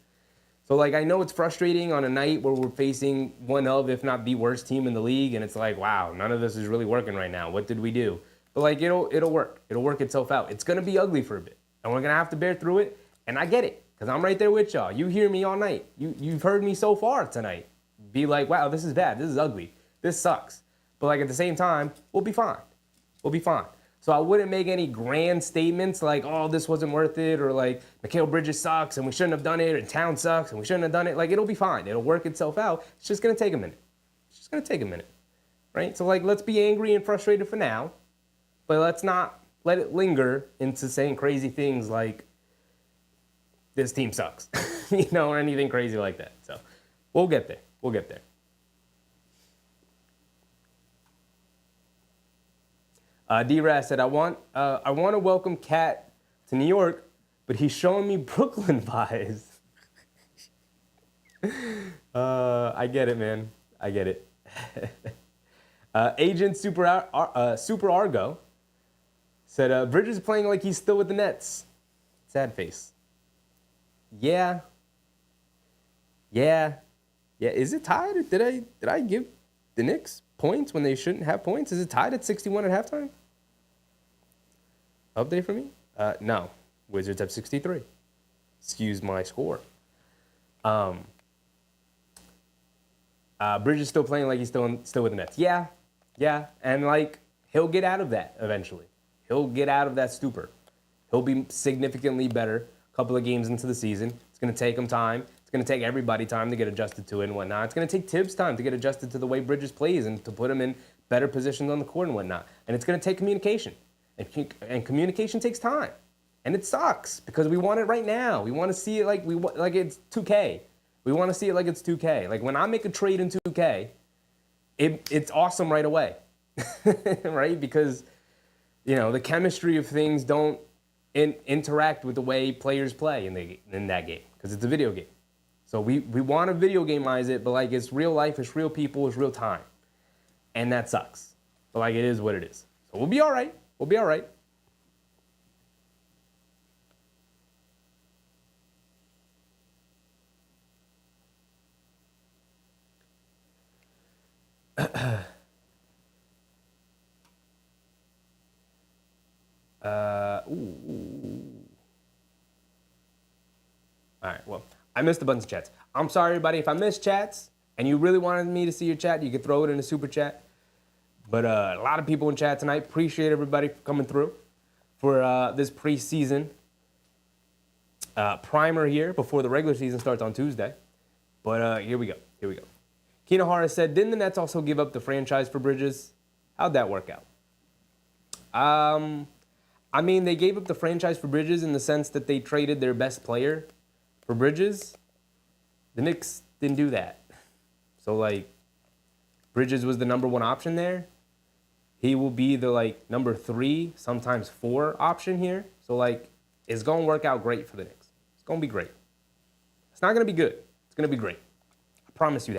So, like, I know it's frustrating on a night where we're facing one of, if not the worst team in the league, and it's like, wow, none of this is really working right now. What did we do? But, like, it'll work. It'll work itself out. It's going to be ugly for a bit, and we're going to have to bear through it, and I get it, because I'm right there with y'all. You hear me all night. You've heard me so far tonight be like, wow, this is bad. This is ugly. This sucks. But, like, at the same time, we'll be fine. We'll be fine. So I wouldn't make any grand statements like, oh, this wasn't worth it, or like, Mikal Bridges sucks and we shouldn't have done it, and Town sucks and we shouldn't have done it. Like, it'll be fine. It'll work itself out. It's just going to take a minute. It's just going to take a minute, right? So, like, let's be angry and frustrated for now, but let's not let it linger into saying crazy things like, this team sucks, or anything crazy like that. So we'll get there. We'll get there. D-Raz said, I want to welcome Cat to New York, but he's showing me Brooklyn vibes. I get it, man. I get it. Agent Super Argo said, Bridges playing like he's still with the Nets. Sad face. Yeah. Is it tied? Did I give the Knicks points when they shouldn't have points? Is it tied at 61 at halftime? Update for me? No. Wizards have 63. Excuse my score. Bridges still playing like he's still with the Nets. Yeah. And like, he'll get out of that eventually. He'll get out of that stupor. He'll be significantly better a couple of games into the season. It's going to take him time. It's going to take everybody time to get adjusted to it and whatnot. It's going to take Tibbs time to get adjusted to the way Bridges plays and to put him in better positions on the court and whatnot. And it's going to take communication. And communication takes time. And it sucks because we want it right now. We want to see it like it's 2K. We want to see it like it's 2K. Like, when I make a trade in 2K, it's awesome right away. Right? Because, the chemistry of things don't interact with the way players play in that game because it's a video game. So we want to video gameize it, but like, it's real life, it's real people, it's real time. And that sucks. But like, it is what it is. So we'll be all right. We'll be all right. All right, well, I missed a bunch of chats. I'm sorry, everybody. If I missed chats and you really wanted me to see your chat, you could throw it in a super chat. But a lot of people in chat tonight. Appreciate everybody for coming through. for this preseason primer here before the regular season starts on Tuesday. But here we go. Keenan Harris said, didn't the Nets also give up the franchise for Bridges? How'd that work out? I mean, they gave up the franchise for Bridges in the sense that they traded their best player for Bridges. The Knicks didn't do that. So, like, Bridges was the number 1 option there. He will be the, like, number 3, sometimes 4 option here. So, like, it's going to work out great for the Knicks. It's going to be great. It's not going to be good. It's going to be great. I promise you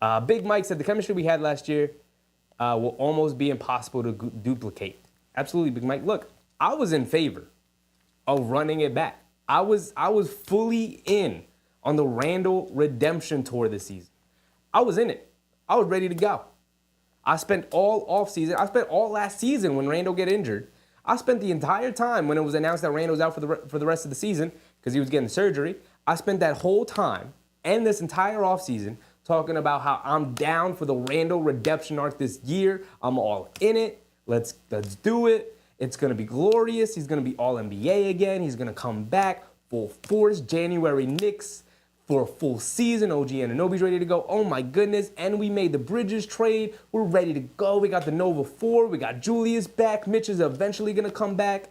that. Big Mike said the chemistry we had last year will almost be impossible to duplicate. Absolutely, Big Mike. Look, I was in favor of running it back. I was fully in on the Randall redemption tour this season. I was in it. I was ready to go. I spent all offseason. I spent all last season when Randall got injured. I spent the entire time when it was announced that Randall was out for the rest of the season because he was getting surgery. I spent that whole time and this entire offseason talking about how I'm down for the Randall redemption arc this year. I'm all in it. Let's do it. It's going to be glorious. He's going to be all NBA again. He's going to come back full force. January Knicks for a full season. OG Anunoby's ready to go. Oh my goodness. And we made the Bridges trade. We're ready to go. We got the Nova 4. We got Julius back. Mitch is eventually going to come back.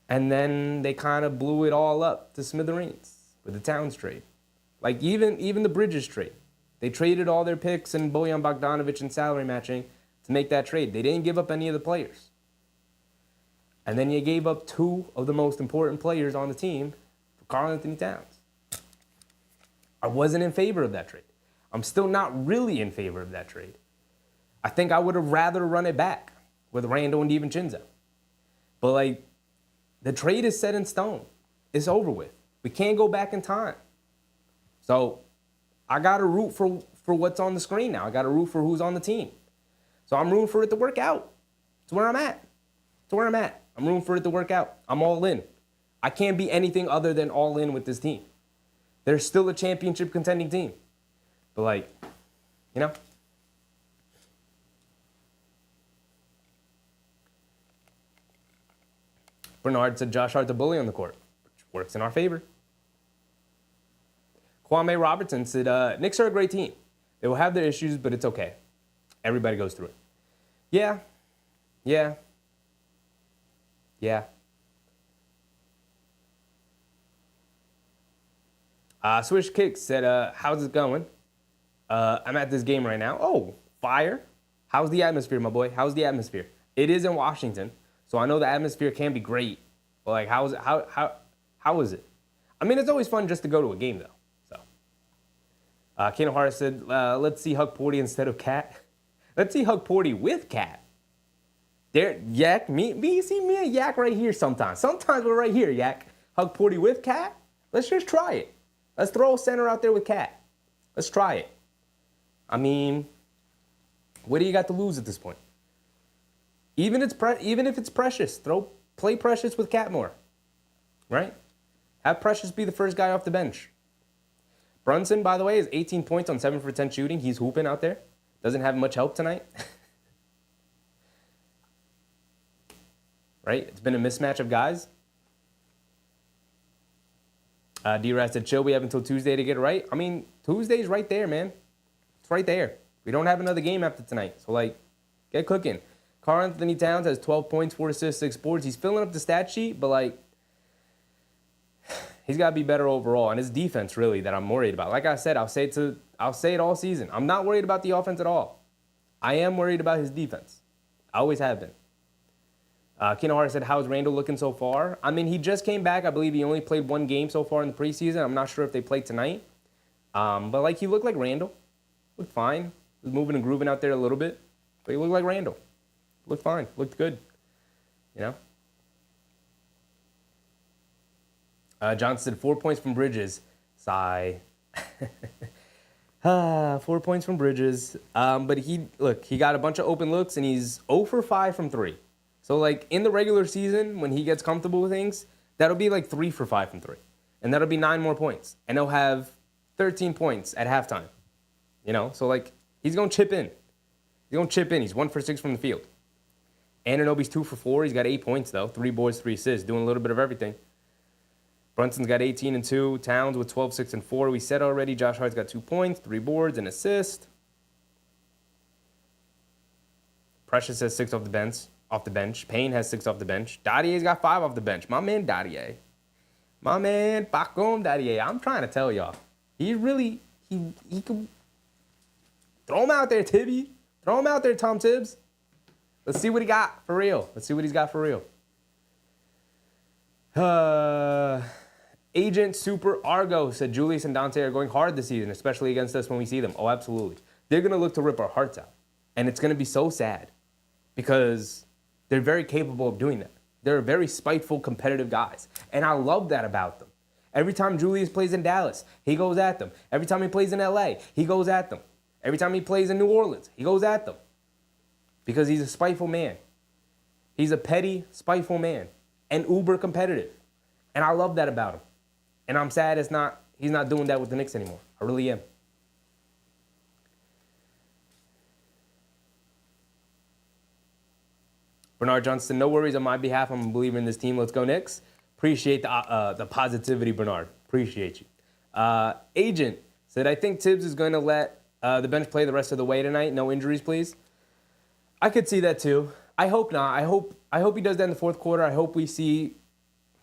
And then they kind of blew it all up to smithereens with the Towns trade. Like even the Bridges trade. They traded all their picks and Bojan Bogdanovic and salary matching to make that trade. They didn't give up any of the players. And then you gave up 2 of the most important players on the team for Karl-Anthony Towns. I wasn't in favor of that trade. I'm still not really in favor of that trade. I think I would have rather run it back with Randall and DiVincenzo. But, like, the trade is set in stone. It's over with. We can't go back in time. So I got to root for what's on the screen now. I got to root for who's on the team. So I'm rooting for it to work out. It's where I'm at. I'm rooting for it to work out. I'm all in. I can't be anything other than all in with this team. They're still a championship contending team. But, like, you know. Bernard said Josh Hart's a bully on the court, which works in our favor. Kwame Robertson said, Knicks are a great team. They will have their issues, but it's okay. Everybody goes through it. Yeah. Swish Kicks said, how's it going? I'm at this game right now. Oh, fire. How's the atmosphere, my boy? How's the atmosphere? It is in Washington, so I know the atmosphere can be great. But, like, how is it? I mean, it's always fun just to go to a game, though. So, Keenan Harris said, let's see Huck Porty instead of Cat. Let's see Huck Porty with Cat. There, Yak, me, see me and Yak right here sometimes. Sometimes we're right here, Yak. Huck Porty with Cat? Let's just try it. Let's throw a center out there with Cat. Let's try it. I mean, what do you got to lose at this point? Even if it's Precious, play Precious with Cat more, right? Have Precious be the first guy off the bench. Brunson, by the way, is 18 points on 7 for 10 shooting. He's hooping out there. Doesn't have much help tonight. Right? It's been a mismatch of guys. D-Rat said, chill, we have until Tuesday to get it right. I mean, Tuesday's right there, man. It's right there. We don't have another game after tonight. So, like, get cooking. Karl-Anthony Towns has 12 points, 4 assists, 6 boards. He's filling up the stat sheet, but, like, he's got to be better overall. And it's defense, really, that I'm worried about. Like I said, I'll say it all season. I'm not worried about the offense at all. I am worried about his defense. I always have been. Keenan Harris said, how's Randall looking so far? I mean, he just came back. I believe he only played 1 game so far in the preseason. I'm not sure if they played tonight. But, like, he looked like Randall. Looked fine. He was moving and grooving out there a little bit. But he looked like Randall. Looked fine. Looked good. You know? Johnson said 4 points from Bridges. Sigh. 4 points from Bridges. But he got a bunch of open looks, and he's 0 for 5 from 3. So, like, in the regular season, when he gets comfortable with things, that'll be like 3 for 5 from 3. And that'll be 9 more points. And he'll have 13 points at halftime. You know? So, like, he's going to chip in. He's He's going to chip in. He's 1 for 6 from the field. Anunoby's 2 for 4. He's got 8 points, though. 3 boards, 3 assists. Doing a little bit of everything. Brunson's got 18 and 2. Towns with 12, 6, and 4. We said already Josh Hart's got 2 points, 3 boards, and assist. Precious has 6 off the bench. Payne has 6 off the bench. Dadier's got 5 off the bench. My man Dadier. My man Pacom Dadier. I'm trying to tell y'all. He really, he could throw him out there, Tibby. Throw him out there, Tom Tibbs. Let's see what he got for real. Let's see what he's got for real. Agent Super Argo said Julius and Dante are going hard this season, especially against us when we see them. Oh, absolutely. They're going to look to rip our hearts out. And it's going to be so sad because they're very capable of doing that. They're very spiteful, competitive guys. And I love that about them. Every time Julius plays in Dallas, he goes at them. Every time he plays in LA, he goes at them. Every time he plays in New Orleans, he goes at them. Because he's a spiteful man. He's a petty, spiteful man. And uber competitive. And I love that about him. And I'm sad he's not doing that with the Knicks anymore. I really am. Bernard Johnston, no worries on my behalf. I'm a believer in this team. Let's go Knicks. Appreciate the positivity, Bernard. Appreciate you. Agent said, I think Tibbs is going to let the bench play the rest of the way tonight. No injuries, please. I could see that too. I hope not. I hope he does that in the fourth quarter. I hope we see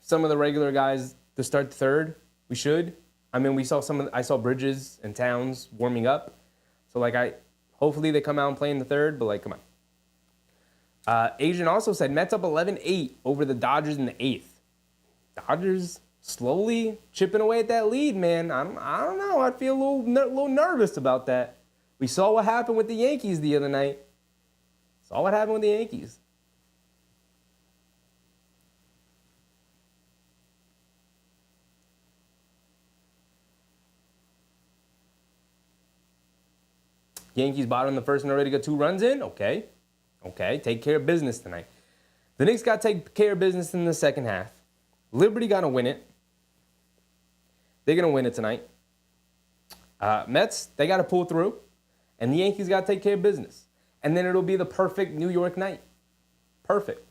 some of the regular guys to start the third. We should. I mean, I saw Bridges and Towns warming up. So hopefully they come out and play in the third, but come on. Agent also said Mets up 11-8 over the Dodgers in the 8th. Dodgers slowly chipping away at that lead, man. I don't know. I feel a little nervous about that. We saw what happened with the Yankees the other night. Saw what happened with the Yankees. Yankees bottom in the first and already got 2 runs in? Okay. Take care of business tonight. The Knicks got to take care of business in the second half. Liberty got to win it. They're going to win it tonight. Mets, they got to pull through. And the Yankees got to take care of business. And then it'll be the perfect New York night. Perfect.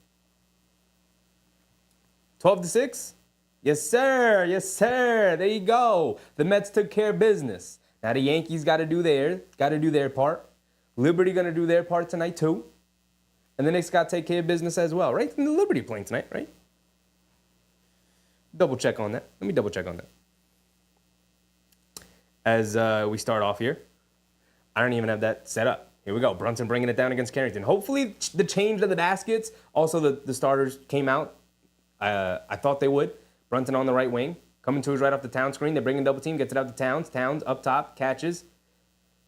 12-6? Yes, sir. Yes, sir. There you go. The Mets took care of business. Now the Yankees got to do their part. Liberty going to do their part tonight too. And the Knicks got to take care of business as well, right? And the Liberty playing tonight, right? Double check on that. Let me double check on that. As we start off here. I don't even have that set up. Here we go. Brunson bringing it down against Carrington. Hopefully the change of the baskets. Also the starters came out. I thought they would. Brunson on the right wing. Coming to his right off the Towns screen. They're bringing double team. Gets it out to Towns. Towns up top. Catches.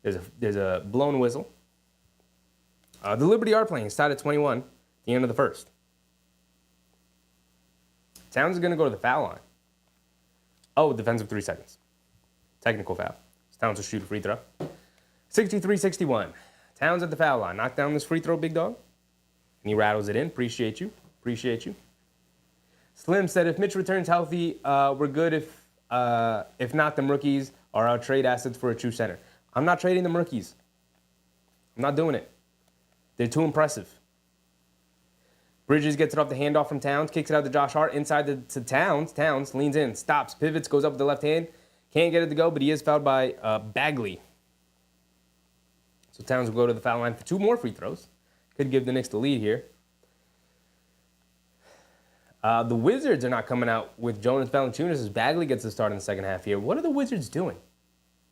There's a blown whistle. The Liberty are playing. It's tied at 21 at the end of the first. Towns is going to go to the foul line. Oh, defensive 3 seconds. Technical foul. Towns will shoot a free throw. 63-61. Towns at the foul line. Knock down this free throw, big dog. And he rattles it in. Appreciate you. Slim said, if Mitch returns healthy, we're good. If not, them rookies are our trade assets for a true center. I'm not trading them rookies. I'm not doing it. They're too impressive. Bridges gets it off the handoff from Towns. Kicks it out to Josh Hart. Inside to Towns. Towns leans in. Stops. Pivots. Goes up with the left hand. Can't get it to go, but he is fouled by Bagley. So Towns will go to the foul line for 2 more free throws. Could give the Knicks the lead here. The Wizards are not coming out with Jonas Valanciunas as Bagley gets the start in the second half here. What are the Wizards doing?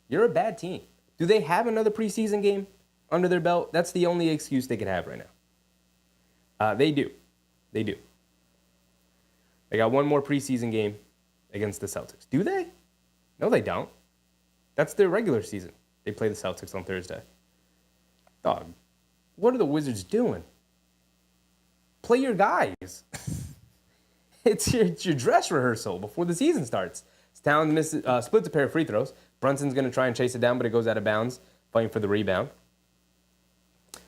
You're a bad team. Do they have another preseason game under their belt? That's the only excuse they could have right now. They do. They got one more preseason game against the Celtics. Do they? No, they don't. That's their regular season. They play the Celtics on Thursday. Dog, what are the Wizards doing? Play your guys. It's your dress rehearsal before the season starts. Towns splits a pair of free throws. Brunson's going to try and chase it down, but it goes out of bounds, fighting for the rebound.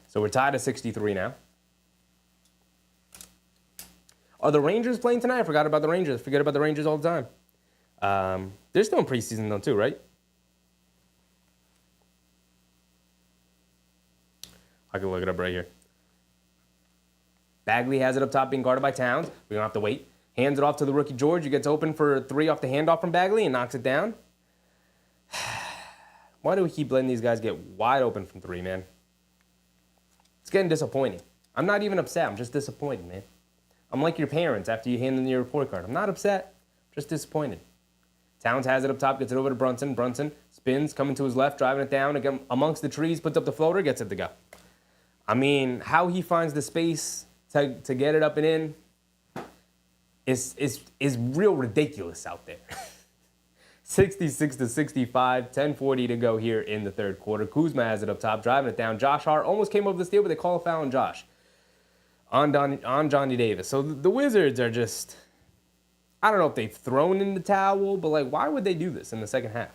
So we're tied at 63 now. Are the Rangers playing tonight? I forgot about the Rangers. Forget about the Rangers all the time. They're still in preseason, though, too, right? I can look it up right here. Bagley has it up top being guarded by Towns. We don't have to wait. Hands it off to the rookie George. He gets open for a three off the handoff from Bagley and knocks it down. Why do we keep letting these guys get wide open from three, man? It's getting disappointing. I'm not even upset. I'm just disappointed, man. I'm like your parents after you hand them your report card. I'm not upset, just disappointed. Towns has it up top, gets it over to Brunson. Brunson spins, coming to his left, driving it down again amongst the trees, puts up the floater, gets it to go. I mean, how he finds the space to get it up and in is real ridiculous out there. 66-65, 10:40 to go here in the third quarter. Kuzma has it up top, driving it down. Josh Hart almost came over the steal, but they call a foul on Josh. On Johnny Davis. So the Wizards are just, I don't know if they've thrown in the towel, but like, why would they do this in the second half?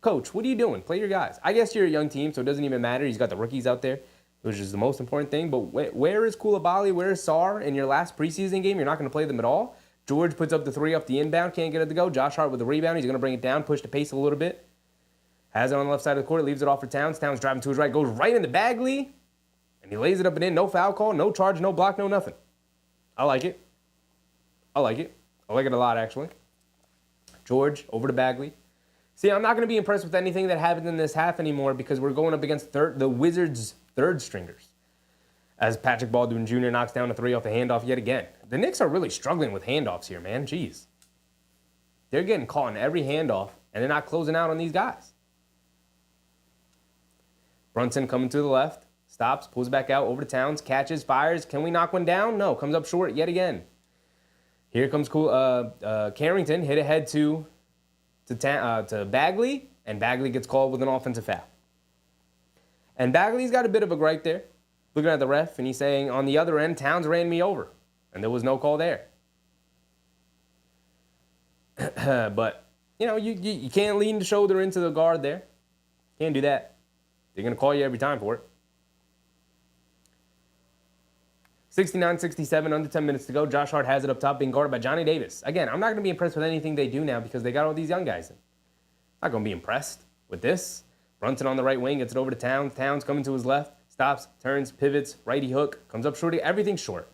Coach, what are you doing? Play your guys. I guess you're a young team, so it doesn't even matter. He's got the rookies out there, which is the most important thing. But where is Koulibaly? Where is Sarr in your last preseason game? You're not going to play them at all. George puts up the three off the inbound, can't get it to go. Josh Hart with the rebound. He's going to bring it down, push the pace a little bit. Has it on the left side of the court, leaves it off for Towns. Towns driving to his right, goes right into Bagley, and he lays it up and in. No foul call, no charge, no block, no nothing. I like it. I like it. I like it a lot, actually. George over to Bagley. See, I'm not going to be impressed with anything that happened in this half anymore because we're going up against the Wizards' third stringers. As Patrick Baldwin Jr. knocks down a three off the handoff yet again. The Knicks are really struggling with handoffs here, man. Jeez. They're getting caught in every handoff, and they're not closing out on these guys. Brunson coming to the left. Stops, pulls back out, over to Towns, catches, fires. Can we knock one down? No, comes up short yet again. Here comes Carrington, hit ahead to Bagley, and Bagley gets called with an offensive foul. And Bagley's got a bit of a gripe there, looking at the ref, and he's saying, on the other end, Towns ran me over, and there was no call there. But, you know, you can't lean the shoulder into the guard there. Can't do that. They're going to call you every time for it. 69-67, under 10 minutes to go. Josh Hart has it up top, being guarded by Johnny Davis. Again, I'm not going to be impressed with anything they do now because they got all these young guys in. Not going to be impressed with this. Brunson on the right wing, gets it over to Towns. Towns coming to his left, stops, turns, pivots, righty hook, comes up short. Everything's short.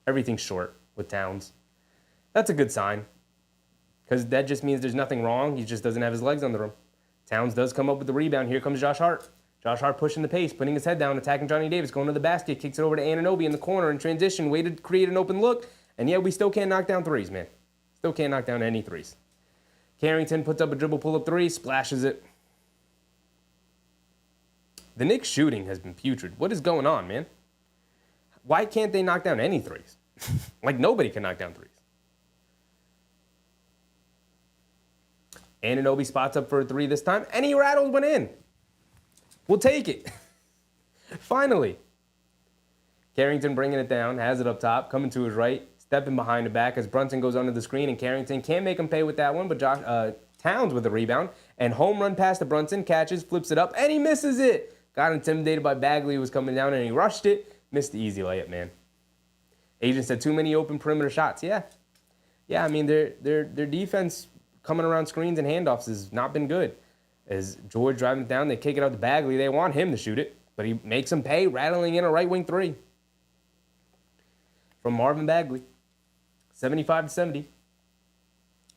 Everything's short with Towns. That's a good sign because that just means there's nothing wrong. He just doesn't have his legs under him. Towns does come up with the rebound. Here comes Josh Hart. Josh Hart pushing the pace, putting his head down, attacking Johnny Davis, going to the basket, kicks it over to Anunoby in the corner in transition, way to create an open look, and yet we still can't knock down threes, man. Still can't knock down any threes. Carrington puts up a dribble pull-up three, splashes it. The Knicks shooting has been putrid. What is going on, man? Why can't they knock down any threes? Like nobody can knock down threes. Anunoby spots up for a three this time, and he rattles one in. We'll take it. Finally. Carrington bringing it down, has it up top, coming to his right, stepping behind the back as Brunson goes under the screen, and Carrington can't make him pay with that one, but Towns with the rebound, and home run pass to Brunson, catches, flips it up, and he misses it. Got intimidated by Bagley, who was coming down, and he rushed it. Missed the easy layup, man. Agent said too many open perimeter shots. Yeah, I mean, their defense coming around screens and handoffs has not been good. As George driving it down, they kick it out to Bagley. They want him to shoot it, but he makes him pay, rattling in a right wing three. From Marvin Bagley, 75-70.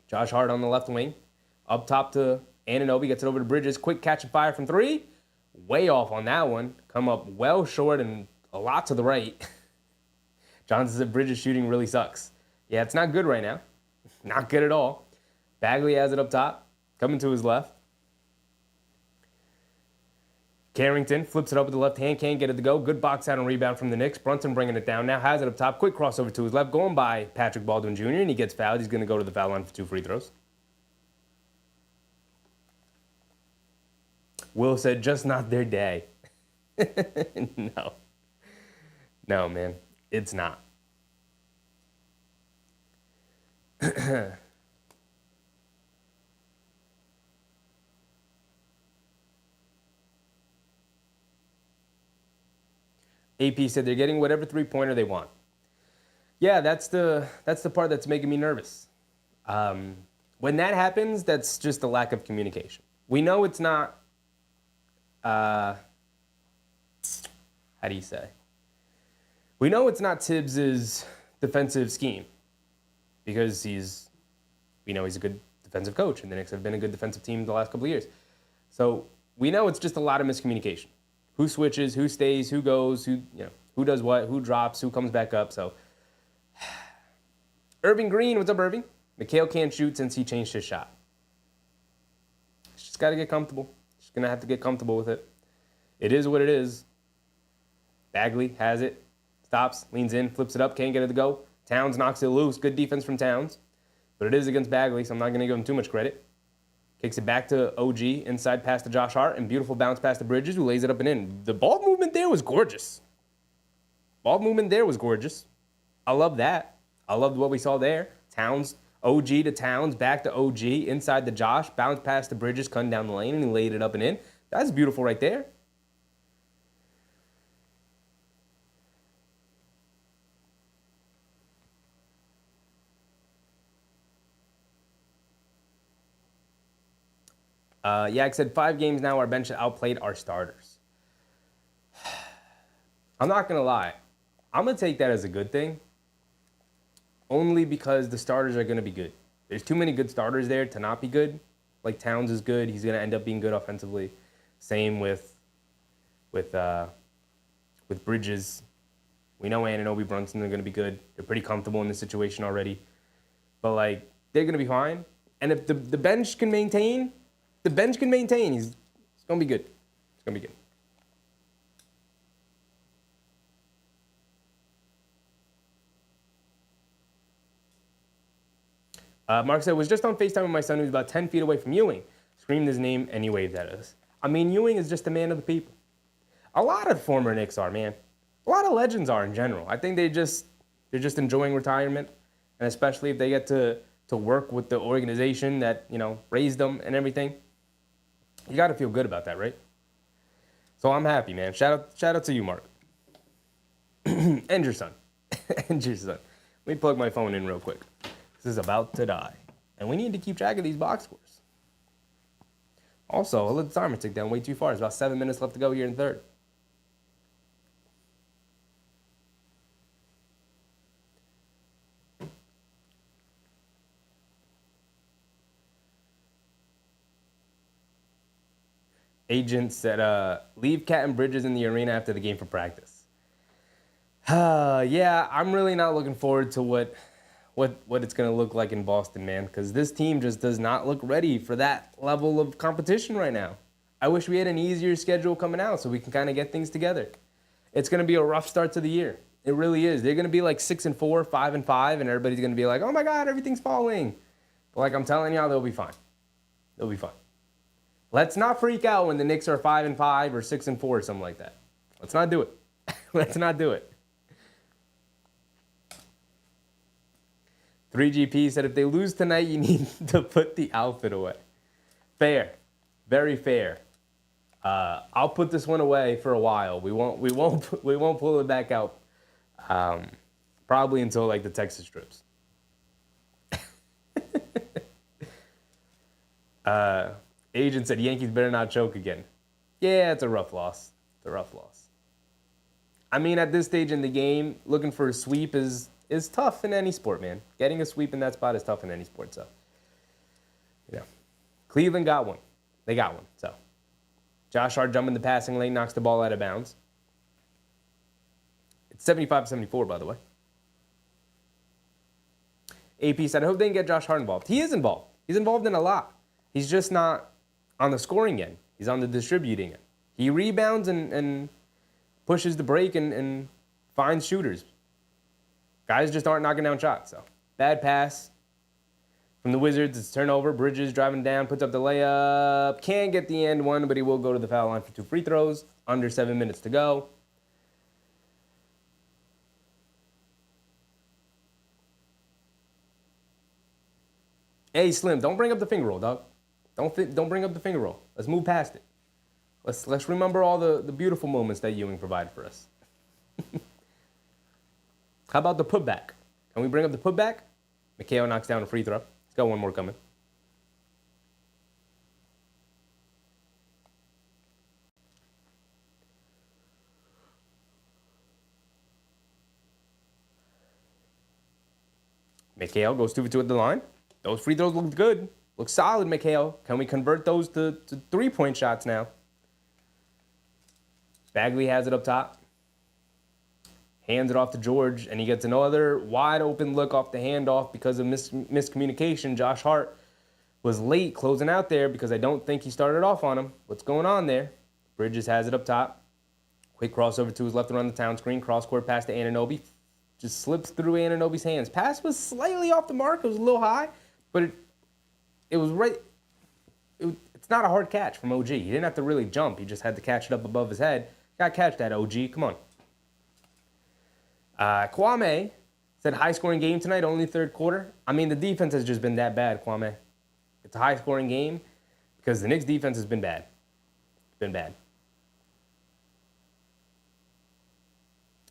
Josh Hart on the left wing. Up top to Anunoby, gets it over to Bridges. Quick catch and fire from three. Way off on that one. Come up well short and a lot to the right. Johnson said Bridges shooting really sucks. Yeah, it's not good right now. Not good at all. Bagley has it up top, coming to his left. Carrington flips it up with the left hand, can't get it to go. Good box out and rebound from the Knicks. Brunson bringing it down now, has it up top. Quick crossover to his left, going by Patrick Baldwin Jr., and he gets fouled. He's going to go to the foul line for 2 free throws. Will said, just not their day. No. No, man. It's not. AP said they're getting whatever three-pointer they want. Yeah, that's the part that's making me nervous. When that happens, that's just a lack of communication. We know it's not, how how do you say? We know it's not Tibbs' defensive scheme because we know he's a good defensive coach, and the Knicks have been a good defensive team the last couple of years. So we know it's just a lot of miscommunication. Who switches, who stays, who goes, who does what, who drops, who comes back up. So Irving Green, what's up, Irving? Mikal can't shoot since he changed his shot. He's just got to get comfortable. He's going to have to get comfortable with it. It is what it is. Bagley has it, stops, leans in, flips it up, can't get it to go. Towns knocks it loose. Good defense from Towns. But it is against Bagley, so I'm not going to give him too much credit. Kicks it back to OG, inside pass to Josh Hart, and beautiful bounce pass to Bridges, who lays it up and in. The ball movement there was gorgeous. I love that. I loved what we saw there. Towns, OG to Towns, back to OG, inside to Josh, bounce pass to Bridges, cutting down the lane, and he laid it up and in. That's beautiful right there. Yak said 5 games now, our bench outplayed our starters. I'm not going to lie. I'm going to take that as a good thing. Only because the starters are going to be good. There's too many good starters there to not be good. Like Towns is good. He's going to end up being good offensively. Same with Bridges. We know Anunoby, Brunson are going to be good. They're pretty comfortable in this situation already. But, like, they're going to be fine. And if the bench can maintain... he's going to be good. It's going to be good. Mark said, was just on FaceTime with my son who's about 10 feet away from Ewing. Screamed his name and he waved at us. I mean, Ewing is just a man of the people. A lot of former Knicks are, man. A lot of legends are in general. I think they're just enjoying retirement. And especially if they get to work with the organization that, raised them and everything. You got to feel good about that, right? So I'm happy, man. Shout out to you, Mark. And your son. And your son. Let me plug my phone in real quick. This is about to die. And we need to keep track of these box scores. Also, I let the timer tick down way too far. There's about 7 minutes left to go here in third. Agent said, leave Cat and Bridges in the arena after the game for practice. Yeah, I'm really not looking forward to what it's going to look like in Boston, man, because this team just does not look ready for that level of competition right now. I wish we had an easier schedule coming out so we can kind of get things together. It's going to be a rough start to the year. It really is. They're going to be like 6-4, 5-5, and everybody's going to be like, oh my God, everything's falling. But like I'm telling y'all, they'll be fine. They'll be fine. Let's not freak out when the Knicks are 5-5 or 6-4 or something like that. Let's not do it. Let's not do it. 3GP said if they lose tonight, you need to put the outfit away. Fair, very fair. I'll put this one away for a while. We won't pull it back out. Probably until like the Texas trips. Agent said Yankees better not choke again. Yeah, it's a rough loss. It's a rough loss. I mean, at this stage in the game, looking for a sweep is tough in any sport, man. Getting a sweep in that spot is tough in any sport. So, Cleveland got one. They got one. So, Josh Hart jumping the passing lane, knocks the ball out of bounds. It's 75-74, by the way. AP said, I hope they can get Josh Hart involved. He is involved. He's involved in a lot. He's just not on the scoring end. He's on the distributing end. He rebounds and pushes the break and finds shooters. Guys just aren't knocking down shots. So bad pass from the Wizards. It's turnover. Bridges driving down, puts up the layup. Can't get the end one, but he will go to the foul line for 2 free throws. Under 7 minutes to go. Hey, Slim, don't bring up the finger roll, dog. Don't bring up the finger roll. Let's move past it. Let's remember all the beautiful moments that Ewing provided for us. How about the putback? Can we bring up the putback? Mikal knocks down a free throw. He's got one more coming. Mikal goes 2 for 2 at the line. Those free throws look good. Look solid, Mikal. Can we convert those to 3-point shots now? Bagley has it up top. Hands it off to George, and he gets another wide open look off the handoff because of miscommunication. Josh Hart was late closing out there because I don't think he started off on him. What's going on there? Bridges has it up top. Quick crossover to his left around the town screen. Cross-court pass to Anunoby. Just slips through Anunoby's hands. Pass was slightly off the mark. It was a little high, but it was right. It's not a hard catch from OG. He didn't have to really jump. He just had to catch it up above his head. Got to catch that, OG. Come on. Kwame said high-scoring game tonight, only third quarter. I mean, the defense has just been that bad, Kwame. It's a high-scoring game because the Knicks' defense has been bad. It's been bad.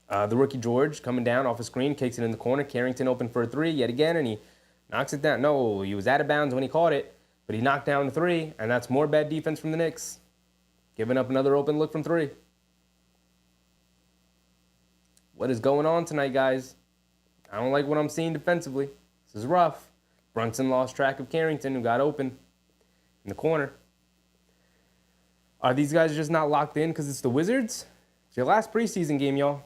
The rookie George coming down off a screen, kicks it in the corner. Carrington open for a three yet again, and he knocks it down. No, he was out of bounds when he caught it, but he knocked down the three, and that's more bad defense from the Knicks. Giving up another open look from three. What is going on tonight, guys? I don't like what I'm seeing defensively. This is rough. Brunson lost track of Carrington, who got open in the corner. Are these guys just not locked in because it's the Wizards? It's your last preseason game, y'all.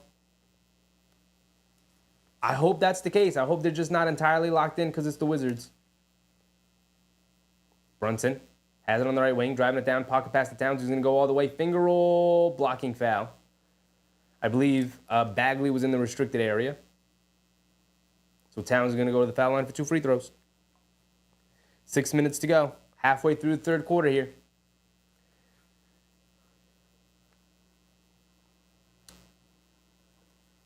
I hope that's the case. I hope they're just not entirely locked in because it's the Wizards. Brunson has it on the right wing, driving it down, pocket pass to Towns, who's going to go all the way. Finger roll, blocking foul. I believe Bagley was in the restricted area. So Towns is going to go to the foul line for 2 free throws. 6 minutes to go. Halfway through the third quarter here.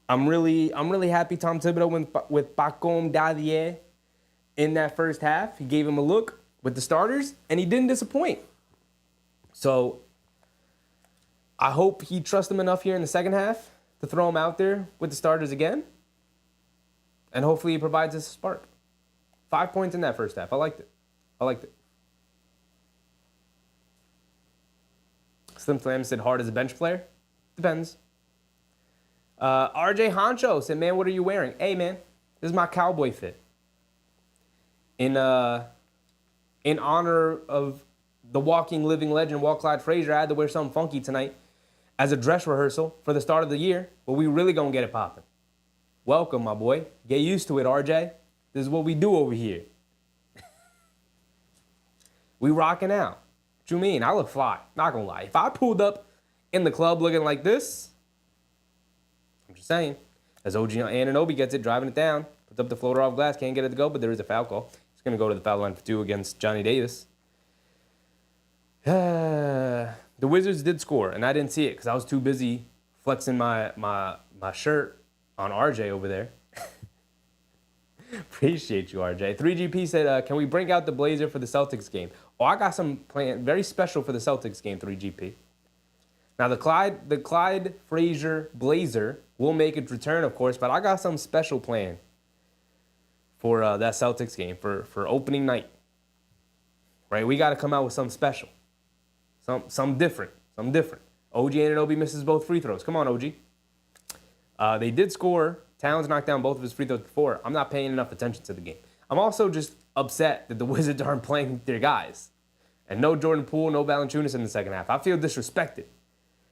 I'm really happy Tom Thibodeau went with Pacom Dadier in that first half. He gave him a look with the starters, and he didn't disappoint. So I hope he trusts him enough here in the second half to throw him out there with the starters again. And hopefully he provides us a spark. 5 points in that first half. I liked it. Slim Slam said hard as a bench player. Depends. RJ Honcho said, man, what are you wearing? Hey, man, this is my cowboy fit. In honor of the walking, living legend, Walt Clyde Frazier, I had to wear something funky tonight as a dress rehearsal for the start of the year, but we really gonna get it popping. Welcome, my boy. Get used to it, RJ. This is what we do over here. We rocking out. What you mean? I look fly. Not gonna lie. If I pulled up in the club looking like this, I'm just saying, as OG Anunoby gets it, driving it down, puts up the floater off glass, can't get it to go, but there is a foul call. He's going to go to the foul line for 2 against Johnny Davis. The Wizards did score, and I didn't see it because I was too busy flexing my shirt on RJ over there. Appreciate you, RJ. 3GP said, can we bring out the blazer for the Celtics game? Oh, I got some planned very special for the Celtics game, 3GP. Now, the Clyde Frazier blazer will make its return, of course, but I got some special planned for that Celtics game, for opening night. Right? We got to come out with something special. Some different. OG Anunoby misses both free throws. Come on, OG. They did score. Towns knocked down both of his free throws before. I'm not paying enough attention to the game. I'm also just upset that the Wizards aren't playing their guys. And no Jordan Poole, no Valanciunas in the second half. I feel disrespected.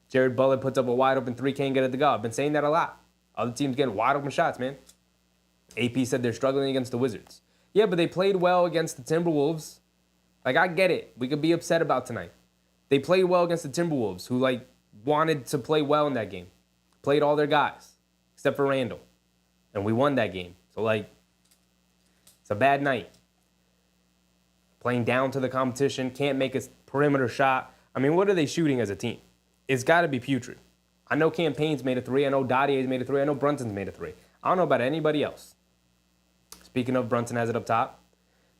Jared Butler puts up a wide open 3, can't get it to go. I've been saying that a lot. Other teams getting wide open shots, man. AP said they're struggling against the Wizards. Yeah, but they played well against the Timberwolves. Like, I get it. We could be upset about tonight. They played well against the Timberwolves, who, wanted to play well in that game. Played all their guys, except for Randall. And we won that game. So, it's a bad night. Playing down to the competition, can't make a perimeter shot. I mean, what are they shooting as a team? It's got to be putrid. I know Campaign's made a 3. I know Dadier's made a 3. I know Brunson's made a 3. I don't know about anybody else. Speaking of, Brunson has it up top.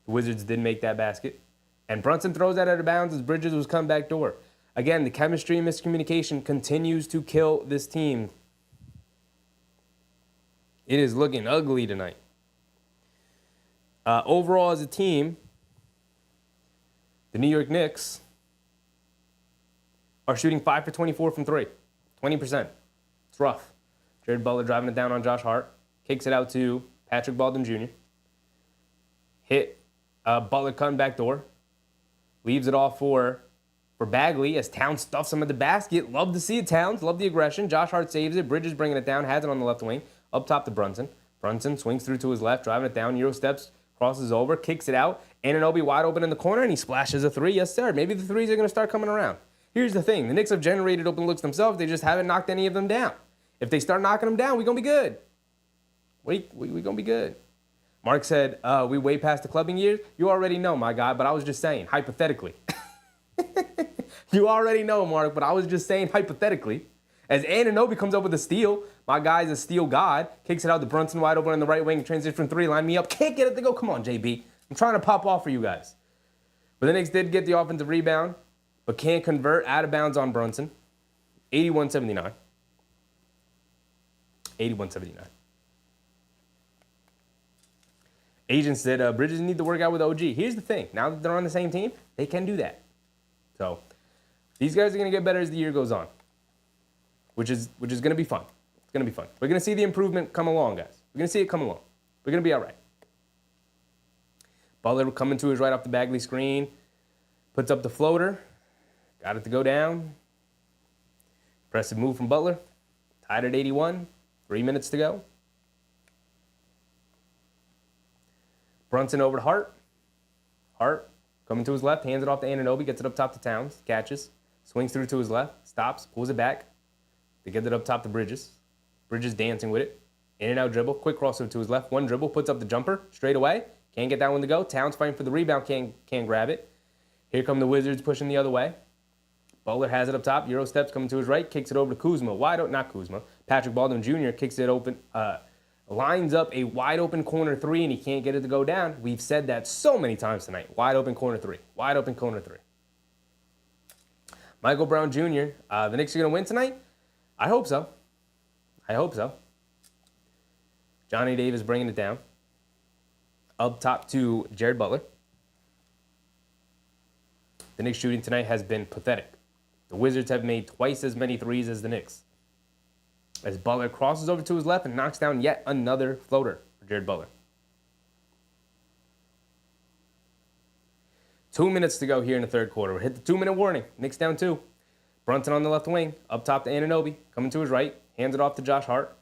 The Wizards did make that basket. And Brunson throws that out of bounds as Bridges was come back door. Again, the chemistry and miscommunication continues to kill this team. It is looking ugly tonight. Overall, as a team, the New York Knicks are shooting 5 for 24 from 3. 20%. It's rough. Jared Butler driving it down on Josh Hart. Kicks it out to Patrick Baldwin Jr. hit Butler cutting back door. Leaves it off for Bagley as Towns stuffs him at the basket. Love to see it, Towns. Love the aggression. Josh Hart saves it. Bridges bringing it down. Has it on the left wing. Up top to Brunson. Brunson swings through to his left, driving it down. Euro steps, crosses over, kicks it out. Anunoby wide open in the corner, and he splashes a three. Yes, sir. Maybe the threes are going to start coming around. Here's the thing. The Knicks have generated open looks themselves. They just haven't knocked any of them down. If they start knocking them down, we're going to be good. We're going to be good. Mark said, we way past the clubbing years. You already know, my guy, but I was just saying, hypothetically. You already know, Mark, but I was just saying hypothetically. As Anunoby comes up with a steal, my guy's a steal god. Kicks it out to Brunson wide open on the right wing. Transition from three, line me up. Can't get it to go. Come on, JB. I'm trying to pop off for you guys. But the Knicks did get the offensive rebound, but can't convert out of bounds on Brunson. 81-79. 81-79. Agents said Bridges need to work out with OG. Here's the thing. Now that they're on the same team, they can do that. So these guys are going to get better as the year goes on, which is going to be fun. It's going to be fun. We're going to see the improvement come along, guys. We're going to see it come along. We're going to be all right. Butler coming to his right off the Bagley screen. Puts up the floater. Got it to go down. Impressive move from Butler. Tied at 81. 3 minutes to go. Brunson over to Hart. Hart coming to his left. Hands it off to Anunoby. Gets it up top to Towns. Catches. Swings through to his left. Stops. Pulls it back. They get it up top to Bridges. Bridges dancing with it. In and out dribble. Quick crossover to his left. One dribble. Puts up the jumper. Straight away. Can't get that one to go. Towns fighting for the rebound. Can't grab it. Here come the Wizards pushing the other way. Butler has it up top. Euro steps coming to his right. Kicks it over to Kuzma. Not Kuzma. Patrick Baldwin Jr. kicks it open. Lines up a wide open corner three, and he can't get it to go down. We've said that so many times tonight. Wide open corner three. Wide open corner three. Michael Brown Jr. The Knicks are going to win tonight? I hope so. I hope so. Johnny Davis bringing it down. Up top to Jared Butler. The Knicks shooting tonight has been pathetic. The Wizards have made twice as many threes as the Knicks. As Butler crosses over to his left and knocks down yet another floater for Jared Butler. 2 minutes to go here in the third quarter. We hit the 2-minute warning. Knicks down 2. Brunson on the left wing. Up top to Anunoby. Coming to his right. Hands it off to Josh Hart.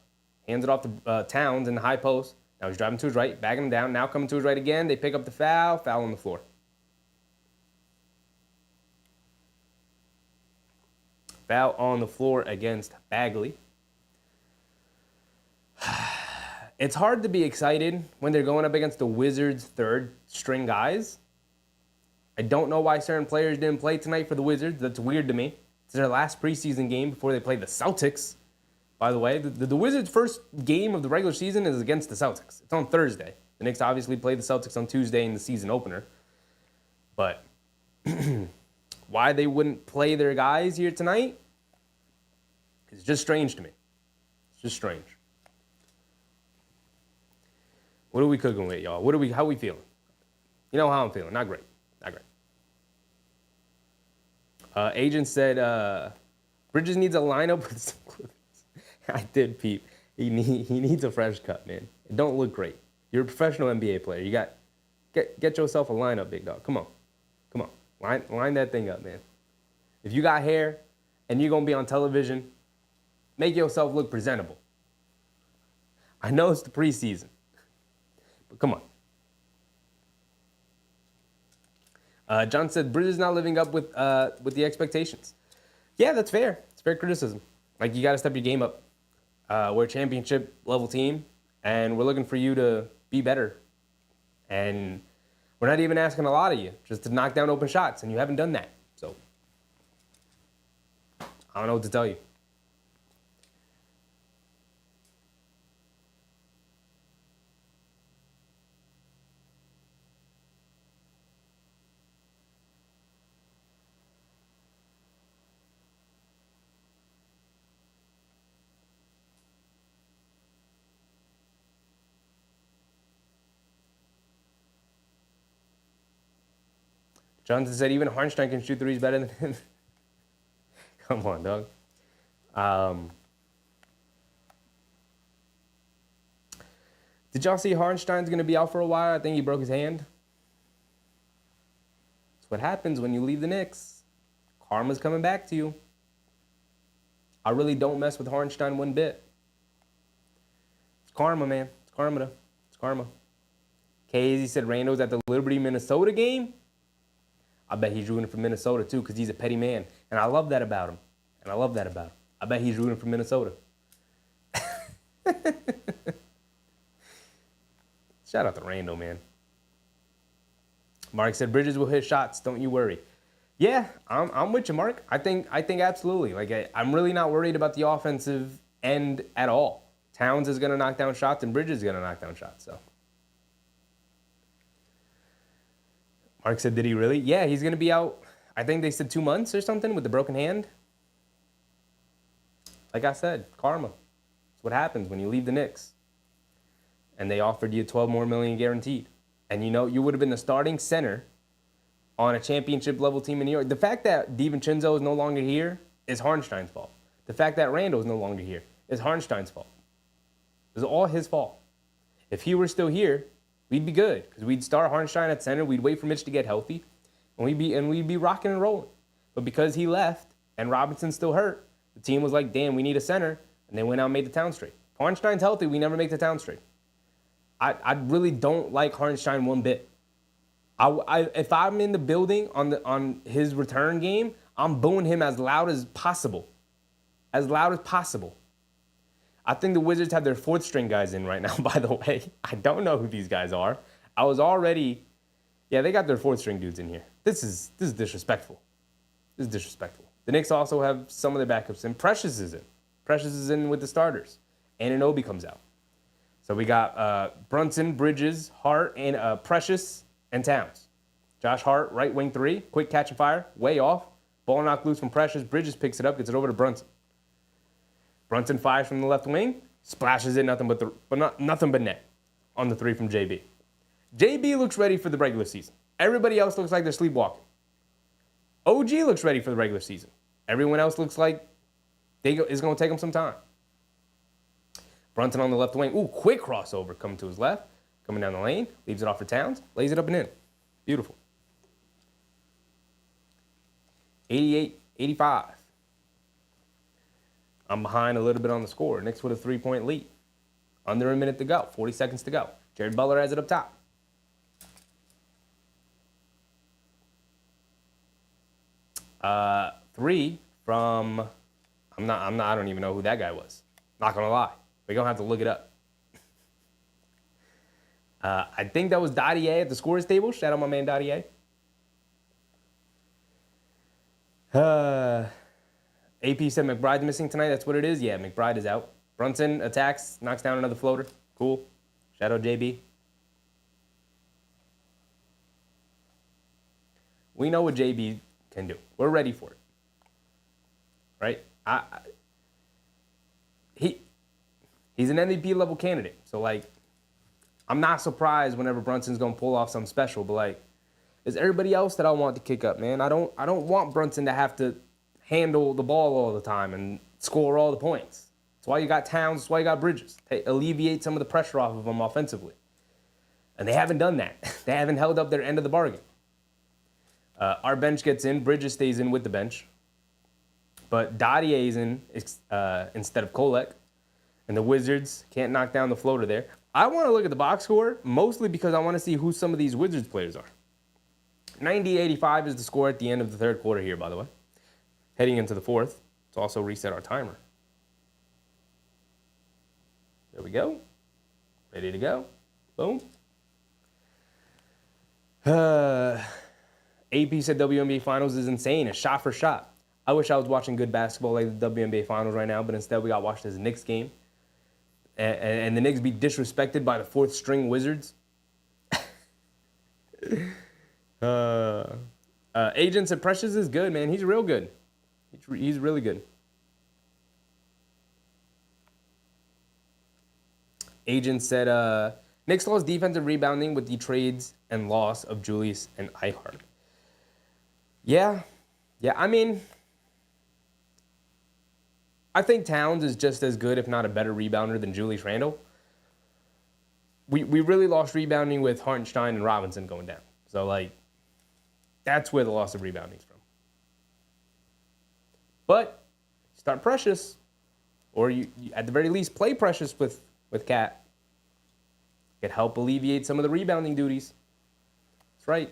Hands it off to Towns in the high post. Now he's driving to his right. Bagging him down. Now coming to his right again. They pick up the foul. Foul on the floor. Foul on the floor against Bagley. It's hard to be excited when they're going up against the Wizards' third-string guys. I don't know why certain players didn't play tonight for the Wizards. That's weird to me. It's their last preseason game before they play the Celtics. By the way, the Wizards' first game of the regular season is against the Celtics. It's on Thursday. The Knicks obviously play the Celtics on Tuesday in the season opener. But why they wouldn't play their guys here tonight is just strange to me. It's just strange. What are we cooking with, y'all? How are we feeling? You know how I'm feeling. Not great. Not great. Agent said Bridges needs a lineup with some clippers. I did, peep. He needs a fresh cut, man. It don't look great. You're a professional NBA player. You get yourself a lineup, big dog. Come on. Line that thing up, man. If you got hair and you're going to be on television, make yourself look presentable. I know it's the preseason. But come on. John said Bridges not living up with the expectations. Yeah, that's fair. It's fair criticism. Like, you got to step your game up. We're a championship level team, and we're looking for you to be better. And we're not even asking a lot of you, just to knock down open shots, and you haven't done that. So I don't know what to tell you. Johnson said even Harnstein can shoot threes better than him. Come on, dog. Did y'all see Harnstein's going to be out for a while? I think he broke his hand. what happens when you leave the Knicks. Karma's coming back to you. I really don't mess with Hartenstein one bit. It's karma, man. It's karma. It's karma. Casey said Randall's at the Liberty, Minnesota game. I bet he's rooting for Minnesota, too, because he's a petty man. And I love that about him. I bet he's rooting for Minnesota. Shout out to Randall, man. Mark said Bridges will hit shots. Don't you worry. Yeah, I'm with you, Mark. I think absolutely. Like I'm really not worried about the offensive end at all. Towns is gonna knock down shots and Bridges is gonna knock down shots. So Mark said, did he really? Yeah, he's gonna be out. I think they said 2 months or something with the broken hand. Like I said, karma. It's what happens when you leave the Knicks. And they offered you $12 million guaranteed. And you would have been the starting center on a championship level team in New York. The fact that DiVincenzo is no longer here is Hartenstein's fault. The fact that Randall is no longer here is Hartenstein's fault. It's all his fault. If he were still here, we'd be good because we'd start Hartenstein at center. We'd wait for Mitch to get healthy, and we'd be rocking and rolling. But because he left and Robinson's still hurt, the team was like, "Damn, we need a center," and they went out and made the town straight. If Hartenstein's healthy, we never make the town straight. I really don't like Hartenstein one bit. If I'm in the building on his return game, I'm booing him as loud as possible. As loud as possible. I think the Wizards have their fourth string guys in right now, by the way. I don't know who these guys are. They got their fourth string dudes in here. This is disrespectful. This is disrespectful. The Knicks also have some of their backups in. Precious is in. Precious is in with the starters. Anunoby comes out. So we got Brunson, Bridges, Hart, and Precious, and Towns. Josh Hart, right wing 3, quick catch and fire, way off. Ball knocked loose from Precious. Bridges picks it up, gets it over to Brunson. Brunson fires from the left wing, splashes it, nothing but net on the 3 from JB. JB looks ready for the regular season. Everybody else looks like they're sleepwalking. OG looks ready for the regular season. Everyone else looks like it's going to take them some time. Brunson on the left wing. Ooh, quick crossover coming to his left. Coming down the lane. Leaves it off for Towns. Lays it up and in. Beautiful. 88-85. I'm behind a little bit on the score. Knicks with a 3-point lead. Under a minute to go. 40 seconds to go. Jared Butler has it up top. Three from I don't even know who that guy was. Not gonna lie. We're gonna have to look it up. I think that was Dottier at the scorers table. Shout out my man Dottier. AP said McBride's missing tonight. That's what it is. Yeah, McBride is out. Brunson attacks, knocks down another floater. Cool. Shout out JB. We know what JB can do. We're ready for it. Right? He's an MVP level candidate. So like, I'm not surprised whenever Brunson's gonna pull off something special. But like, there's everybody else that I want to kick up, man. I don't want Brunson to have to handle the ball all the time and score all the points. That's why you got Towns. That's why you got Bridges. They alleviate some of the pressure off of them offensively. And they haven't done that. They haven't held up their end of the bargain. Our bench gets in. Bridges stays in with the bench. But Dottier is in instead of Kolek. And the Wizards can't knock down the floater there. I want to look at the box score mostly because I want to see who some of these Wizards players are. 90-85 is the score at the end of the third quarter here, by the way. Heading into the fourth. Let's also reset our timer. There we go. Ready to go. Boom. AP said WNBA Finals is insane. It's shot for shot. I wish I was watching good basketball like the WNBA Finals right now, but instead we got watched as a Knicks game. And the Knicks be disrespected by the fourth string Wizards. Agent said Precious is good, man. He's real good. He's really good. Agent said Knicks lost defensive rebounding with the trades and loss of Julius and Ihart. Yeah, I mean, I think Towns is just as good, if not a better rebounder than Julius Randle. We really lost rebounding with Hartenstein and Robinson going down. So, like, That's where the loss of rebounding is from. But start Precious, or you at the very least play Precious with Cat. Could help alleviate some of the rebounding duties. That's right.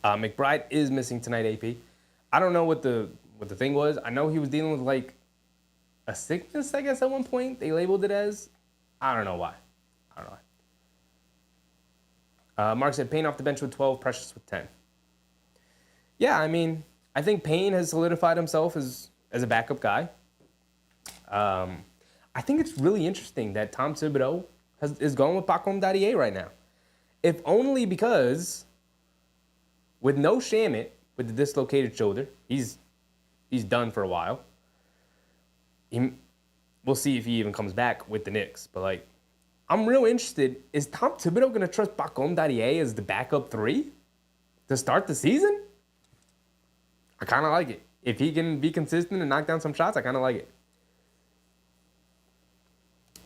McBride is missing tonight, AP. I don't know what the thing was. I know he was dealing with like a sickness, I guess, at one point. They labeled it as. I don't know why. Mark said Payne off the bench with 12, Precious with 10. Yeah, I mean, I think Payne has solidified himself as a backup guy. I think it's really interesting that Tom Thibodeau is going with Pacom Daddier right now. If only because with no Shamit, with the dislocated shoulder, he's done for a while. We'll see if he even comes back with the Knicks. But, like, I'm real interested. Is Tom Thibodeau going to trust Pacom Daddier as the backup 3 to start the season? I kind of like it. If he can be consistent and knock down some shots, I kind of like it.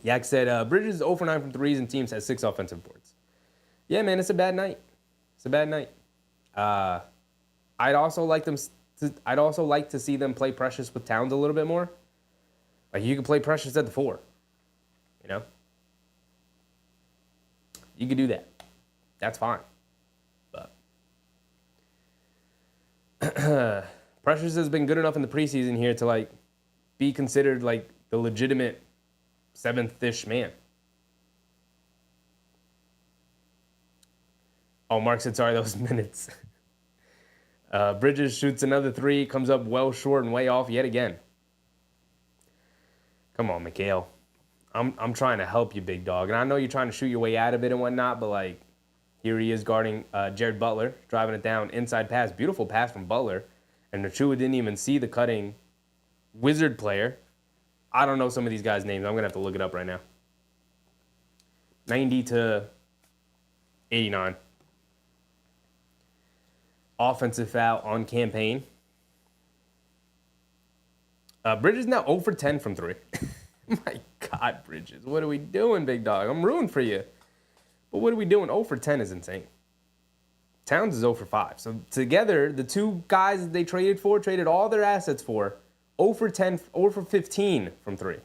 Yak said, Bridges is 0 for 9 from threes and teams has 6 offensive boards. Yeah, man, it's a bad night. It's a bad night. I'd also like to see them play Precious with Towns a little bit more. Like, you could play Precious at the 4. You know? You could do that. That's fine. But Precious has been good enough in the preseason here to, like, be considered, like, the legitimate 7th-ish man. Oh, Mark said, sorry, those minutes. Bridges shoots another 3, comes up well short and way off yet again. Come on, Mikal. I'm trying to help you, big dog. And I know you're trying to shoot your way out of it and whatnot, but, like, here he is guarding Jared Butler, driving it down, inside pass. Beautiful pass from Butler. And Nachua didn't even see the cutting Wizard player. I don't know some of these guys' names. I'm going to have to look it up right now. 90 to 89. Offensive foul on Campaign. Bridges now 0 for 10 from 3. My God, Bridges. What are we doing, big dog? I'm rooting for you. But what are we doing? 0 for 10 is insane. Towns is 0 for 5. So together, the two guys that they traded all their assets for, 0 for 10, 0 for 15 from 3.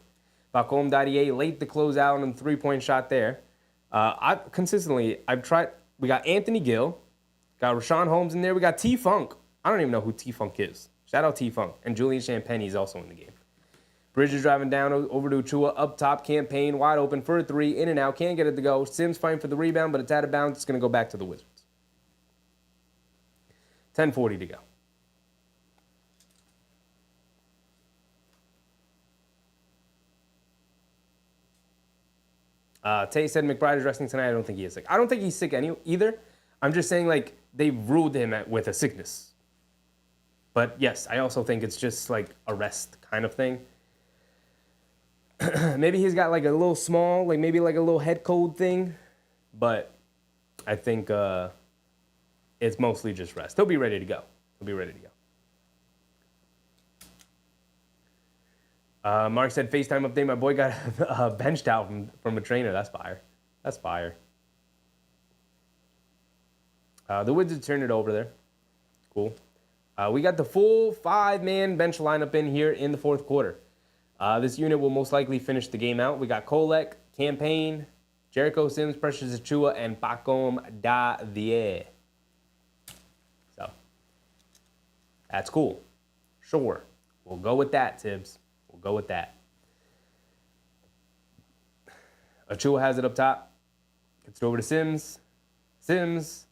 Pacom Daddier late to close out on the three-point shot there. I've tried. We got Anthony Gill. Got Rashawn Holmes in there. We got T-Funk. I don't even know who T-Funk is. Shout out T-Funk. And Julian Champagny is also in the game. Bridges driving down over to Achua. Up top, Campaign wide open for a 3. In and out. Can't get it to go. Sims fighting for the rebound, but it's out of bounds. It's going to go back to the Wizards. 10:40 to go. Tay said McBride is resting tonight. I don't think he is sick. I don't think he's sick either. I'm just saying, like, they ruled him with a sickness. But, yes, I also think it's just, like, a rest kind of thing. Maybe he's got, like, a little small, like, maybe, like, a little head cold thing. But I think it's mostly just rest. He'll be ready to go. Mark said, FaceTime update. My boy got benched out from a trainer. That's fire. The Wizards turned it over there. Cool. We got the full 5-man bench lineup in here in the fourth quarter. This unit will most likely finish the game out. We got Kolek, Campaign, Jericho Sims, Precious Achua, and Pacom Daddier. So, that's cool. Sure. We'll go with that, Tibbs. We'll go with that. Achua has it up top. Gets it over to Sims. Sims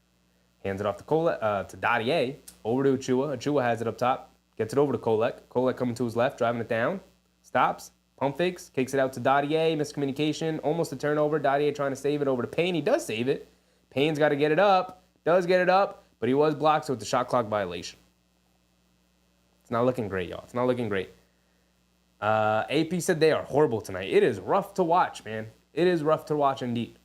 hands it off to Daddier. Over to Achua. Achua has it up top. Gets it over to Kolek. Kolek coming to his left, driving it down. Stops. Pump fakes. Kicks it out to Daddier. Miscommunication. Almost a turnover. Daddier trying to save it over to Payne. He does save it. Payne's got to get it up. Does get it up. But he was blocked, so it's a shot clock violation. It's not looking great, y'all. It's not looking great. AP said they are horrible tonight. It is rough to watch, man. It is rough to watch indeed.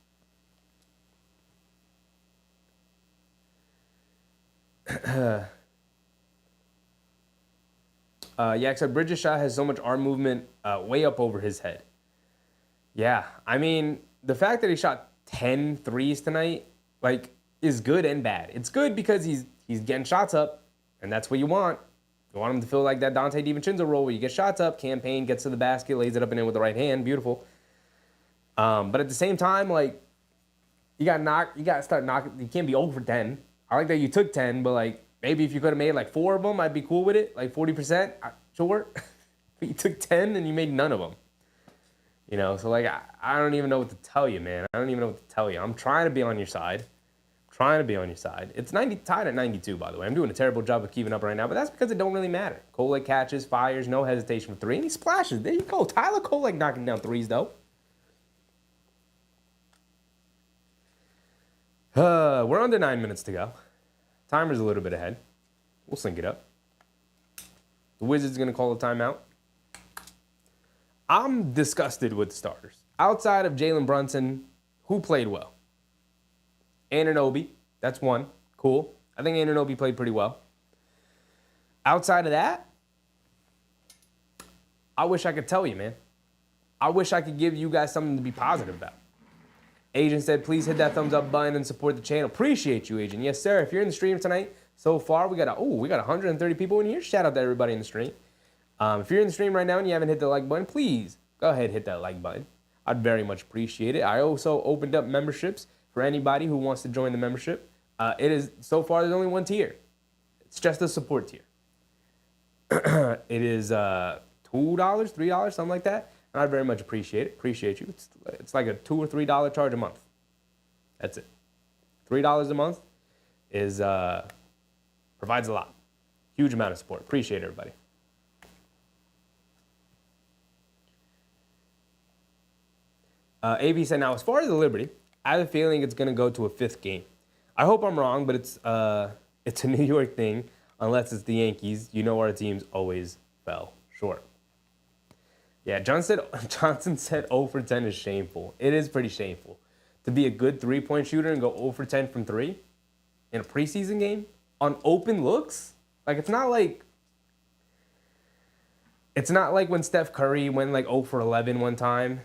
Yeah, except Bridges' shot has so much arm movement way up over his head. Yeah, I mean, the fact that he shot 10 threes tonight, like, is good and bad. It's good because he's getting shots up, and that's what you want. You want him to feel like that Dante DiVincenzo role where you get shots up, campaign, gets to the basket, lays it up and in with the right hand. Beautiful. But at the same time, like, you got to start knocking. You can't be 0 for 10. I like that you took 10, but, like, maybe if you could have made, like, 4 of them, I'd be cool with it. Like, 40%, sure. But you took 10 and you made none of them. You know, so, like, I don't even know what to tell you, man. I don't even know what to tell you. I'm trying to be on your side. It's tied at 92, by the way. I'm doing a terrible job of keeping up right now, but that's because it don't really matter. Kolek catches, fires, no hesitation for 3, and he splashes. There you go. Tyler Kolek knocking down threes, though. We're under 9 minutes to go. Timer's a little bit ahead. We'll sync it up. The Wizards going to call a timeout. I'm disgusted with the starters. Outside of Jalen Brunson, who played well? Anunoby, that's one. Cool. I think Anunoby played pretty well. Outside of that, I wish I could tell you, man. I wish I could give you guys something to be positive about. Agent said, please hit that thumbs up button and support the channel. Appreciate you, Agent. Yes, sir. If you're in the stream tonight, so far, we got 130 people in here. Shout out to everybody in the stream. If you're in the stream right now and you haven't hit the like button, please go ahead and hit that like button. I'd very much appreciate it. I also opened up memberships for anybody who wants to join the membership. It is, so far, there's only one tier. It's just a support tier. It is $2, $3, something like that. And I'd very much appreciate it. Appreciate you. It's like a $2 or $3 charge a month. That's it. $3 a month is provides a lot. Huge amount of support. Appreciate it, everybody. AV said, now, as far as the Liberty, I have a feeling it's going to go to a 5th game. I hope I'm wrong, but it's a New York thing. Unless it's the Yankees, you know our teams always fell short. Yeah, Johnson said 0 for 10 is shameful. It is pretty shameful. To be a good three-point shooter and go 0 for 10 from 3 in a preseason game on open looks? Like, it's not like when Steph Curry went like 0 for 11 one time.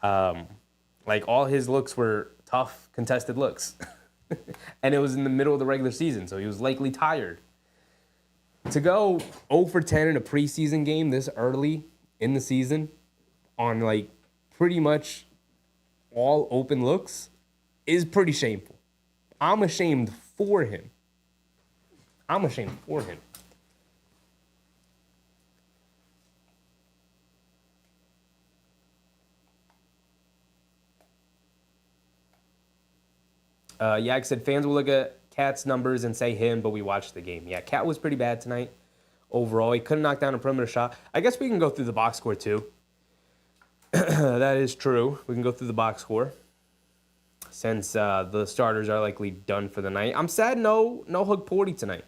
Like, all his looks were tough, contested looks. And it was in the middle of the regular season, so he was likely tired. To go 0 for 10 in a preseason game this early in the season on, like, pretty much all open looks is pretty shameful. I'm ashamed for him. Yak said fans will look at Cat's numbers and say him, but we watched the game. Yeah, Cat was pretty bad tonight overall. He couldn't knock down a perimeter shot. I guess we can go through the box score too. That is true. We can go through the box score since the starters are likely done for the night. I'm sad no Hug Porty tonight.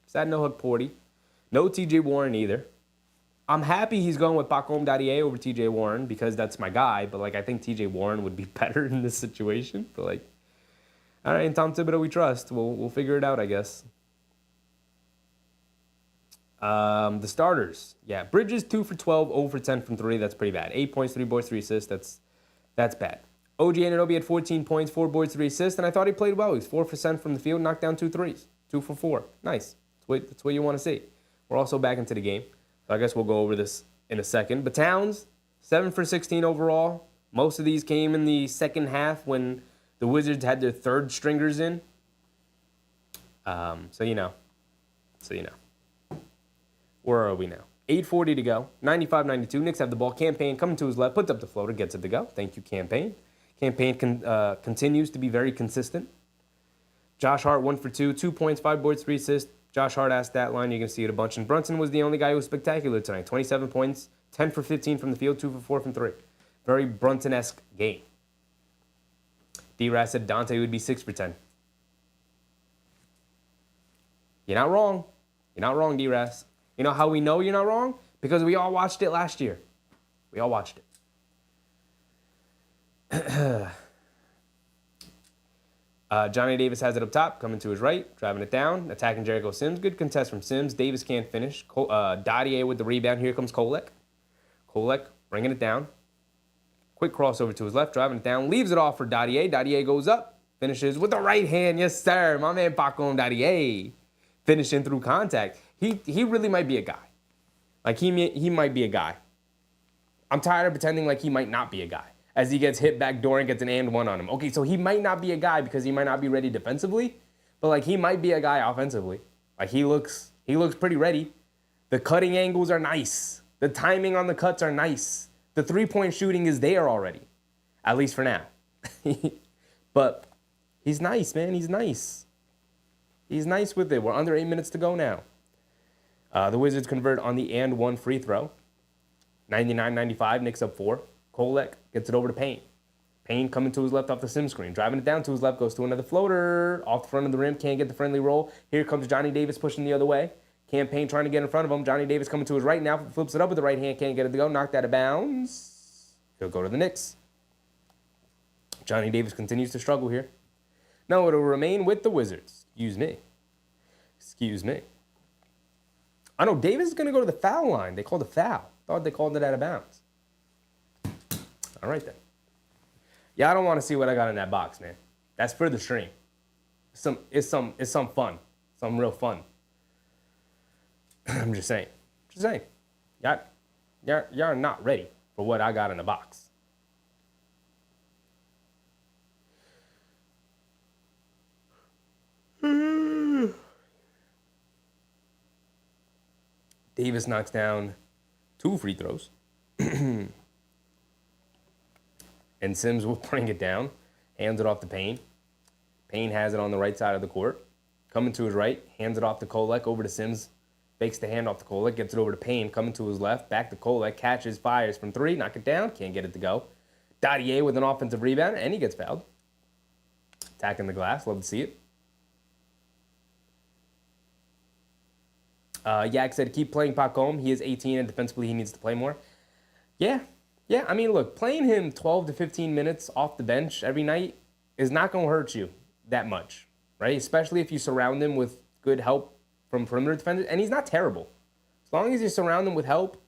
Sad no Hug Porty. No TJ Warren either. I'm happy he's going with Pacom Daddier over TJ Warren because that's my guy, but like I think TJ Warren would be better in this situation. But like, all right, Tom Thibodeau we trust. We'll figure it out, I guess. The starters. Yeah, Bridges 2 for 12, 0 for 10 from 3. That's pretty bad. 8 points, 3 boards, 3 assists. That's bad. OG Anunoby had 14 points, 4 boards, 3 assists, and I thought he played well. He's 4% from the field, knocked down 2 threes. 2 for 4. Nice. That's what you want to see. We're also back into the game. So I guess we'll go over this in a second. But Towns, 7 for 16 overall. Most of these came in the second half when the Wizards had their third stringers in. So you know. Where are we now? 8:40 to go. 95-92. Knicks have the ball. Campaign coming to his left. Puts up the floater. Gets it to go. Thank you, Campaign. Campaign continues to be very consistent. Josh Hart, 1 for 2. 2 points, 5 boards, 3 assists. Josh Hart asked that line. You can see it a bunch. And Brunson was the only guy who was spectacular tonight. 27 points, 10 for 15 from the field, 2 for 4 from 3. Very Brunson-esque game. D-Ras said Dante would be 6 for 10. You're not wrong. You're not wrong, D-Ras. You know how we know you're not wrong? Because we all watched it last year. We all watched it. Johnny Davis has it up top, coming to his right, driving it down, attacking Jericho Sims. Good contest from Sims. Davis can't finish. Dottier with the rebound. Here comes Kolek. Kolek bringing it down. Quick crossover to his left, driving it down. Leaves it off for Dottier. Dottier goes up, finishes with the right hand. Yes, sir. My man Paco Dottier finishing through contact. He really might be a guy. Like, he might be a guy. I'm tired of pretending like he might not be a guy as he gets hit back door and gets an and one on him. Okay, so he might not be a guy because he might not be ready defensively, but, like, he might be a guy offensively. Like, he looks pretty ready. The cutting angles are nice. The timing on the cuts are nice. The three-point shooting is there already, at least for now. But he's nice, man. He's nice. He's nice with it. We're under 8 minutes to go now. The Wizards convert on the and one free throw. 99-95, Knicks up 4. Kolek gets it over to Payne. Payne coming to his left off the sim screen. Driving it down to his left, goes to another floater. Off the front of the rim, can't get the friendly roll. Here comes Johnny Davis pushing the other way. Payne trying to get in front of him. Johnny Davis coming to his right now. Flips it up with the right hand, can't get it to go. Knocked out of bounds. He'll go to the Knicks. Johnny Davis continues to struggle here. No, it'll remain with the Wizards. Excuse me. I know Davis is going to go to the foul line. They called a foul. Thought they called it out of bounds. All right, then. Yeah, I don't want to see what I got in that box, man. That's for the stream. It's some fun. Some real fun. I'm just saying. Y'all are not ready for what I got in the box. Davis knocks down 2 free throws. And Sims will bring it down. Hands it off to Payne. Payne has it on the right side of the court. Coming to his right. Hands it off to Kolek. Over to Sims. Fakes the hand off to Kolek. Gets it over to Payne. Coming to his left. Back to Kolek. Catches. Fires from 3. Knock it down. Can't get it to go. Dottier with an offensive rebound. And he gets fouled. Attacking the glass. Love to see it. Yak said, keep playing Pacom. He is 18 and defensively he needs to play more. Yeah. I mean, look, playing him 12 to 15 minutes off the bench every night is not going to hurt you that much, right? Especially if you surround him with good help from perimeter defenders. And he's not terrible. As long as you surround him with help,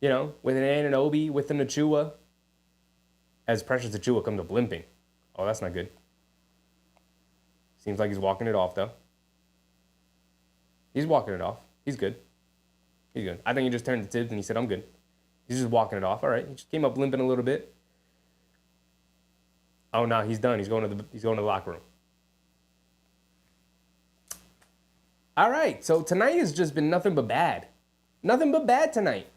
with an Anunoby, with an Achua, as Precious Achua comes up limping. Oh, that's not good. Seems like he's walking it off, though. He's walking it off. He's good. I think he just turned to Tibbs and he said, I'm good. He's just walking it off. All right. He just came up limping a little bit. Oh, no, he's done. He's going to the locker room. All right. So tonight has just been nothing but bad. Nothing but bad tonight.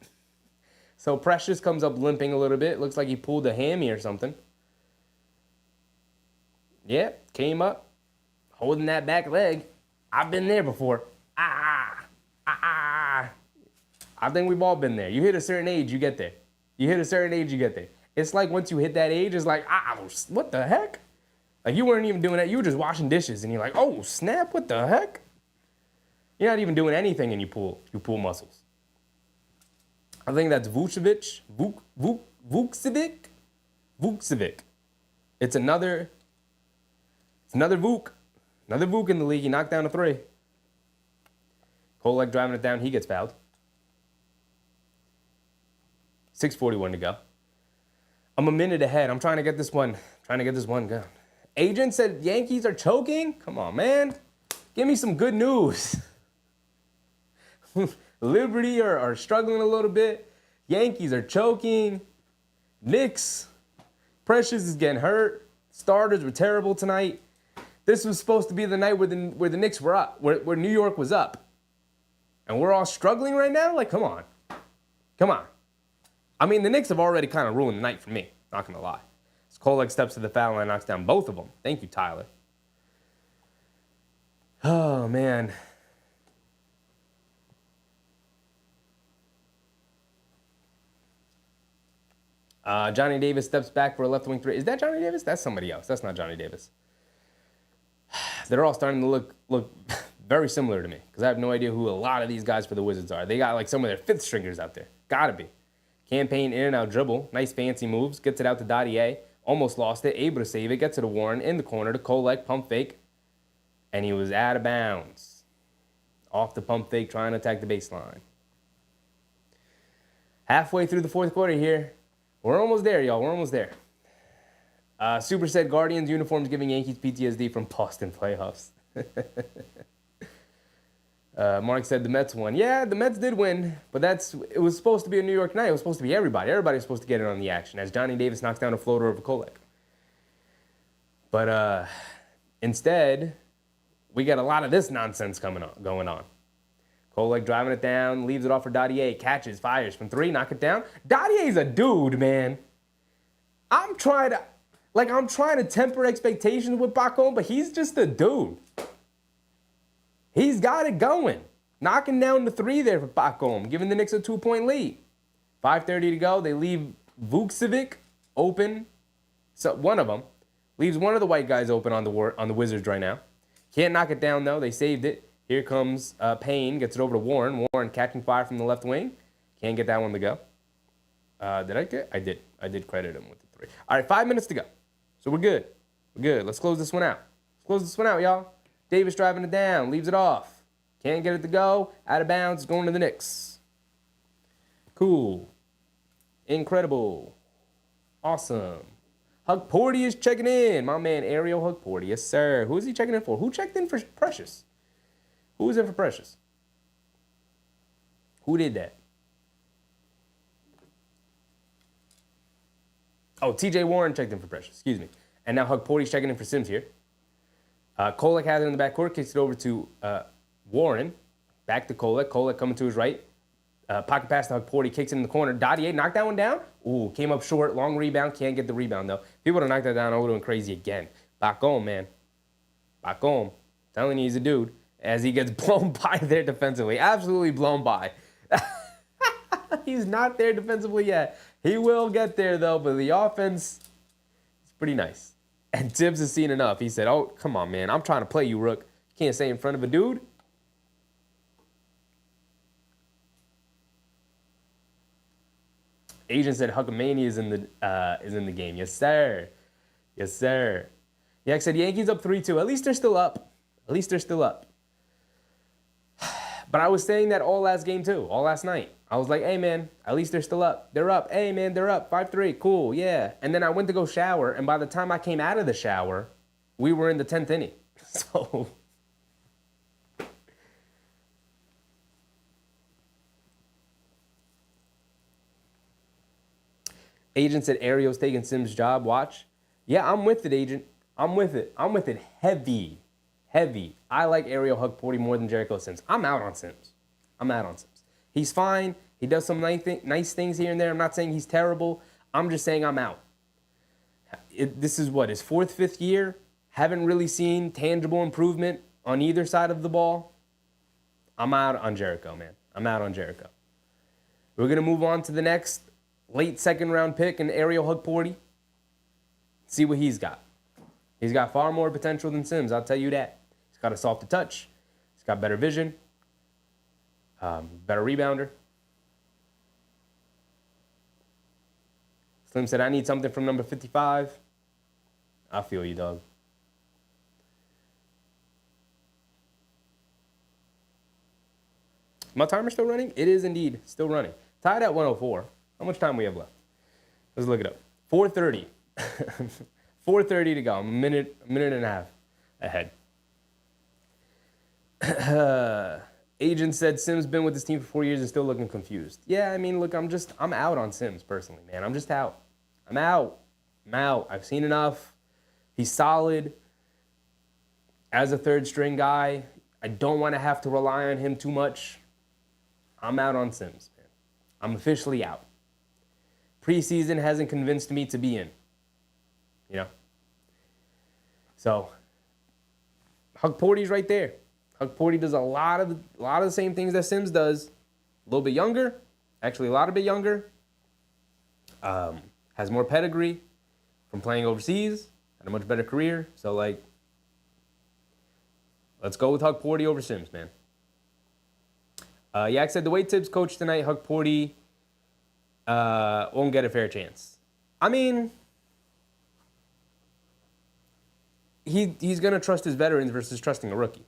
So Precious comes up limping a little bit. Looks like he pulled a hammy or something. Yeah, came up holding that back leg. I've been there before. I think we've all been there. You hit a certain age, you get there. It's like once you hit that age, it's like, what the heck? Like you weren't even doing that. You were just washing dishes and you're like, oh, snap, what the heck? You're not even doing anything and you pull muscles. I think that's Vucevic. Vucevic. It's another Vuk. Another Vuk in the league. He knocked down a 3. Kolek driving it down. He gets fouled. 6:41 to go. I'm a minute ahead. I'm trying to get this one going. Agent said Yankees are choking? Come on, man. Give me some good news. Liberty are struggling a little bit. Yankees are choking. Knicks. Precious is getting hurt. Starters were terrible tonight. This was supposed to be the night where the Knicks were up, where New York was up. And we're all struggling right now? Like, come on. I mean, the Knicks have already kind of ruined the night for me. Not going to lie. As Kolek steps to the foul line, knocks down both of them. Thank you, Tyler. Oh, man. Johnny Davis steps back for a left wing 3. Is that Johnny Davis? That's somebody else. That's not Johnny Davis. They're all starting to look very similar to me because I have no idea who a lot of these guys for the Wizards are. They got like some of their 5th stringers out there. Gotta be. Campaign in and out dribble. Nice fancy moves. Gets it out to Dottier. Almost lost it. Able to save it. Gets to the Warren in the corner to Kolek. Pump fake. And he was out of bounds. Off the pump fake, trying to attack the baseline. Halfway through the fourth quarter here. We're almost there, y'all. We're almost there. Super said Guardians uniforms giving Yankees PTSD from Boston playoffs. Mark said the Mets won. Yeah, the Mets did win, but it was supposed to be a New York night. It was supposed to be everybody. Everybody was supposed to get in on the action as Johnny Davis knocks down a floater over Kolek. But instead, we got a lot of this nonsense going on. Kolek driving it down, leaves it off for Dadier, catches, fires from three, knock it down. Dadier's a dude, man. I'm trying to temper expectations with Pacom, but he's just a dude. He's got it going. Knocking down the three there for Pacom, giving the Knicks a 2-point lead. 5:30 to go. They leave Vukcevic open. So one of them leaves one of the white guys open on the Wizards right now. Can't knock it down, though. They saved it. Here comes Payne. Gets it over to Warren. Warren catching fire from the left wing. Can't get that one to go. Did I get? I did. I did credit him with the three. All right, 5 minutes to go. So we're good. We're good. Let's close this one out. Let's close this one out, y'all. Davis driving it down. Leaves it off. Can't get it to go. Out of bounds. Going to the Knicks. Cool. Incredible. Awesome. Hug Porty is checking in. My man Ariel Hug Porty. Yes, sir. Who is he checking in for? Who checked in for Precious? Who was in for Precious? Who did that? Oh, TJ Warren checked in for Precious. Excuse me. And now Hug Porty's checking in for Sims here. Kolek has it in the backcourt. Kicks it over to Warren. Back to Kolek. Kolek coming to his right. Pocket pass to Hug Porty. Kicks it in the corner. Dadier knocked that one down. Ooh, came up short. Long rebound. Can't get the rebound, though. If he would have knocked that down, I would have went crazy again. Back on, man. Back on. Telling you he's a dude. As he gets blown by there defensively. Absolutely blown by. He's not there defensively yet. He will get there, though. But the offense is pretty nice. And Tibbs has seen enough. He said, oh, come on, man. I'm trying to play you, Rook. You can't stay in front of a dude. Agent said Huckamania is in the game. Yes, sir. Yes, sir. Yak said Yankees up 3-2. At least they're still up. At least they're still up. But I was saying that all last game, too. All last night. I was like, hey, man, at least they're still up. They're up. Hey, man, they're up. 5-3. Cool, yeah. And then I went to go shower, and by the time I came out of the shower, we were in the 10th inning. So... Agent said Ariel's taking Sims' job. Watch. Yeah, I'm with it, Agent. I'm with it. I'm with it heavy. Heavy. I like Ariel Hug Porty more than Jericho Sims. I'm out on Sims. I'm out on Sims. He's fine. He does some nice things here and there. I'm not saying he's terrible. I'm just saying I'm out. This is what, his fourth, fifth year? Haven't really seen tangible improvement on either side of the ball. I'm out on Jericho, man. I'm out on Jericho. We're going to move on to the next late second round pick in Ariel Hug Porty. See what he's got. He's got far more potential than Sims, I'll tell you that. He's got a softer touch. He's got better vision. Better rebounder. Slim said, I need something from number 55. I feel you, dog. My timer still running? It is indeed still running. Tied at 104. How much time we have left? Let's look it up. 4:30. 4:30 to go. I'm a minute and a half ahead. Agent said Sims been with this team for 4 years and still looking confused. Yeah, I mean, look, I'm out on Sims personally, man. I'm just out. I'm out. I've seen enough. He's solid as a third string guy. I don't want to have to rely on him too much. I'm out on Sims, man. I'm officially out. Preseason hasn't convinced me to be in. You know? So, Hug Porty's right there. Hug Porty does a lot of the same things that Sims does. A little bit younger. Actually, a lot of bit younger. Has more pedigree from playing overseas. Had a much better career. So, like, let's go with Hug Porty over Sims, man. Yak said the way Tibbs coached tonight, Hug Porty won't get a fair chance. I mean, he's going to trust his veterans versus trusting a rookie.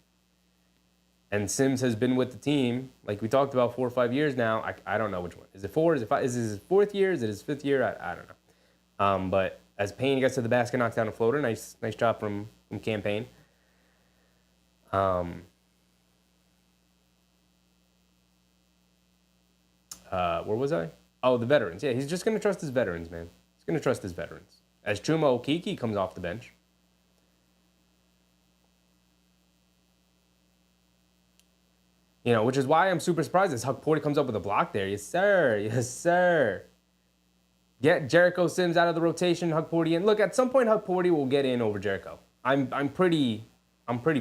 And Sims has been with the team, like we talked about, 4 or 5 years now. I don't know which one. Is it 4? Is it 5? Is it his 4th year? Is it his 5th year? I don't know. But as Payne gets to the basket, knocks down a floater. Nice job from Campaign. Where was I? Oh, the veterans. Yeah, he's just going to trust his veterans, man. He's going to trust his veterans. As Chuma Okeke comes off the bench. You know, which is why I'm super surprised as Huck Porty comes up with a block there. Yes, sir. Yes, sir. Get Jericho Sims out of the rotation, Huck Porty in. Look, at some point, Huck Porty will get in over Jericho. I'm pretty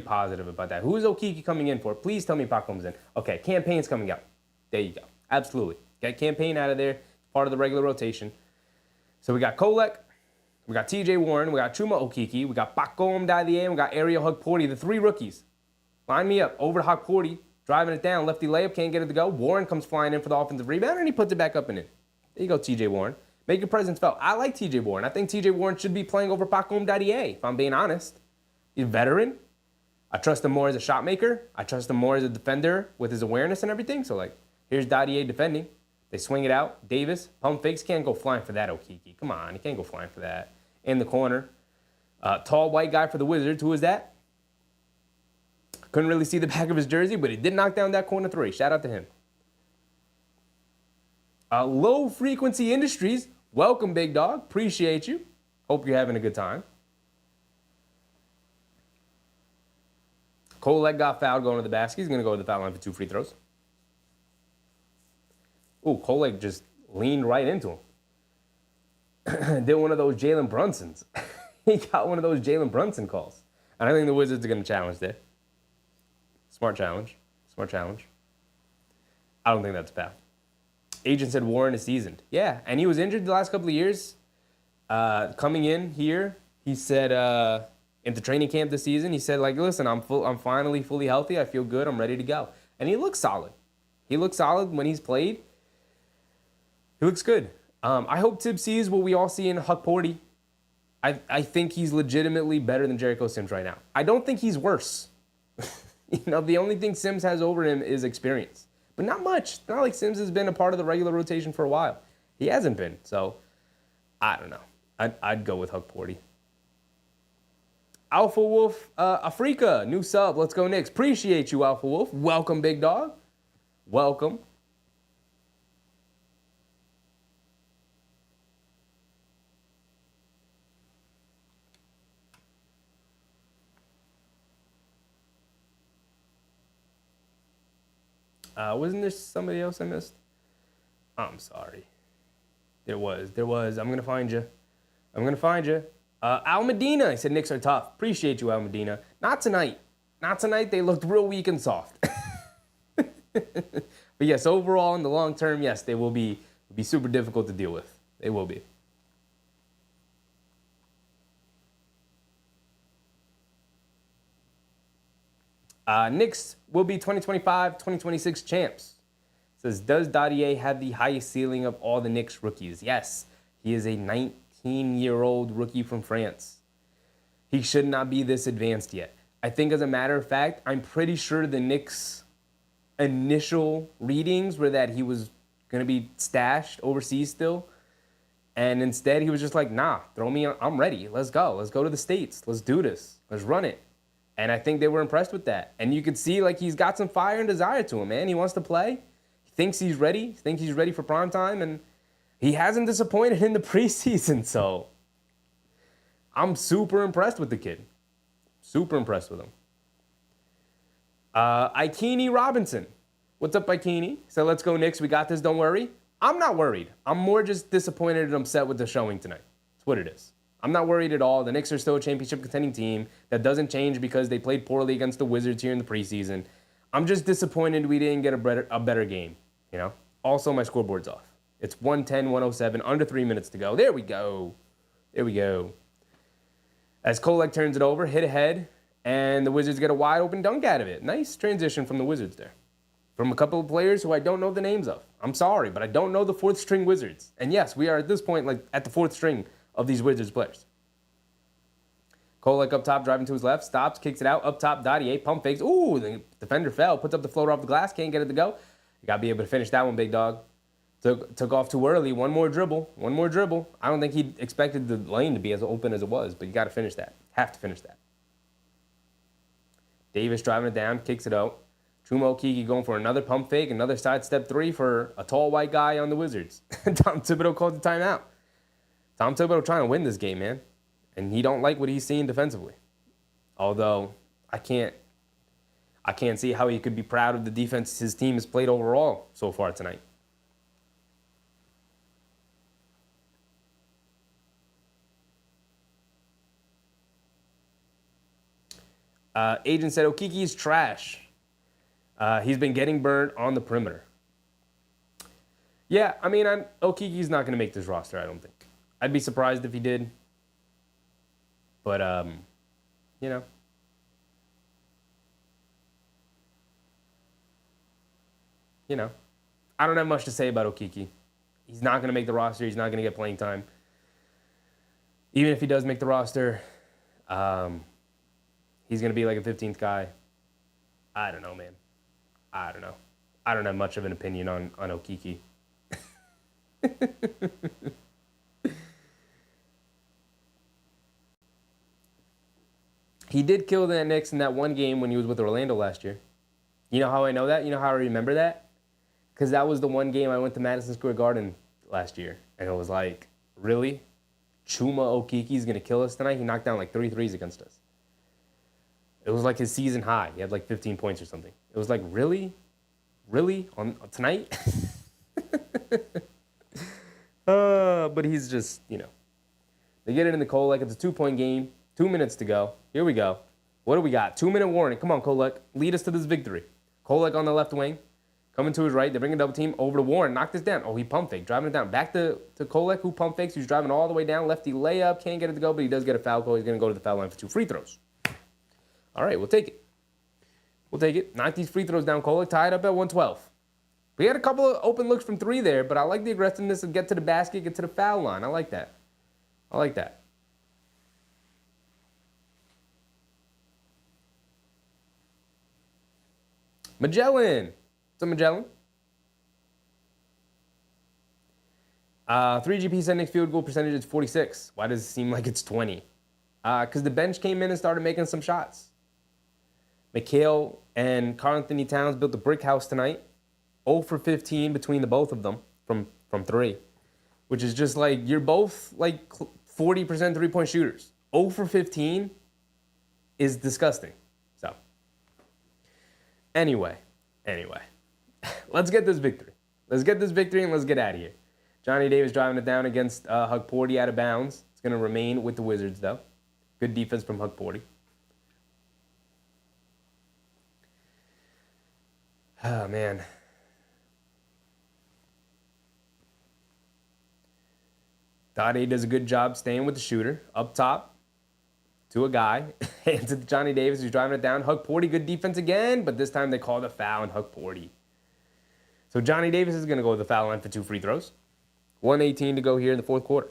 positive about that. Who is Okeke coming in for? Please tell me Pac comes in. Okay, Campaign's coming out. There you go. Absolutely. Get Campaign out of there. Part of the regular rotation. So we got Kolek, we got TJ Warren, we got Chuma Okeke, we got Pakom Dadie, we got Ariel Huck Porty, the 3 rookies. Line me up. Over to Huck Porty, driving it down. Lefty layup, can't get it to go. Warren comes flying in for the offensive rebound, and he puts it back up and in. There you go, TJ Warren. Make your presence felt. I like TJ Warren. I think TJ Warren should be playing over Pakom Dadie, if I'm being honest. He's a veteran. I trust him more as a shot maker. I trust him more as a defender with his awareness and everything. So, like, here's Dadie defending. They swing it out. Davis, pump fakes. Can't go flying for that, Okeke. Come on, he can't go flying for that. In the corner. Tall white guy for the Wizards. Who is that? Couldn't really see the back of his jersey, but he did knock down that corner 3. Shout out to him. Low Frequency Industries. Welcome, big dog. Appreciate you. Hope you're having a good time. Kolek got fouled going to the basket. He's going to go to the foul line for 2 free throws. Ooh, Kolek just leaned right into him. Did one of those Jalen Brunsons. He got one of those Jalen Brunson calls. And I think the Wizards are going to challenge there. Smart challenge. Smart challenge. I don't think that's a foul. Agent said Warren is seasoned. Yeah, and he was injured the last couple of years. Coming in here, he said into training camp this season, he said, like, listen, I'm finally fully healthy. I feel good. I'm ready to go. And he looks solid. He looks solid when he's played. He looks good. I hope Tibb sees what we all see in Huck Porty. I think he's legitimately better than Jericho Sims right now. I don't think he's worse. The only thing Sims has over him is experience. But not much. Not like Sims has been a part of the regular rotation for a while. He hasn't been. So, I don't know. I'd go with Huck Porty. Alpha Wolf Africa, new sub. Let's go Knicks. Appreciate you, Alpha Wolf. Welcome, big dog. Welcome. Wasn't there somebody else I missed? I'm sorry. There was. I'm going to find you. Al Medina, he said Knicks are tough. Appreciate you, Al Medina. Not tonight. They looked real weak and soft. But yes, overall, in the long term, yes, they will be super difficult to deal with. They will be. Knicks will be 2025-2026 champs. Says, does Dadie have the highest ceiling of all the Knicks rookies? Yes, he is a 19-year-old rookie from France. He should not be this advanced yet. I think, as a matter of fact, I'm pretty sure the Knicks' initial readings were that he was going to be stashed overseas still. And instead, he was just like, nah, throw me on. I'm ready. Let's go. Let's go to the States. Let's do this. Let's run it. And I think they were impressed with that. And you could see, like, he's got some fire and desire to him, man. He wants to play. He thinks he's ready. He thinks he's ready for prime time. And he hasn't disappointed in the preseason. So I'm super impressed with the kid. Super impressed with him. Ikeni Robinson. What's up, Ikeni? So let's go, Knicks. We got this. Don't worry. I'm not worried. I'm more just disappointed and upset with the showing tonight. That's what it is. I'm not worried at all. The Knicks are still a championship contending team. That doesn't change because they played poorly against the Wizards here in the preseason. I'm just disappointed we didn't get a better game, Also, my scoreboard's off. It's 110-107, under 3 minutes to go. There we go. As Kolek turns it over, hit ahead, and the Wizards get a wide open dunk out of it. Nice transition from the Wizards there. From a couple of players who I don't know the names of. I'm sorry, but I don't know the 4th string Wizards. And yes, we are at this point like at the 4th string of these Wizards players. Kolek up top, driving to his left, stops, kicks it out, up top, Dottier, pump fakes. Ooh, the defender fell, puts up the floater off the glass, can't get it to go. You got to be able to finish that one, big dog. Took off too early, one more dribble. I don't think he expected the lane to be as open as it was, but you got to finish that. Have to finish that. Davis driving it down, kicks it out. Chuma Okeke going for another pump fake, another sidestep three for a tall white guy on the Wizards. Tom Thibodeau called the timeout. Tom Thibodeau trying to win this game, man. And he don't like what he's seeing defensively. Although, I can't see how he could be proud of the defense his team has played overall so far tonight. Agent said Okeke's trash. He's been getting burned on the perimeter. Yeah, I mean, Okeke's not going to make this roster, I don't think. I'd be surprised if he did. But, you know. I don't have much to say about Okeke. He's not going to make the roster. He's not going to get playing time. Even if he does make the roster, he's going to be like a 15th guy. I don't know, man. I don't know. I don't have much of an opinion on Okeke. He did kill the Knicks in that one game when he was with Orlando last year. You know how I know that? You know how I remember that? Because that was the one game I went to Madison Square Garden last year. And it was like, really? Chuma Okeke's going to kill us tonight? He knocked down like 3 threes against us. It was like his season high. He had like 15 points or something. It was like, really? Really? On tonight? But he's just, They get it in the Kolek. It's a 2-point game. 2 minutes to go. Here we go. What do we got? 2-minute warning. Come on, Kolek. Lead us to this victory. Kolek on the left wing. Coming to his right. They bring a double team over to Warren. Knock this down. Oh, he pump fake. Driving it down. Back to Kolek, who pump fakes. He's driving all the way down. Lefty layup. Can't get it to go, but he does get a foul call. He's going to go to the foul line for 2 free throws. All right, we'll take it. We'll take it. Knock these free throws down, Kolek. Tie it up at 112. We had a couple of open looks from 3 there, but I like the aggressiveness of get to the basket, get to the foul line. I like that. Magellan. What's up, Magellan? 3GP said Knicks field goal percentage is 46. Why does it seem like it's 20? Because the bench came in and started making some shots. Mikal and Karl-Anthony Towns built a brick house tonight. 0 for 15 between the both of them from 3. Which is just like, you're both like 40% three-point shooters. 0 for 15 is disgusting. So, anyway. Let's get this victory. And let's get out of here. Johnny Davis driving it down against Hug Porty out of bounds. It's going to remain with the Wizards, though. Good defense from Hug Porty. Oh, man. Dottie does a good job staying with the shooter. Up top to a guy. Hands it to Johnny Davis, who's driving it down. Hug Porty, good defense again, but this time they call the foul on Hug Porty. So Johnny Davis is going to go to the foul line for 2 free throws. 1:18 to go here in the fourth quarter.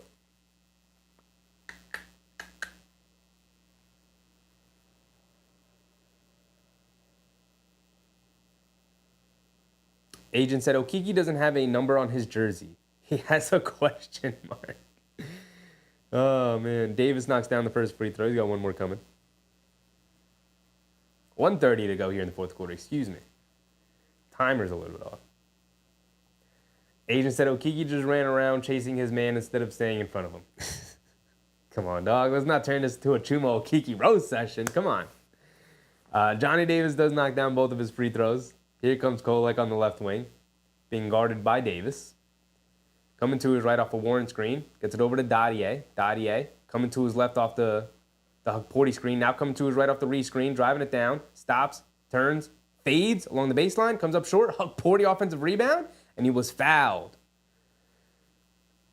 Agent said Okeke doesn't have a number on his jersey. He has a question mark. Oh, man. Davis knocks down the first free throw. He's got one more coming. 1:30 to go here in the fourth quarter. Excuse me. Timer's a little bit off. Agent said Okeke just ran around chasing his man instead of staying in front of him. Come on, dog. Let's not turn this to a Chuma Okeke roast session. Come on. Johnny Davis does knock down both of his free throws. Here comes Kolek on the left wing, being guarded by Davis. Coming to his right off a Warren screen. Gets it over to Dottier. Dottier coming to his left off the Porty screen. Now coming to his right off the re-screen. Driving it down. Stops. Turns. Fades along the baseline. Comes up short. Porty offensive rebound. And he was fouled.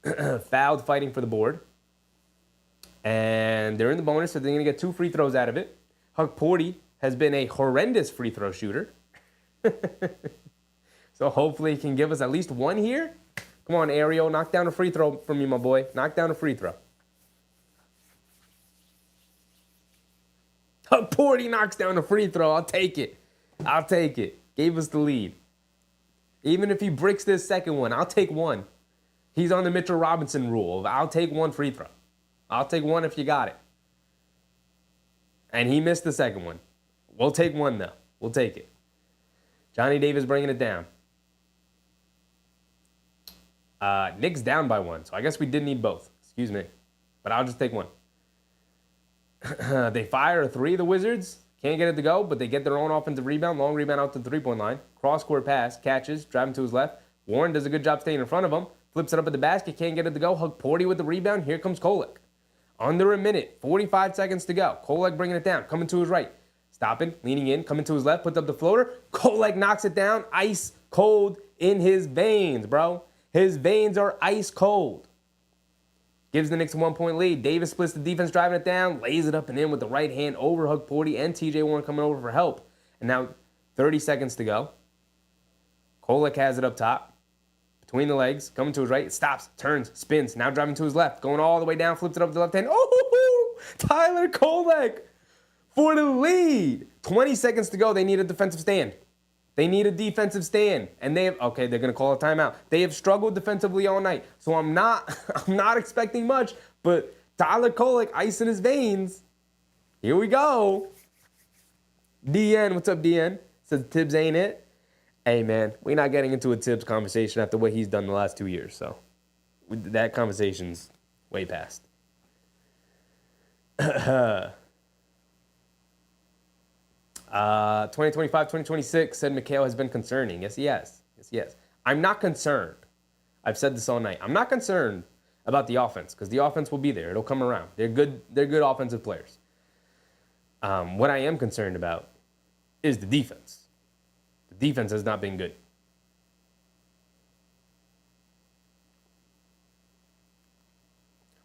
Fouled fighting for the board. And they're in the bonus, so they're going to get 2 free throws out of it. Hug Porty has been a horrendous free throw shooter. So hopefully he can give us at least 1 here. Come on, Ariel. Knock down a free throw from you, my boy. Knock down a free throw. Porty knocks down a free throw. I'll take it. I'll take it. Gave us the lead. Even if he bricks this second one, I'll take one. He's on the Mitchell Robinson rule of I'll take one free throw. I'll take one if you got it. And he missed the second one. We'll take one, though. We'll take it. Johnny Davis bringing it down. Knicks down by one, so I guess we did need both. Excuse me. But I'll just take one. They fire a three, the Wizards. Can't get it to go, but they get their own offensive rebound. Long rebound out to the three-point line. Cross-court pass, catches, driving to his left. Warren does a good job staying in front of him. Flips it up at the basket, can't get it to go. Hug Porty with the rebound. Here comes Kolek. Under a minute, 45 seconds to go. Kolek bringing it down, coming to his right. Stopping, leaning in, coming to his left, puts up the floater. Kolek knocks it down, ice cold in his veins, bro. His veins are ice cold. Gives the Knicks a 1-point lead. Davis splits the defense, driving it down, lays it up and in with the right hand over Hug Porty and TJ Warren coming over for help. And now 30 seconds to go. Kolek has it up top. Between the legs, coming to his right, stops, turns, spins, now driving to his left, going all the way down, flips it up to the left hand. Oh, Tyler Kolek for the lead. 20 seconds to go, they need a defensive stand. They need a defensive stand. And they're going to call a timeout. They have struggled defensively all night. So I'm not expecting much, but Tyler Kolek, ice in his veins. Here we go. DN, what's up, DN? Says Tibbs ain't it. Hey, man, we're not getting into a Tibbs conversation after what he's done the last 2 years. So that conversation's way past. 2025, 2026 said Mikal has been concerning. Yes, he has. Yes, he has. I'm not concerned. I've said this all night. I'm not concerned about the offense because the offense will be there. It'll come around. They're good offensive players. What I am concerned about is the defense. The defense has not been good.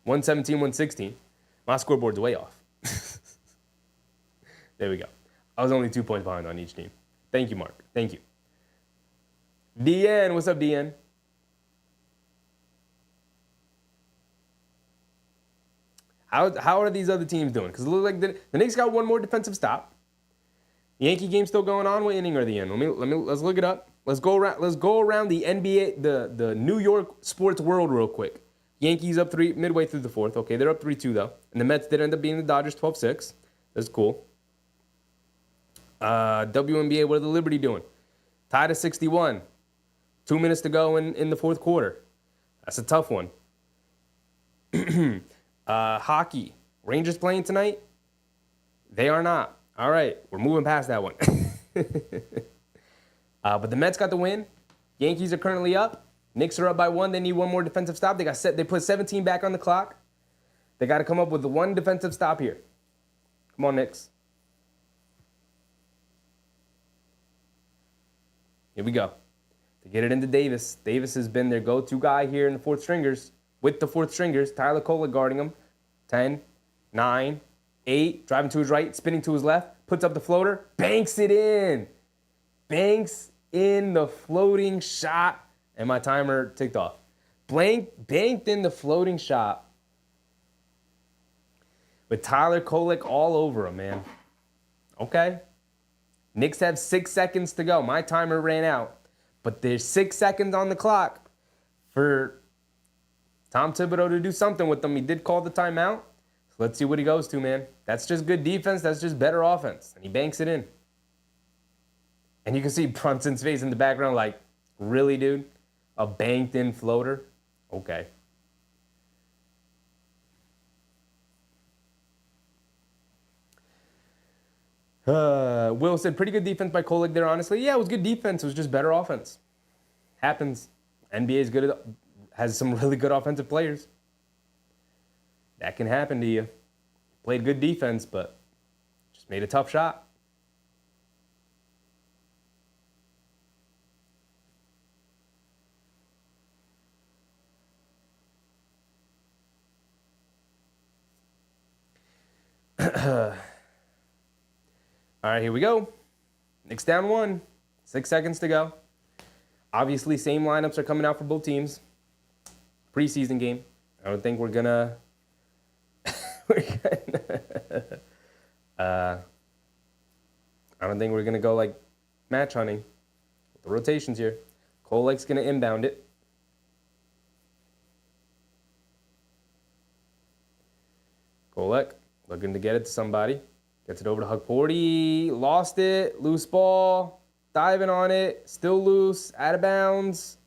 $117-116. My scoreboard's way off. There we go. I was only 2 points behind on each team. Thank you, Mark. Thank you. DN, what's up, DN? How are these other teams doing? Because it looks like the Knicks got one more defensive stop. Yankee game still going on. What inning are they in? Let's look it up. Let's go around the NBA, the New York sports world real quick. Yankees up 3 midway through the fourth. Okay, they're up 3-2 though. And the Mets did end up beating the Dodgers 12-6. That's cool. WNBA, what are the Liberty doing? Tied at 61. 2 minutes to go in the fourth quarter. That's a tough one. Hockey. Rangers playing tonight? They are not. All right, we're moving past that one. But the Mets got the win. Yankees are currently up. Knicks are up by 1. They need one more defensive stop. They put 17 back on the clock. They got to come up with the one defensive stop here. Come on, Knicks. Here we go. To get it into Davis. Davis has been their go-to guy here in the fourth stringers. With the fourth stringers, Tyler Kolek guarding him. 10, 9, 8, driving to his right, spinning to his left, puts up the floater, banks it in. Banks in the floating shot. And my timer ticked off. Banked in the floating shot. With Tyler Kolek all over him, man. Okay. Knicks have 6 seconds to go. My timer ran out. But there's 6 seconds on the clock for Tom Thibodeau to do something with them. He did call the timeout. So let's see what he goes to, man. That's just good defense. That's just better offense. And he banks it in. And you can see Brunson's face in the background like, really, dude? A banked-in floater? Okay. Will said, pretty good defense by Kolek there, honestly. Yeah, it was good defense. It was just better offense. Happens. NBA is good has some really good offensive players. That can happen to you. Played good defense, but just made a tough shot. All right, here we go. Knicks down 1. 6 seconds to go. Obviously, same lineups are coming out for both teams. Preseason game. I don't think we're gonna I don't think we're going to go like match hunting with the rotations here. Kolek's going to inbound it. Kolek looking to get it to somebody. Gets it over to Hukporty. Lost it. Loose ball. Diving on it. Still loose. Out of bounds.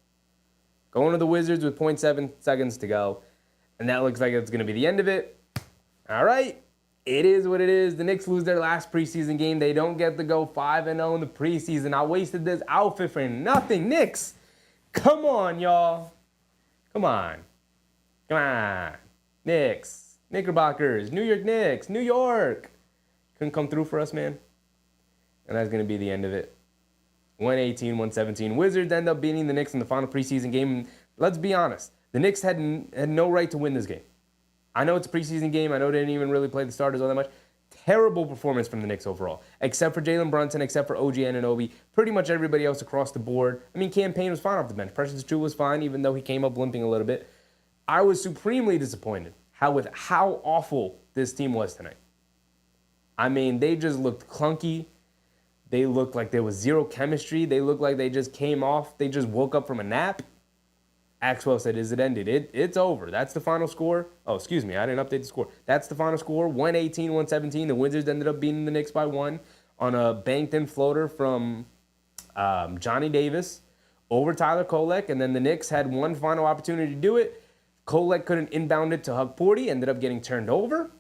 Going to the Wizards with 0.7 seconds to go. And that looks like it's going to be the end of it. All right. It is what it is. The Knicks lose their last preseason game. They don't get to go 5-0 in the preseason. I wasted this outfit for nothing. Knicks, come on, y'all. Come on. Come on. Knicks. Knickerbockers. New York Knicks. New York. Couldn't come through for us, man. And that's going to be the end of it. 118-117. Wizards end up beating the Knicks in the final preseason game. Let's be honest. The Knicks had no right to win this game. I know it's a preseason game. I know they didn't even really play the starters all that much. Terrible performance from the Knicks overall. Except for Jalen Brunson, except for OG Anunoby. Pretty much everybody else across the board. I mean, Cam Payne was fine off the bench. Precious Achiuwa was fine, even though he came up limping a little bit. I was supremely disappointed with how awful this team was tonight. I mean, they just looked clunky. They looked like there was zero chemistry. They looked like they just came off. They just woke up from a nap. Axwell said, is it ended? It's over. That's the final score. Oh, excuse me. I didn't update the score. That's the final score. 118-117. The Wizards ended up beating the Knicks by 1 on a banked-in floater from Johnny Davis over Tyler Kolek. And then the Knicks had one final opportunity to do it. Kolek couldn't inbound it to Hukporty. Ended up getting turned over.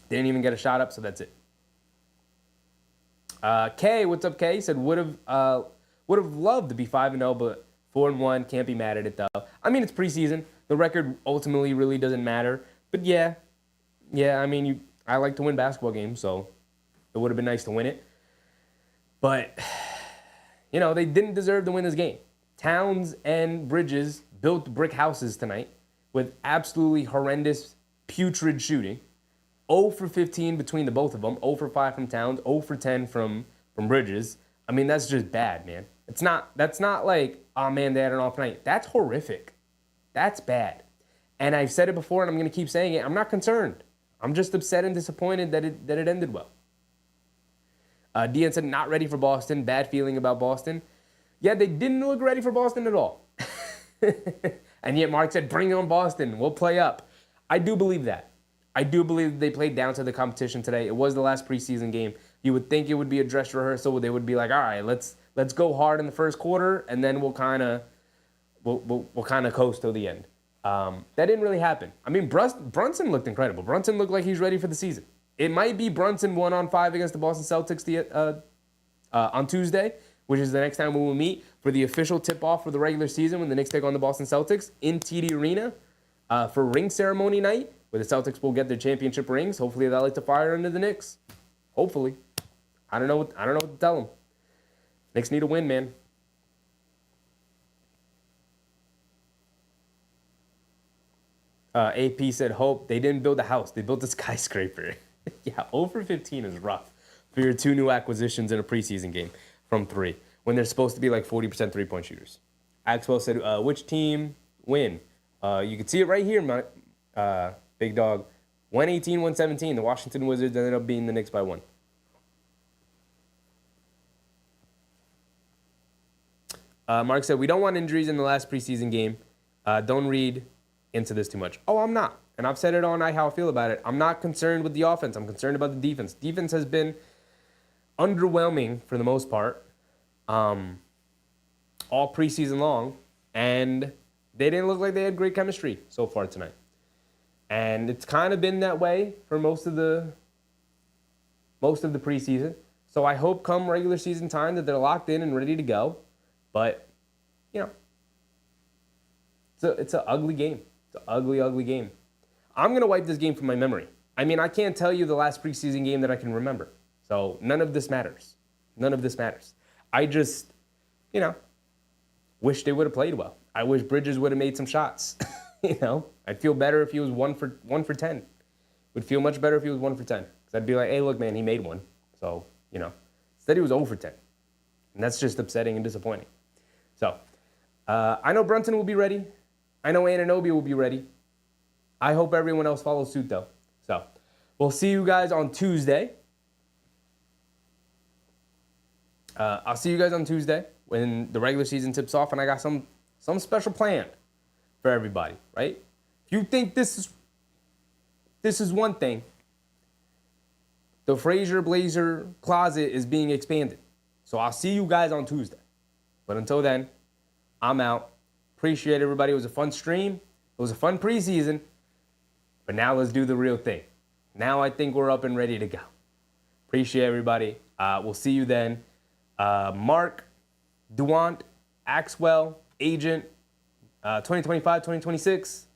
Didn't even get a shot up, so that's it. Kay, what's up, Kay? Said would have loved to be 5-0, but 4-1. Can't be mad at it though. I mean, it's preseason. The record ultimately really doesn't matter. But yeah. I mean, I like to win basketball games, so it would have been nice to win it. But they didn't deserve to win this game. Towns and Bridges built brick houses tonight with absolutely horrendous, putrid shooting. 0 for 15 between the both of them. 0 for 5 from Towns. 0 for 10 from Bridges. I mean, that's just bad, man. That's not like, oh, man, they had an off night. That's horrific. That's bad. And I've said it before, and I'm going to keep saying it. I'm not concerned. I'm just upset and disappointed that it ended well. Dean said, not ready for Boston. Bad feeling about Boston. Yeah, they didn't look ready for Boston at all. And yet Mark said, bring on Boston. We'll play up. I do believe that. I do believe they played down to the competition today. It was the last preseason game. You would think it would be a dress rehearsal. They would be like, all right, let's go hard in the first quarter, and then we'll kind of coast till the end. That didn't really happen. I mean, Brunson looked incredible. Brunson looked like he's ready for the season. It might be Brunson 1-on-5 against the Boston Celtics on Tuesday, which is the next time we will meet for the official tip-off for the regular season when the Knicks take on the Boston Celtics in TD Arena for ring ceremony night, where the Celtics will get their championship rings. Hopefully they'll light the fire under the Knicks. Hopefully. I don't know what to tell them. Knicks need a win, man. AP said, hope they didn't build a house. They built a skyscraper. Yeah, 0 for 15 is rough for your 2 new acquisitions in a preseason game from 3 when they're supposed to be like 40% three-point shooters. Axwell said, which team win? You can see it right here, big dog. 118-117. The Washington Wizards ended up beating the Knicks by 1. Mark said, we don't want injuries in the last preseason game. Don't read into this too much. Oh, I'm not. And I've said it all night how I feel about it. I'm not concerned with the offense. I'm concerned about the defense. Defense has been underwhelming for the most part all preseason long. And they didn't look like they had great chemistry so far tonight. And it's kind of been that way for most of the preseason. So I hope come regular season time that they're locked in and ready to go. But, it's an ugly game. It's an ugly, ugly game. I'm going to wipe this game from my memory. I mean, I can't tell you the last preseason game that I can remember. So none of this matters. None of this matters. I just, wish they would have played well. I wish Bridges would have made some shots. I'd feel better if he was 1 for 10. Would feel much better if he was 1 for 10. Because I'd be like, hey, look, man, he made one. So, instead he was 0 for 10. And that's just upsetting and disappointing. So, I know Brunson will be ready. I know Anunoby will be ready. I hope everyone else follows suit, though. So, we'll see you guys on Tuesday. I'll see you guys on Tuesday when the regular season tips off, and I got some special planned for everybody, right? If you think this is one thing, the Frazier Blazer closet is being expanded. So I'll see you guys on Tuesday. But until then, I'm out. Appreciate everybody. It was a fun stream. It was a fun preseason. But now let's do the real thing. Now I think we're up and ready to go. Appreciate everybody. We'll see you then. Mark, Duant, Axwell, Agent, 2025, 2026,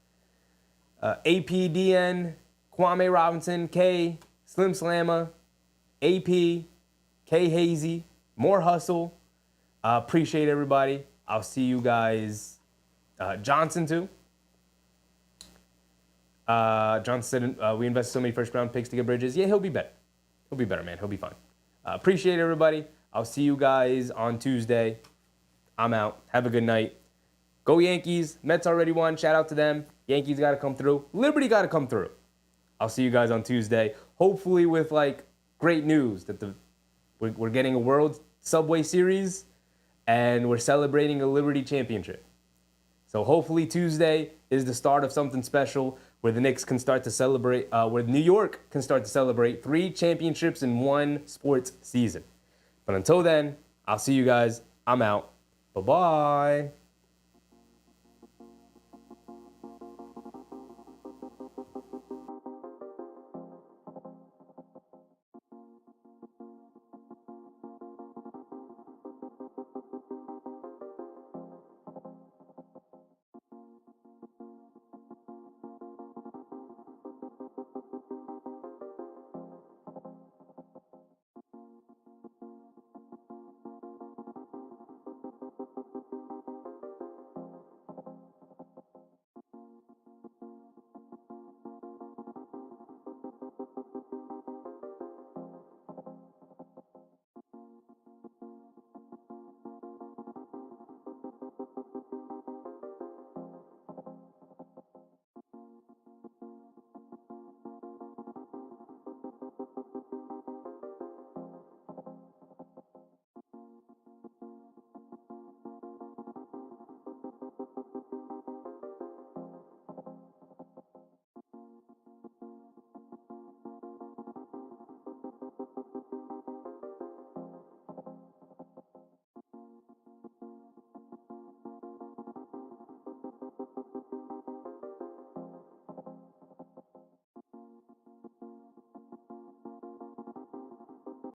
APDN, Kwame Robinson, K, Slim Slamma, AP, K Hazy, More Hustle. Appreciate everybody. I'll see you guys. Johnson too. Johnson said we invested so many first round picks to get Bridges. Yeah, he'll be better. He'll be better, man. He'll be fine. Appreciate everybody. I'll see you guys on Tuesday. I'm out. Have a good night. Go Yankees. Mets already won. Shout out to them. Yankees got to come through. Liberty got to come through. I'll see you guys on Tuesday. Hopefully with great news that we're getting a World Subway Series and we're celebrating a Liberty championship. So hopefully Tuesday is the start of something special where the Knicks can start to celebrate, where New York can start to celebrate 3 championships in 1 sports season. But until then, I'll see you guys. I'm out. Bye-bye.